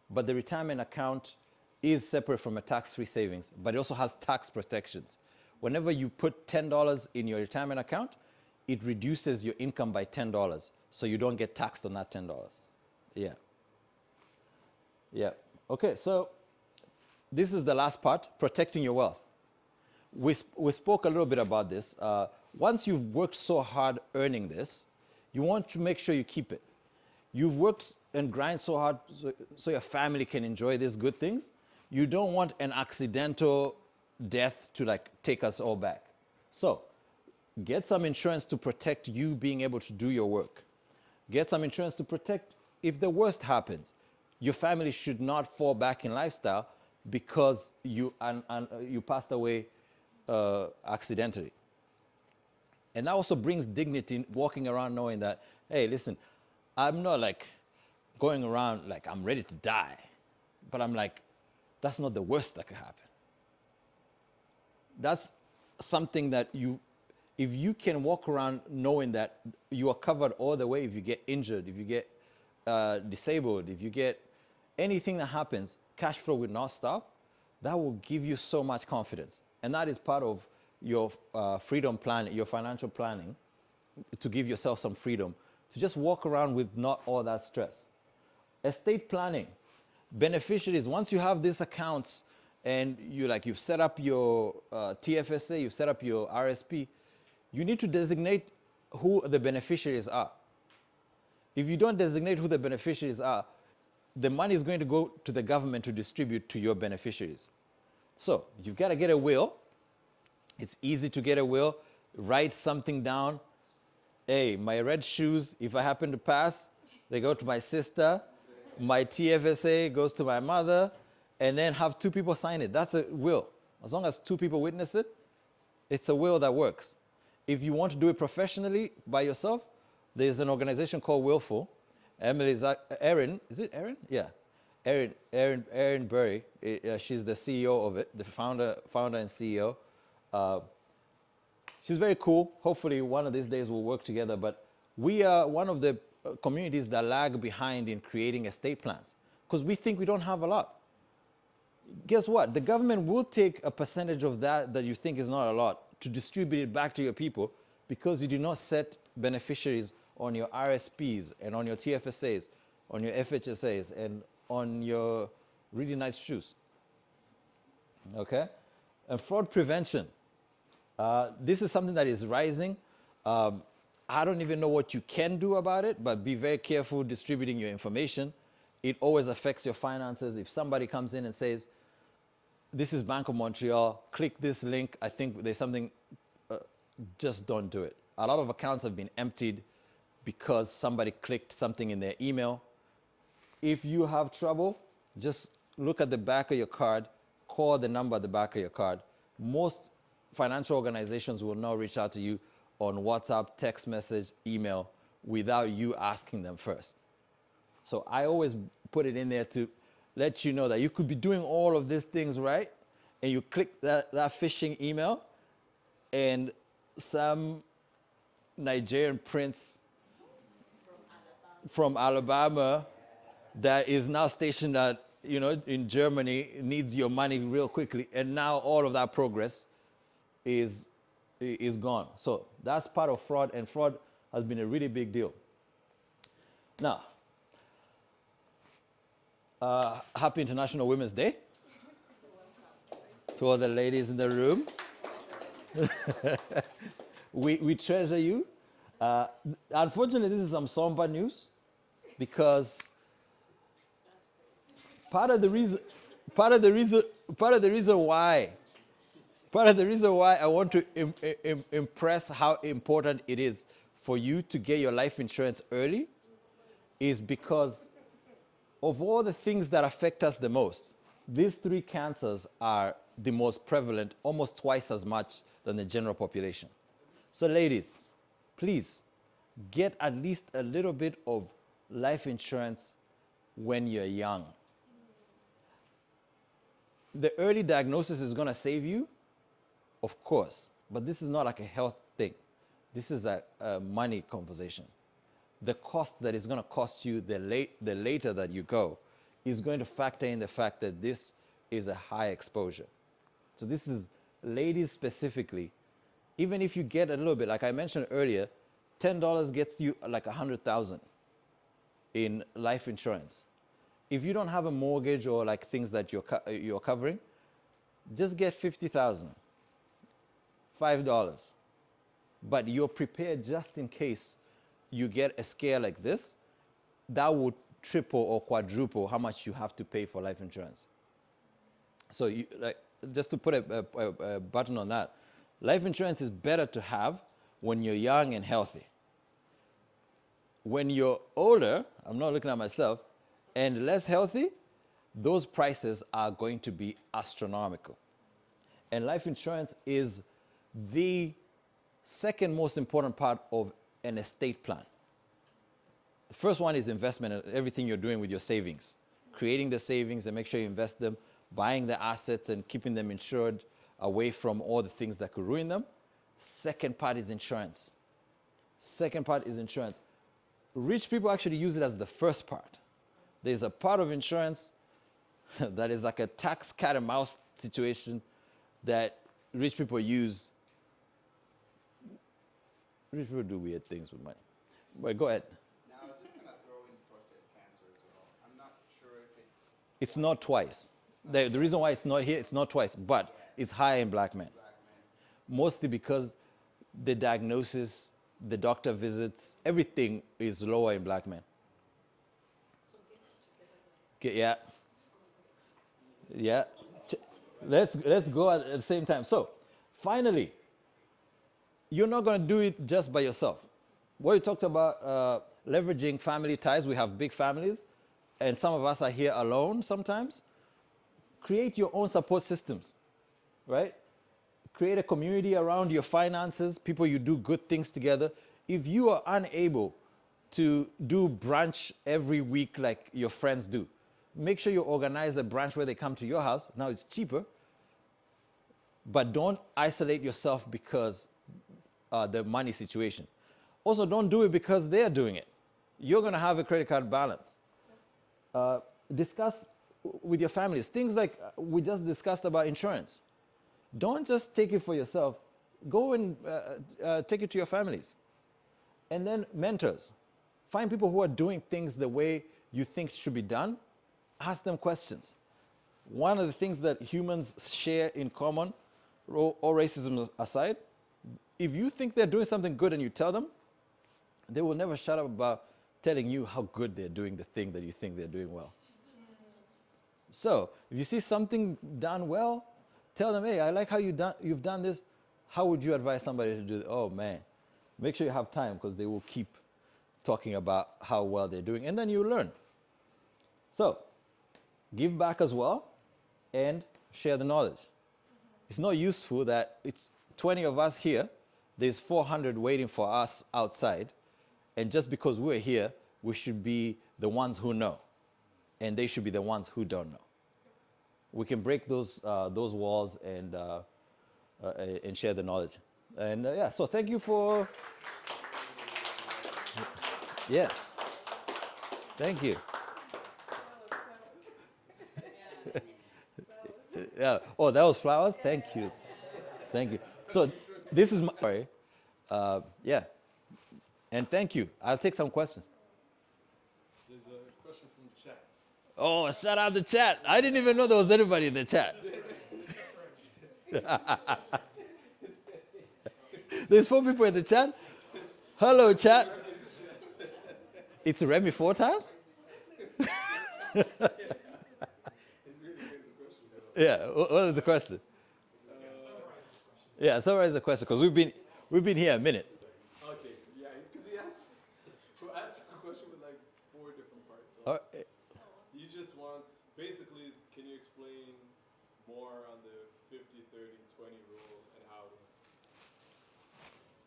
But the retirement account is separate from a tax-free savings, but it also has tax protections. Whenever you put $10 in your retirement account, it reduces your income by $10, so you don't get taxed on that $10. Yeah. Yeah. Okay, so this is the last part, protecting your wealth. We spoke a little bit about this. Once you've worked so hard earning this, you want to make sure you keep it. You've worked and grind so hard so your family can enjoy these good things. You don't want an accidental death to like take us all back. So get some insurance to protect you being able to do your work. Get some insurance to protect if the worst happens. Your family should not fall back in lifestyle because you passed away accidentally. And that also brings dignity in walking around knowing that, hey, listen, I'm not like going around like I'm ready to die, but I'm like, that's not the worst that could happen. That's something that if you can walk around knowing that you are covered all the way, if you get injured, if you get disabled, if you get anything that happens, cash flow will not stop, that will give you so much confidence. And that is part of your freedom plan, your financial planning, to give yourself some freedom, to just walk around with not all that stress. Estate planning, beneficiaries, once you have these accounts and you've set up your TFSA, you've set up your RSP, you need to designate who the beneficiaries are. If you don't designate who the beneficiaries are, the money is going to go to the government to distribute to your beneficiaries. So you've got to get a will. It's easy to get a will. Write something down. Hey, my red shoes, if I happen to pass, they go to my sister. My TFSA goes to my mother. And then have 2 people sign it. That's a will. As long as 2 people witness it, it's a will that works. If you want to do it professionally by yourself, there's an organization called Willful. Erin, is it Erin? Yeah. Erin Berry, she's the CEO of it, the founder and CEO. She's very cool. Hopefully one of these days we'll work together, but we are one of the communities that lag behind in creating estate plans because we think we don't have a lot. Guess what? The government will take a percentage of that you think is not a lot to distribute it back to your people because you do not set beneficiaries on your RSPs and on your TFSAs, on your FHSAs, and on your really nice shoes. Okay? And fraud prevention. This is something that is rising. I don't even know what you can do about it, but be very careful distributing your information. It always affects your finances. If somebody comes in and says, this is Bank of Montreal, click this link, I think there's something, just don't do it. A lot of accounts have been emptied because somebody clicked something in their email. If you have trouble, just look at the back of your card, call the number at the back of your card. Most financial organizations will not reach out to you on WhatsApp, text message, email, without you asking them first. So I always put it in there to let you know that you could be doing all of these things right, and you click that phishing email, and some Nigerian prince from Alabama that is now stationed at in Germany needs your money real quickly, and now all of that progress is gone. So that's part of fraud, and fraud has been a really big deal. Now, happy International Women's Day to all the ladies in the room. We treasure you. Unfortunately, this is some somber news, because part of the reason why I want to impress how important it is for you to get your life insurance early is because of all the things that affect us the most. These 3 cancers are the most prevalent, almost twice as much than the general population. So ladies, please get at least a little bit of life insurance when you're young. The early diagnosis is going to save you, of course, but this is not like a health thing. This is a money conversation. The cost that is going to cost you the later that you go is going to factor in the fact that this is a high exposure. So this is ladies specifically. Even if you get a little bit, like I mentioned earlier, $10 gets you like $100,000 in life insurance. If you don't have a mortgage or like things that you're covering, just get $50,000, $5. But you're prepared just in case you get a scare like this. That would triple or quadruple how much you have to pay for life insurance. So just to put a button on that, life insurance is better to have when you're young and healthy. When you're older, I'm not looking at myself, and less healthy, those prices are going to be astronomical. And life insurance is the second most important part of an estate plan. The first one is investment, everything you're doing with your savings. Creating the savings and make sure you invest them, buying the assets and keeping them insured away from all the things that could ruin them. Second part is insurance. Rich people actually use it as the first part. There's a part of insurance that is like a tax cat and mouse situation that rich people use. Rich people do weird things with money. But go ahead. Now, I was just going to throw in prostate cancer as well. I'm not sure if It's not twice. The reason why it's not here, it's not twice, but it's higher in black men. Mostly because the diagnosis, the doctor visits, everything is lower in black men. Okay, yeah. Let's go at the same time. So, finally, you're not going to do it just by yourself. What you talked about, leveraging family ties. We have big families, and some of us are here alone sometimes. Create your own support systems, right? Create a community around your finances, people you do good things together. If you are unable to do brunch every week like your friends do, make sure you organize a brunch where they come to your house. Now it's cheaper, but don't isolate yourself because the money situation. Also, don't do it because they're doing it. You're going to have a credit card balance. Discuss with your families things like we just discussed about insurance. Don't just take it for yourself. Go and take it to your families. And then mentors. Find people who are doing things the way you think should be done. Ask them questions. One of the things that humans share in common, all racism aside, if you think they're doing something good and you tell them, they will never shut up about telling you how good they're doing the thing that you think they're doing well. So, if you see something done well, tell them, hey, I like how you've done this. How would you advise somebody to do it? Oh, man. Make sure you have time because they will keep talking about how well they're doing. And then you learn. So, give back as well and share the knowledge. It's not useful that it's 20 of us here. There's 400 waiting for us outside. And just because we're here, we should be the ones who know. And they should be the ones who don't know. We can break those walls and share the knowledge. And yeah, so thank you for... Yeah. Thank you. Yeah. Oh, that was flowers? Thank you. Thank you. So this is my story. Yeah. And thank you. I'll take some questions. There's a question from the chat. Oh, shout out the chat. I didn't even know there was anybody in the chat. There's 4 people in the chat. Hello, chat. It's Remy 4 times? Yeah, what is the question? Yeah, summarize the question, because we've been here a minute. Okay, yeah, because he asked a question with like 4 different parts. So All right. he just wants, basically, can you explain more on the 50-30-20 rule and how it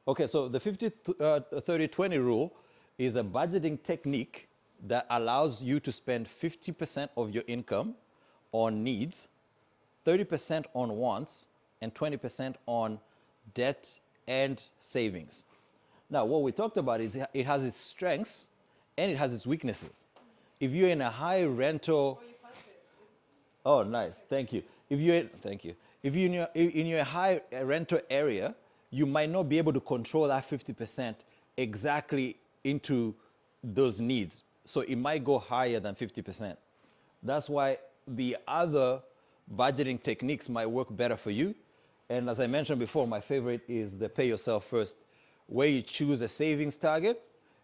works? Okay, so the 50-30-20 rule is a budgeting technique that allows you to spend 50% of your income on needs, 30% on wants, and 20% on debt and savings. Now, what we talked about is it has its strengths and it has its weaknesses. If you're in a high rental, Oh, you passed it. It's oh, nice, thank you. Thank you. If you're in your high rental area, you might not be able to control that 50% exactly into those needs. So it might go higher than 50%. That's why the other budgeting techniques might work better for you. And as I mentioned before, my favorite is the pay yourself first, where you choose a savings target,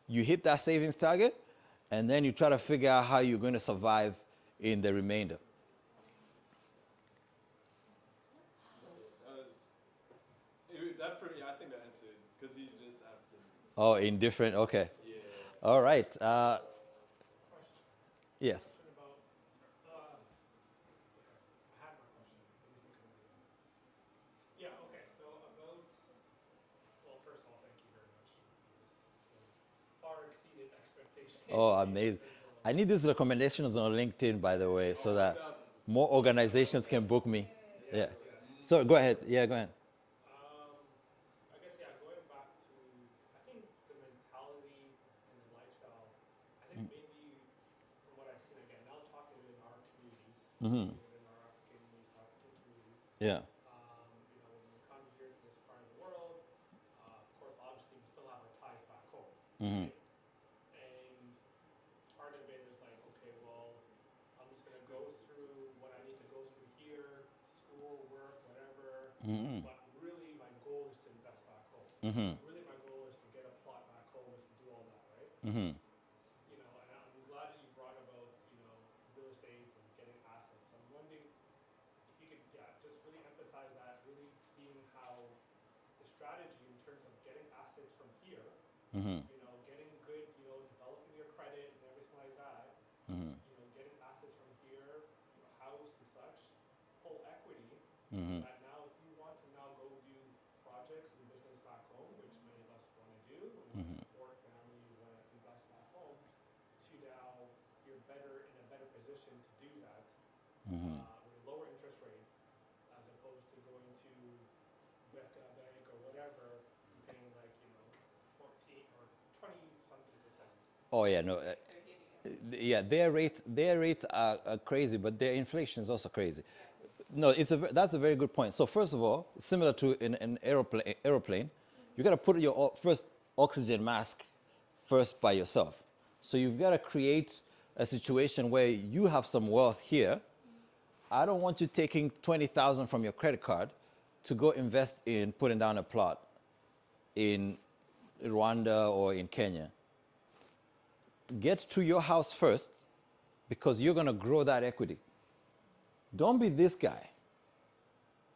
you hit that savings target, and then you try to figure out how you're going to survive in the remainder. That for me, I think that answered, because he just asked it. Oh, in different, okay. Yeah. All right. Yes. About, I had my question. Maybe you can- Yeah, okay, so about, well, first of all, thank you very much. This far exceeded expectations. Oh, amazing. I need these recommendations on LinkedIn, by the way, so that more organizations can book me. Yeah. So go ahead. Yeah, go ahead. I guess, yeah, going back to, I think the mentality and the lifestyle, I think maybe from what I've seen, again, now talking in our communities, within our African communities, Yeah. you know, when we come here to this part of the world, of course, obviously, we still have our ties back home, right? And part of it is like, okay, well, I'm just going to go through what I need to go through here, school, work, whatever, but really my goal is to invest back home. Really my goal is to get a plot back home, is to do all that, right? You know, and I'm glad that you brought about, you know, real estate and getting assets. So I'm wondering if you could, yeah, just really emphasize that, really seeing how the strategy in terms of getting assets from here, you know, getting good, you know, developing your credit and everything like that, you know, getting assets from here, you know, house and such, pull equity, so that now if you want to now go do projects and business back home, which many of us want to do, and want to support family, you want to invest back home, to now you're better in a better position to do that with a lower interest rate, as opposed to going to Becca Bank or whatever, and paying like, you know, 14 or 20 something percent. Oh, yeah, no. Yeah, their rates are crazy, but their inflation is also crazy. No, that's a very good point. So first of all, similar to an aeroplane, you got to put your first oxygen mask first by yourself. So you've got to create a situation where you have some wealth here. I don't want you taking 20,000 from your credit card to go invest in putting down a plot in Rwanda or in Kenya. Get to your house first, because you're going to grow that equity. Don't be this guy.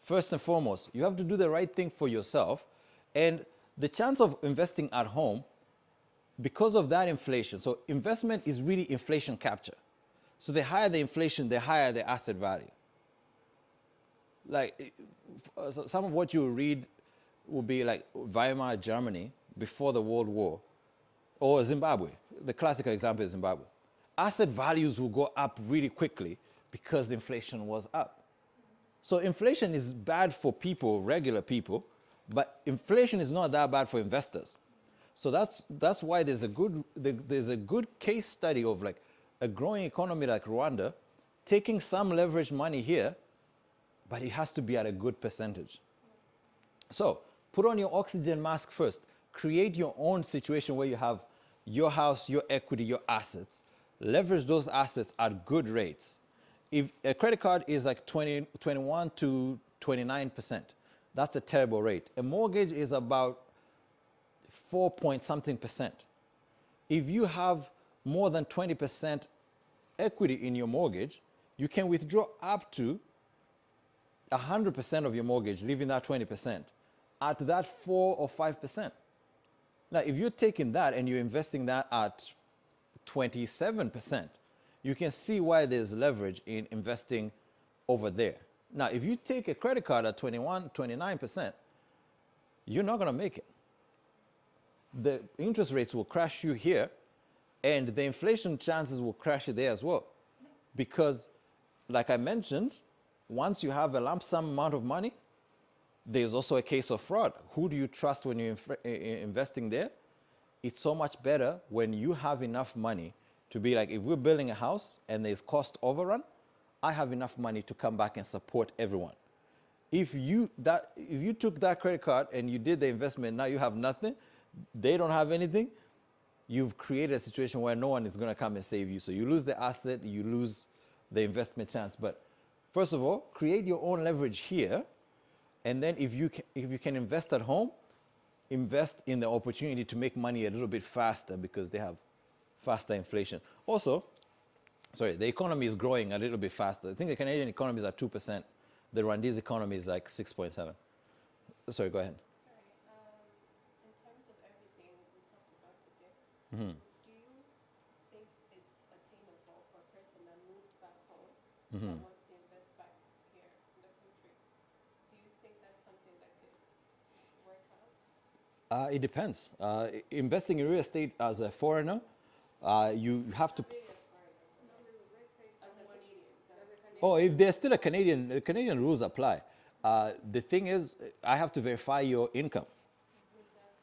First and foremost, you have to do the right thing for yourself. And the chance of investing at home, because of that inflation, so investment is really inflation capture. So the higher the inflation, the higher the asset value. Like, some of what you read will be like Weimar Germany before the World War, or Zimbabwe. The classical example is Zimbabwe. Asset values will go up really quickly because inflation was up. So inflation is bad for people, regular people, but inflation is not that bad for investors. So that's why there's a good case study of like a growing economy like Rwanda taking some leverage money here, but it has to be at a good percentage. So put on your oxygen mask first. Create your own situation where you have your house, your equity, your assets. Leverage those assets at good rates. If a credit card is like 21 to 29%, that's a terrible rate. A mortgage is about 4 point something percent. If you have more than 20% equity in your mortgage, you can withdraw up to 100% of your mortgage, leaving that 20%, at that 4 or 5%. Now, if you're taking that and you're investing that at 27%, you can see why there's leverage in investing over there. Now, if you take a credit card at 21, 29%, you're not going to make it. The interest rates will crash you here, and the inflation chances will crash you there as well. Because, like I mentioned, once you have a lump sum amount of money, there's also a case of fraud. Who do you trust when you're investing there? It's so much better when you have enough money to be like, if we're building a house and there's cost overrun, I have enough money to come back and support everyone. If you took that credit card and you did the investment, now you have nothing, they don't have anything, you've created a situation where no one is going to come and save you. So you lose the asset, you lose the investment chance. But first of all, create your own leverage here. And then if you can invest at home, invest in the opportunity to make money a little bit faster because they have faster inflation. Also, the economy is growing a little bit faster. I think the Canadian economy is at 2%. The Rwandese economy is like 6.7. Sorry, go ahead. In terms of everything we talked about today, Mm-hmm. do you think it's attainable for a person that moved back home Mm-hmm. that wants to invest back here in the country? Do you think that's something that could work out? It depends. Investing in real estate as a foreigner, you have to. Really a foreigner, but Let's say as a someone Canadian. as a Canadian. Oh, if there's still a Canadian, the Canadian rules apply. The thing is, I have to verify your income.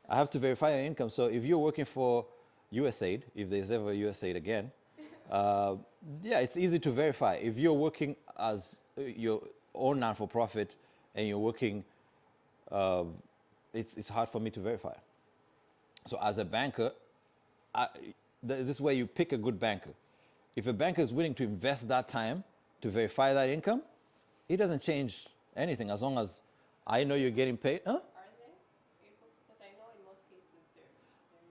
I have to verify your income. So if you're working for USAID, if there's ever USAID again, yeah, it's easy to verify. If you're working as your own non-for-profit and you're working, it's hard for me to verify. So as a banker, this is where you pick a good banker. If a banker is willing to invest that time to verify that income, it doesn't change anything as long as I know you're getting paid. Huh? Are they able? Because I know in most cases they're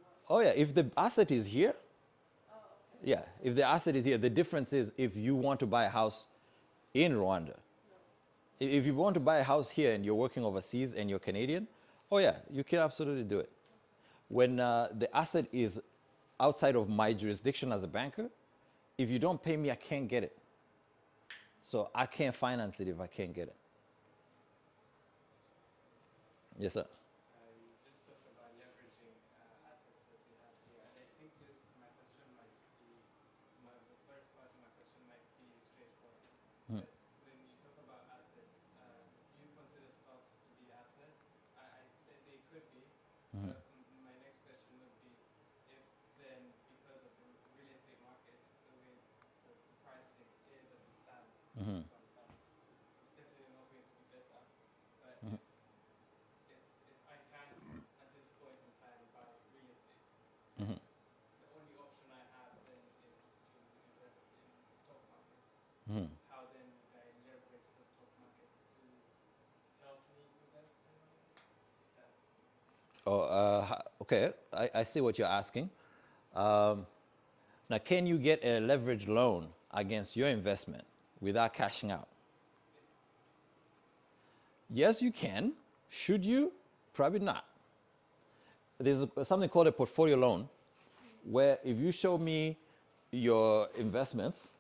not. Oh yeah, if the asset is here, Oh, okay. yeah, if the asset is here, the difference is if you want to buy a house in Rwanda. If you want to buy a house here and you're working overseas and you're Canadian, oh yeah, you can absolutely do it. When the asset is outside of my jurisdiction as a banker, if you don't pay me, I can't get it. So I can't finance it if I can't get it. Yes, sir. You just talked about leveraging assets that we have here, and I think my question might be, the first part of my question might be straightforward. Hmm. But when you talk about assets, do you consider stocks to be assets? They could be. Mhm. But my next question would be, if then, because of the real estate market, the way the pricing is as it stands, Mhm. it's definitely not going to be better. But Mhm. if I can't at this point in time buy real estate, Mhm. the only option I have then is to invest in the stock market. Mhm. How then would I leverage the stock market to help me invest in that? Oh, okay. I see what you're asking. Now, can you get a leveraged loan against your investment without cashing out? Yes, you can. Should you? Probably not. There's something called a portfolio loan, where if you show me your investments,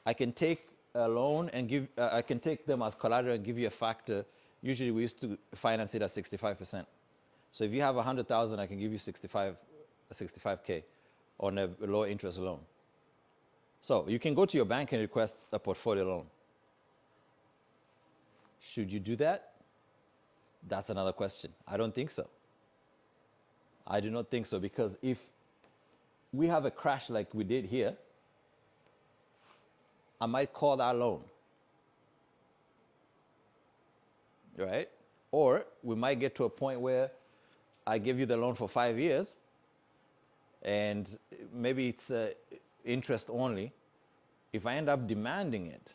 I can take a loan and I can take them as collateral and give you a factor. Usually we used to finance it at 65%. So if you have 100,000, I can give you 65K on a low interest loan. So you can go to your bank and request a portfolio loan. Should you do that? That's another question. I don't think so. I do not think so, because if we have a crash like we did here, I might call that loan. right? Or we might get to a point where I give you the loan for 5 years, and maybe it's interest only. If I end up demanding it,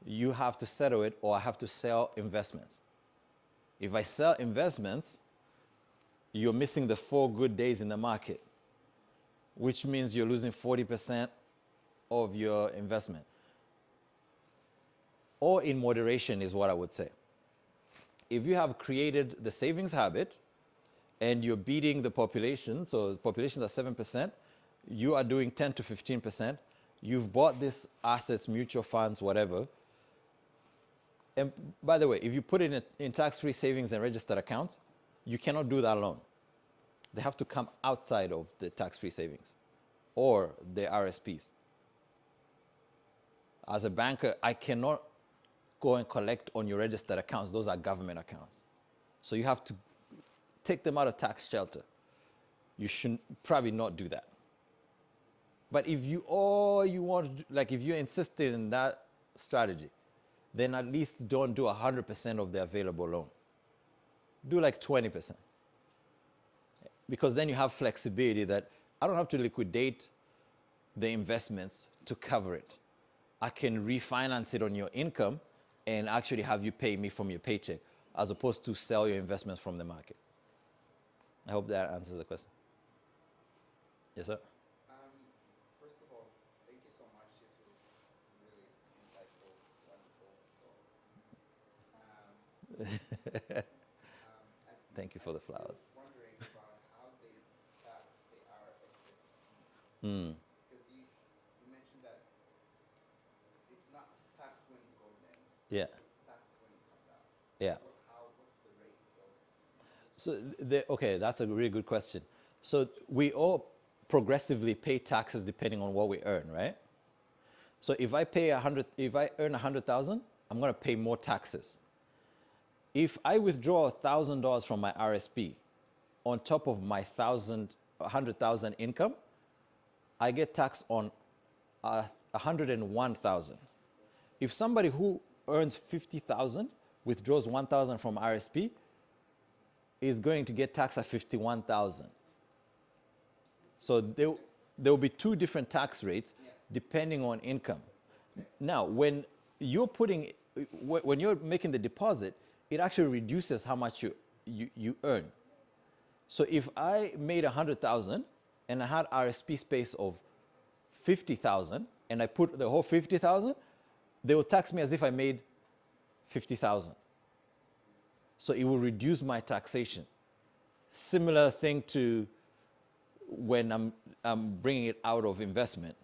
you have to settle it, or I have to sell investments. If I sell investments, you're missing the 4 good days in the market, which means you're losing 40% of your investment. Or in moderation is what I would say. If you have created the savings habit and you're beating the population, so the population is at 7%, you are doing 10 to 15%, you've bought these assets, mutual funds, whatever. And by the way, if you put it in tax-free savings and registered accounts, you cannot do that alone. They have to come outside of the tax-free savings or the RSPs. As a banker, I cannot go and collect on your registered accounts. Those are government accounts. So you have to take them out of tax shelter. You should probably not do that. But if you all you want to do, like if you're insisting in that strategy, then at least don't do 100% of the available loan. Do like 20%. Because then you have flexibility that I don't have to liquidate the investments to cover it. I can refinance it on your income and actually have you pay me from your paycheck, as opposed to sell your investments from the market. I hope that answers the question. Yes, sir? First of all, thank you so much. This was really insightful, wonderful. Thank you for the flowers. I was wondering about how they tax the RSSP. Mm. Because you mentioned that it's not taxed when it goes in. Yeah. It's taxed when it comes out. Yeah. What's the rate of? So, okay, that's a really good question. So we all progressively pay taxes depending on what we earn, right? So if I earn 100,000, I'm going to pay more taxes. If I withdraw $1,000 from my RSP on top of my 100,000 income, I get taxed on 101,000. If somebody who earns 50,000 withdraws 1,000 from RSP, is going to get taxed at 51,000. So there will be 2 different tax rates depending on income. Now, when you're making the deposit, it actually reduces how much you earn. So if I made 100,000 and I had RSP space of 50,000 and I put the whole 50,000, they will tax me as if I made 50,000. So it will reduce my taxation. Similar thing to when I'm bringing it out of investment.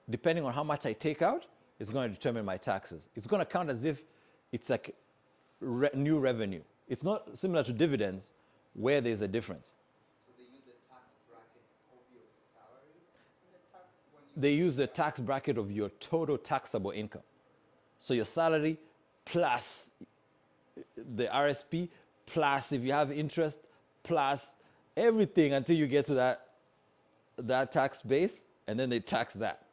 Depending on how much I take out, it's going to determine my taxes. It's going to count as if it's like new revenue. It's not similar to dividends where there's a difference. So they use the tax bracket of your salary in the tax when you... They use the tax bracket of your total taxable income. So your salary plus the RSP plus if you have interest plus everything until you get to that tax base, and then they tax that.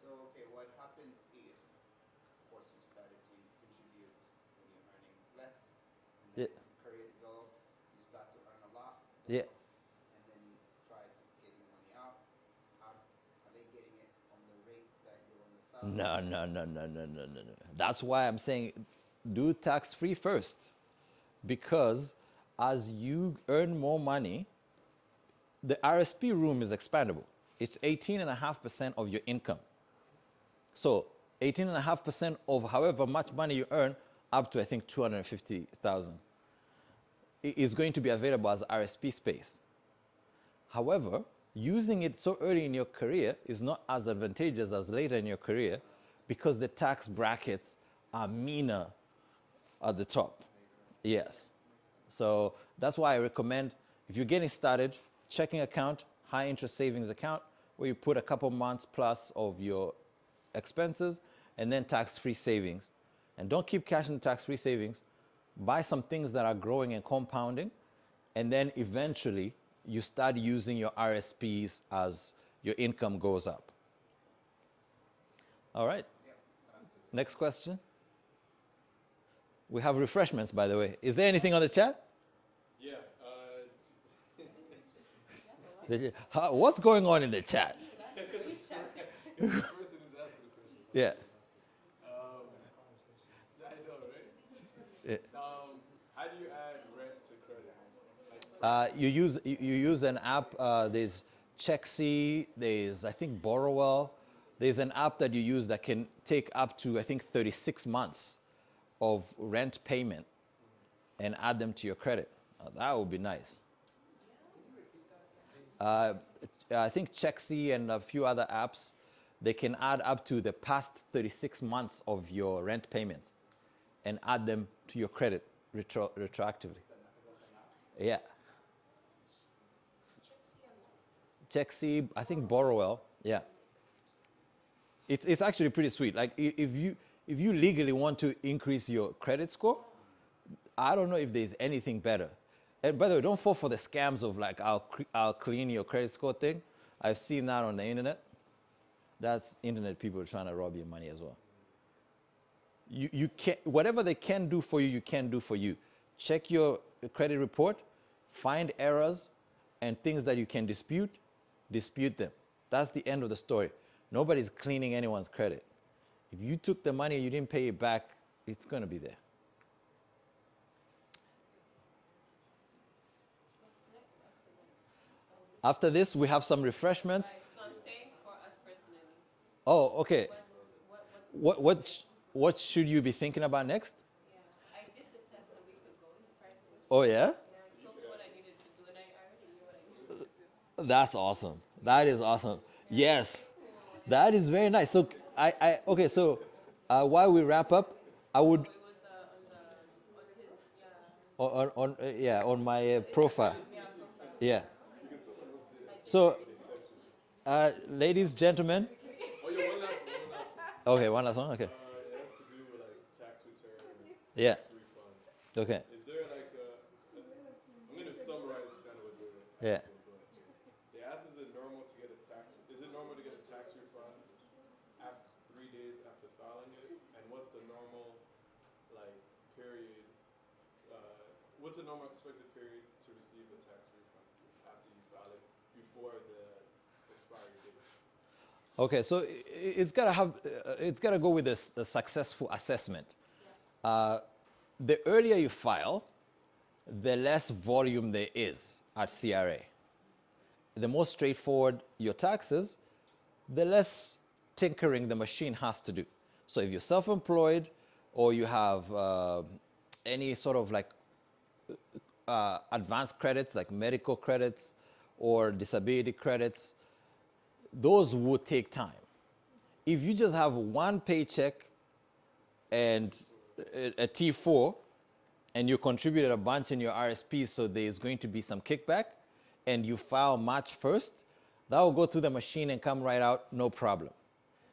So, okay, what happens if, of course, you started to contribute when you're earning less, and then your career develops, you start to earn a lot, Yeah. and then you try to get your money out. Are they getting it on the rate that you're on the salary? No. That's why I'm saying do tax-free first. Because as you earn more money, the RSP room is expandable. It's 18.5% of your income. So 18.5% of however much money you earn, up to I think 250,000, is going to be available as RSP space. However, using it so early in your career is not as advantageous as later in your career because the tax brackets are meaner at the top. Yes. So that's why I recommend, if you're getting started, checking account, high interest savings account, where you put a couple months plus of your expenses, and then tax-free savings. And don't keep cash in tax-free savings. Buy some things that are growing and compounding, and then eventually you start using your RSPs as your income goes up. All right. Next question. We have refreshments, by the way. Is there anything on the chat? Yeah. What's going on in the chat? Because it's the person who's asking the question. Yeah. I know, right? Yeah. How do you add rent to credit? You use an app. There's CheckC. There's I think Borrowell. There's an app that you use that can take up to I think 36 months of rent payment and add them to your credit. That would be nice. I think CheckC and a few other apps, they can add up to the past 36 months of your rent payments and add them to your credit retroactively. Yeah. CheckC, I think Borrowell. Yeah. It's actually pretty sweet. Like if you legally want to increase your credit score, I don't know if there's anything better. And by the way, don't fall for the scams of like I'll clean your credit score thing. I've seen that on the internet. That's internet people trying to rob your money as well. You can whatever they can do for you, you can do for you. Check your credit report, find errors and things that you can dispute them. That's the end of the story. Nobody's cleaning anyone's credit. If you took the money and you didn't pay it back, it's going to be there. After this, we have some refreshments. Right, so I'm saying for us personally. Oh, okay. What What should you be thinking about next? yeah, I did the test a week ago, surprisingly. Oh, yeah? Yeah, I told me what I needed to do, and I already knew what I needed to do. That's awesome. That is awesome. Yes. That is very nice. So, okay, so while we wrap up, I would, It was on his, on my profile. yeah, profile. Yeah. So, ladies, gentlemen. Oh, yeah, one last one. Okay, one last one. Okay. It has to do with like tax returns, Yeah. tax refund. Okay. Is there like I'm going to summarize kind of what the Yeah. they asked, is it normal to get a tax refund 3 days after filing it? And what's the normal like period? What's the normal expected period to receive a tax refund after you file it before the expiry date? Okay, so it's gotta go with a successful assessment. The earlier you file, the less volume there is at CRA. The more straightforward your taxes, the less tinkering the machine has to do. So if you're self-employed or you have any sort of like advanced credits like medical credits or disability credits, those would take time. If you just have one paycheck and a T4 and you contributed a bunch in your RSP, so there's going to be some kickback, and you file March 1st, that will go through the machine and come right out, no problem.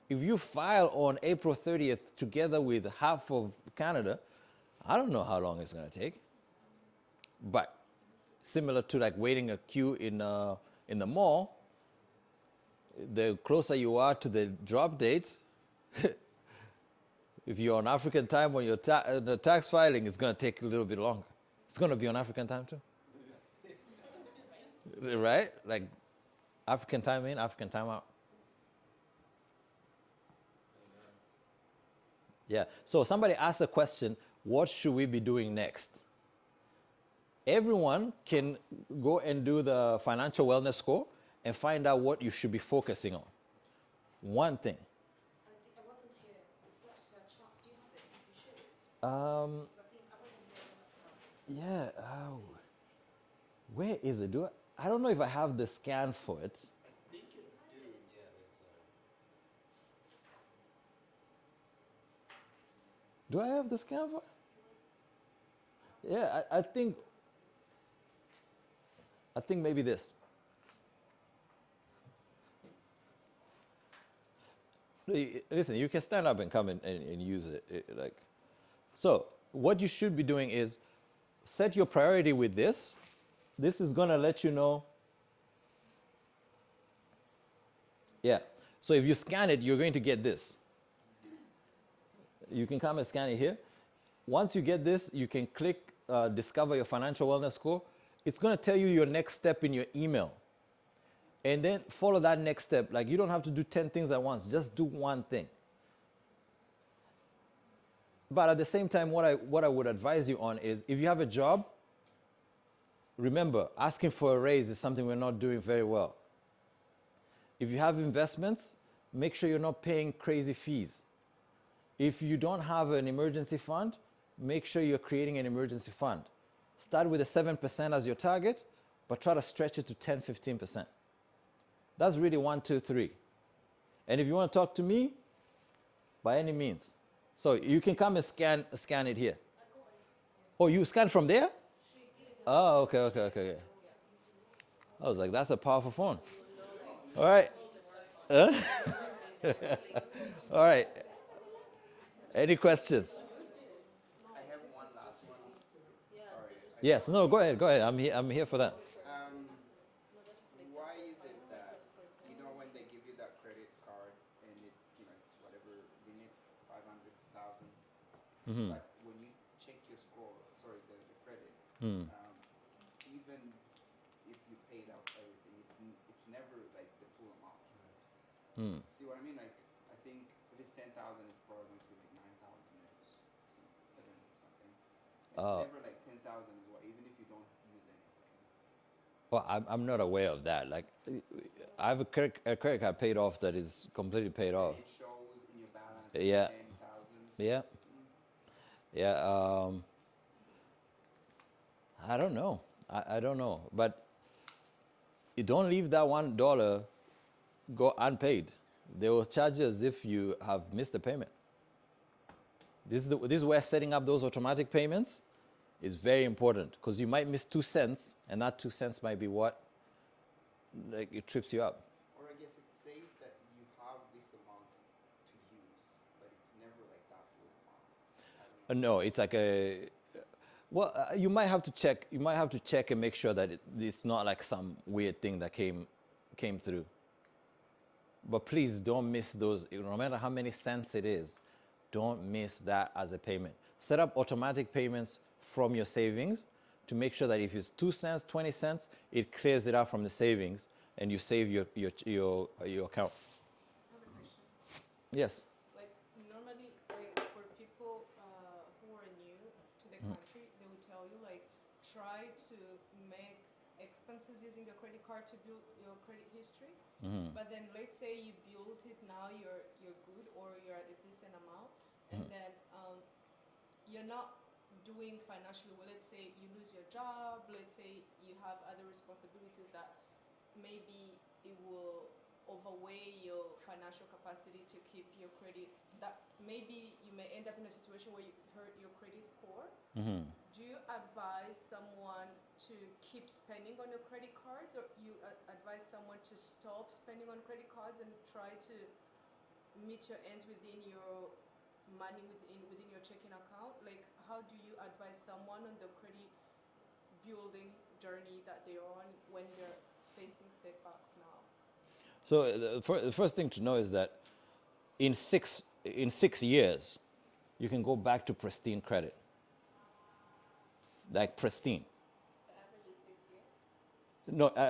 If you file on April 30th together with half of Canada, I don't know how long it's going to take. But similar to like waiting a queue in the mall, the closer you are to the drop date, if you're on African time when the tax filing, it's going to take a little bit longer. It's going to be on African time too. Right? Like African time in, African time out. Yeah. So somebody asked a question, what should we be doing next? Everyone can go and do the financial wellness score and find out what you should be focusing on. One thing. I wasn't here. Is that chart? Do you have it? You should. 'Cause I think I wasn't here when that started. Yeah. Where is it? I don't know if I have the scan for it. I think you do. Yeah, Do I have the scan for it? Yeah, I think maybe this. Listen, you can stand up and come and use it. So what you should be doing is set your priority with this. This is going to let you know. Yeah. So if you scan it, you're going to get this. You can come and scan it here. Once you get this, you can click Discover Your Financial Wellness Score. It's going to tell you your next step in your email. And then follow that next step. Like, you don't have to do 10 things at once. Just do one thing. But at the same time, what I would advise you on is, if you have a job, remember, asking for a raise is something we're not doing very well. If you have investments, make sure you're not paying crazy fees. If you don't have an emergency fund, make sure you're creating an emergency fund. Start with a 7% as your target, but try to stretch it to 10, 15%. That's really 1, 2, 3. And if you want to talk to me, by any means. So you can come and scan it here. Oh, you scan from there? Oh, okay. I was like, that's a powerful phone. All right. All right. Any questions? I have one last one. Sorry. Yes. No. Go ahead. I'm here for that. Why is it that, when they give you that credit card and it's whatever limit, 500,000, but when you check your score, the credit, even if you paid off everything, it's never like the full amount. See what I mean? Like, I think if it's 10,000, it's probably going to be like 9,000 and seven something. It's never like 10,000 is what, even if you don't use anything. Well, I'm not aware of that. Like, I have a credit card paid off that is completely paid off. It shows in your balance Yeah. 10,000. Yeah. Yeah. I don't know. I don't know. But you don't leave that $1 go unpaid. They will charge you as if you have missed the payment. This is where setting up those automatic payments is very important, because you might miss 2 cents, and that 2 cents might be what, like, it trips you up. Or I guess it says that you have this amount to use, but it's never like that full amount. No, it's like a. Well, you might have to check. You might have to check and make sure that it's not like some weird thing that came through. But please don't miss those. No matter how many cents it is, don't miss that as a payment. Set up automatic payments from your savings to make sure that if it's 2 cents, 20 cents, it clears it out from the savings and you save your account. I have a question. Yes. Like, normally, for people who are new to the country, they will tell you, like, try to make expenses using your credit card to build your credit history. But then, let's say you build it now, you're good, or you're at a decent amount, and then you're not doing financially well. Let's say you lose your job. Let's say you have other responsibilities that maybe it will overweigh your financial capacity to keep your credit. That maybe you may end up in a situation where you hurt your credit score. Do you advise someone to keep spending on your credit cards, or you advise someone to stop spending on credit cards and try to meet your ends within your money within your checking account? Like, how do you advise someone on the credit building journey that they're on when they're facing setbacks now? So the first thing to know is that in 6 years, you can go back to pristine credit. Like pristine. The average is 6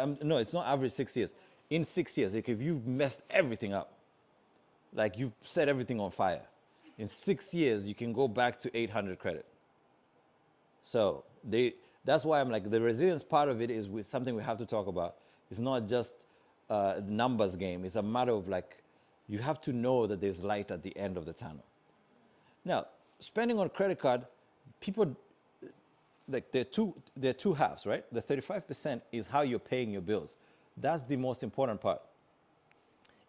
years? No, it's not average 6 years. In 6 years, like, if you've messed everything up, like you've set everything on fire, in 6 years, you can go back to 800 credit. So that's why I'm like, the resilience part of it is something we have to talk about. It's not just a numbers game. It's a matter of, like, you have to know that there's light at the end of the tunnel. Now, spending on credit card, people, like, there are two halves, right? The 35% is how you're paying your bills. That's the most important part.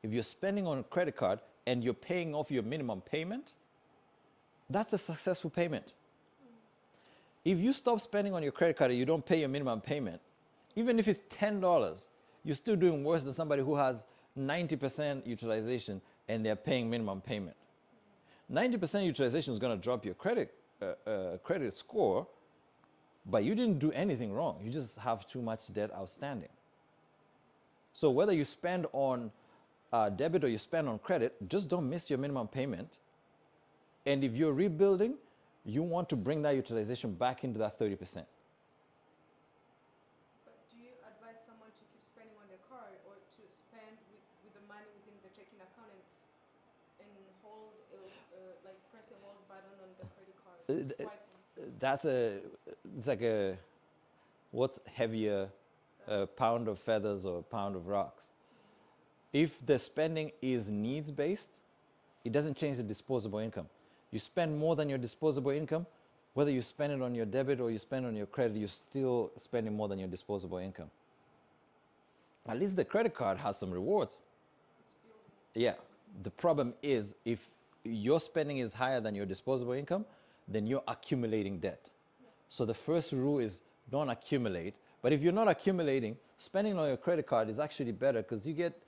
If you're spending on a credit card and you're paying off your minimum payment, that's a successful payment. If you stop spending on your credit card and you don't pay your minimum payment, even if it's $10, you're still doing worse than somebody who has 90% utilization and they're paying minimum payment. 90% utilization is going to drop your credit score, but you didn't do anything wrong. You just have too much debt outstanding. So whether you spend on debit or you spend on credit, just don't miss your minimum payment. And if you're rebuilding, you want to bring that utilization back into that 30%. But do you advise someone to keep spending on their card or to spend with the money within the checking account and hold, like press a hold button on the credit card, swiping? It's like a, what's heavier, a pound of feathers or a pound of rocks? If the spending is needs-based, it doesn't change the disposable income. You spend more than your disposable income, whether you spend it on your debit or you spend on your credit, you're still spending more than your disposable income. At least the credit card has some rewards. Yeah. The problem is if your spending is higher than your disposable income, then you're accumulating debt. So the first rule is don't accumulate. But if you're not accumulating, spending on your credit card is actually better because you get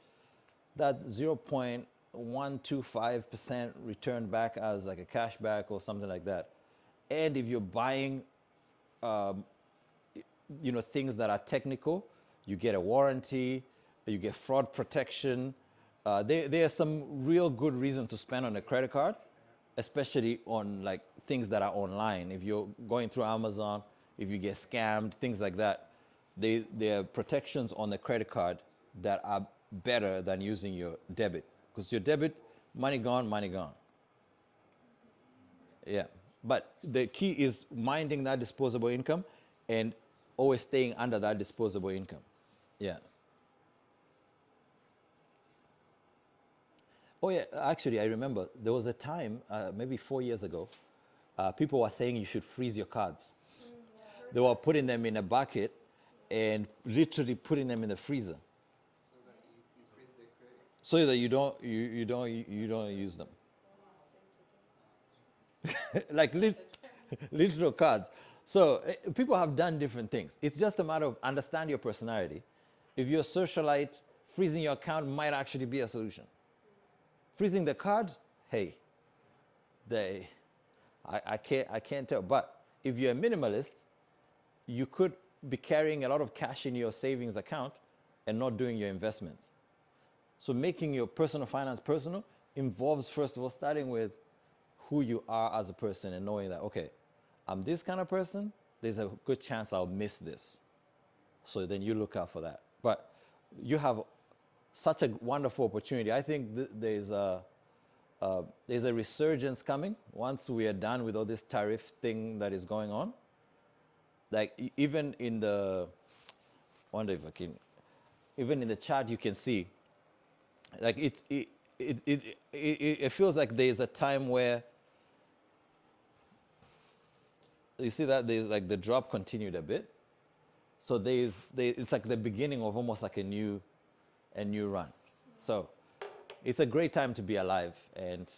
that 0.125% return back as like a cash back or something like that. And if you're buying, things that are technical, you get a warranty, you get fraud protection. There are some real good reasons to spend on a credit card, especially on like things that are online. If you're going through Amazon, if you get scammed, things like that, there are protections on the credit card that are better than using your debit. Because your debit, money gone, money gone. Yeah. But the key is minding that disposable income and always staying under that disposable income. Yeah. Oh, yeah. Actually, I remember there was a time, maybe 4 years ago, people were saying you should freeze your cards. They were putting them in a bucket and literally putting them in the freezer. So that you don't use them. Like literal cards. So people have done different things. It's just a matter of understand your personality. If you're a socialite, freezing your account might actually be a solution. Freezing the card, hey, I can't tell. But if you're a minimalist, you could be carrying a lot of cash in your savings account and not doing your investments. So making your personal finance personal involves, first of all, starting with who you are as a person and knowing that, okay, I'm this kind of person, there's a good chance I'll miss this. So then you look out for that. But you have such a wonderful opportunity. I think there's a resurgence coming once we are done with all this tariff thing that is going on. Like even in the, I wonder if I can, even in the chart you can see, like it feels like there's a time where you see that there's like the drop continued a bit. So it's like the beginning of almost like a new run. So it's a great time to be alive, and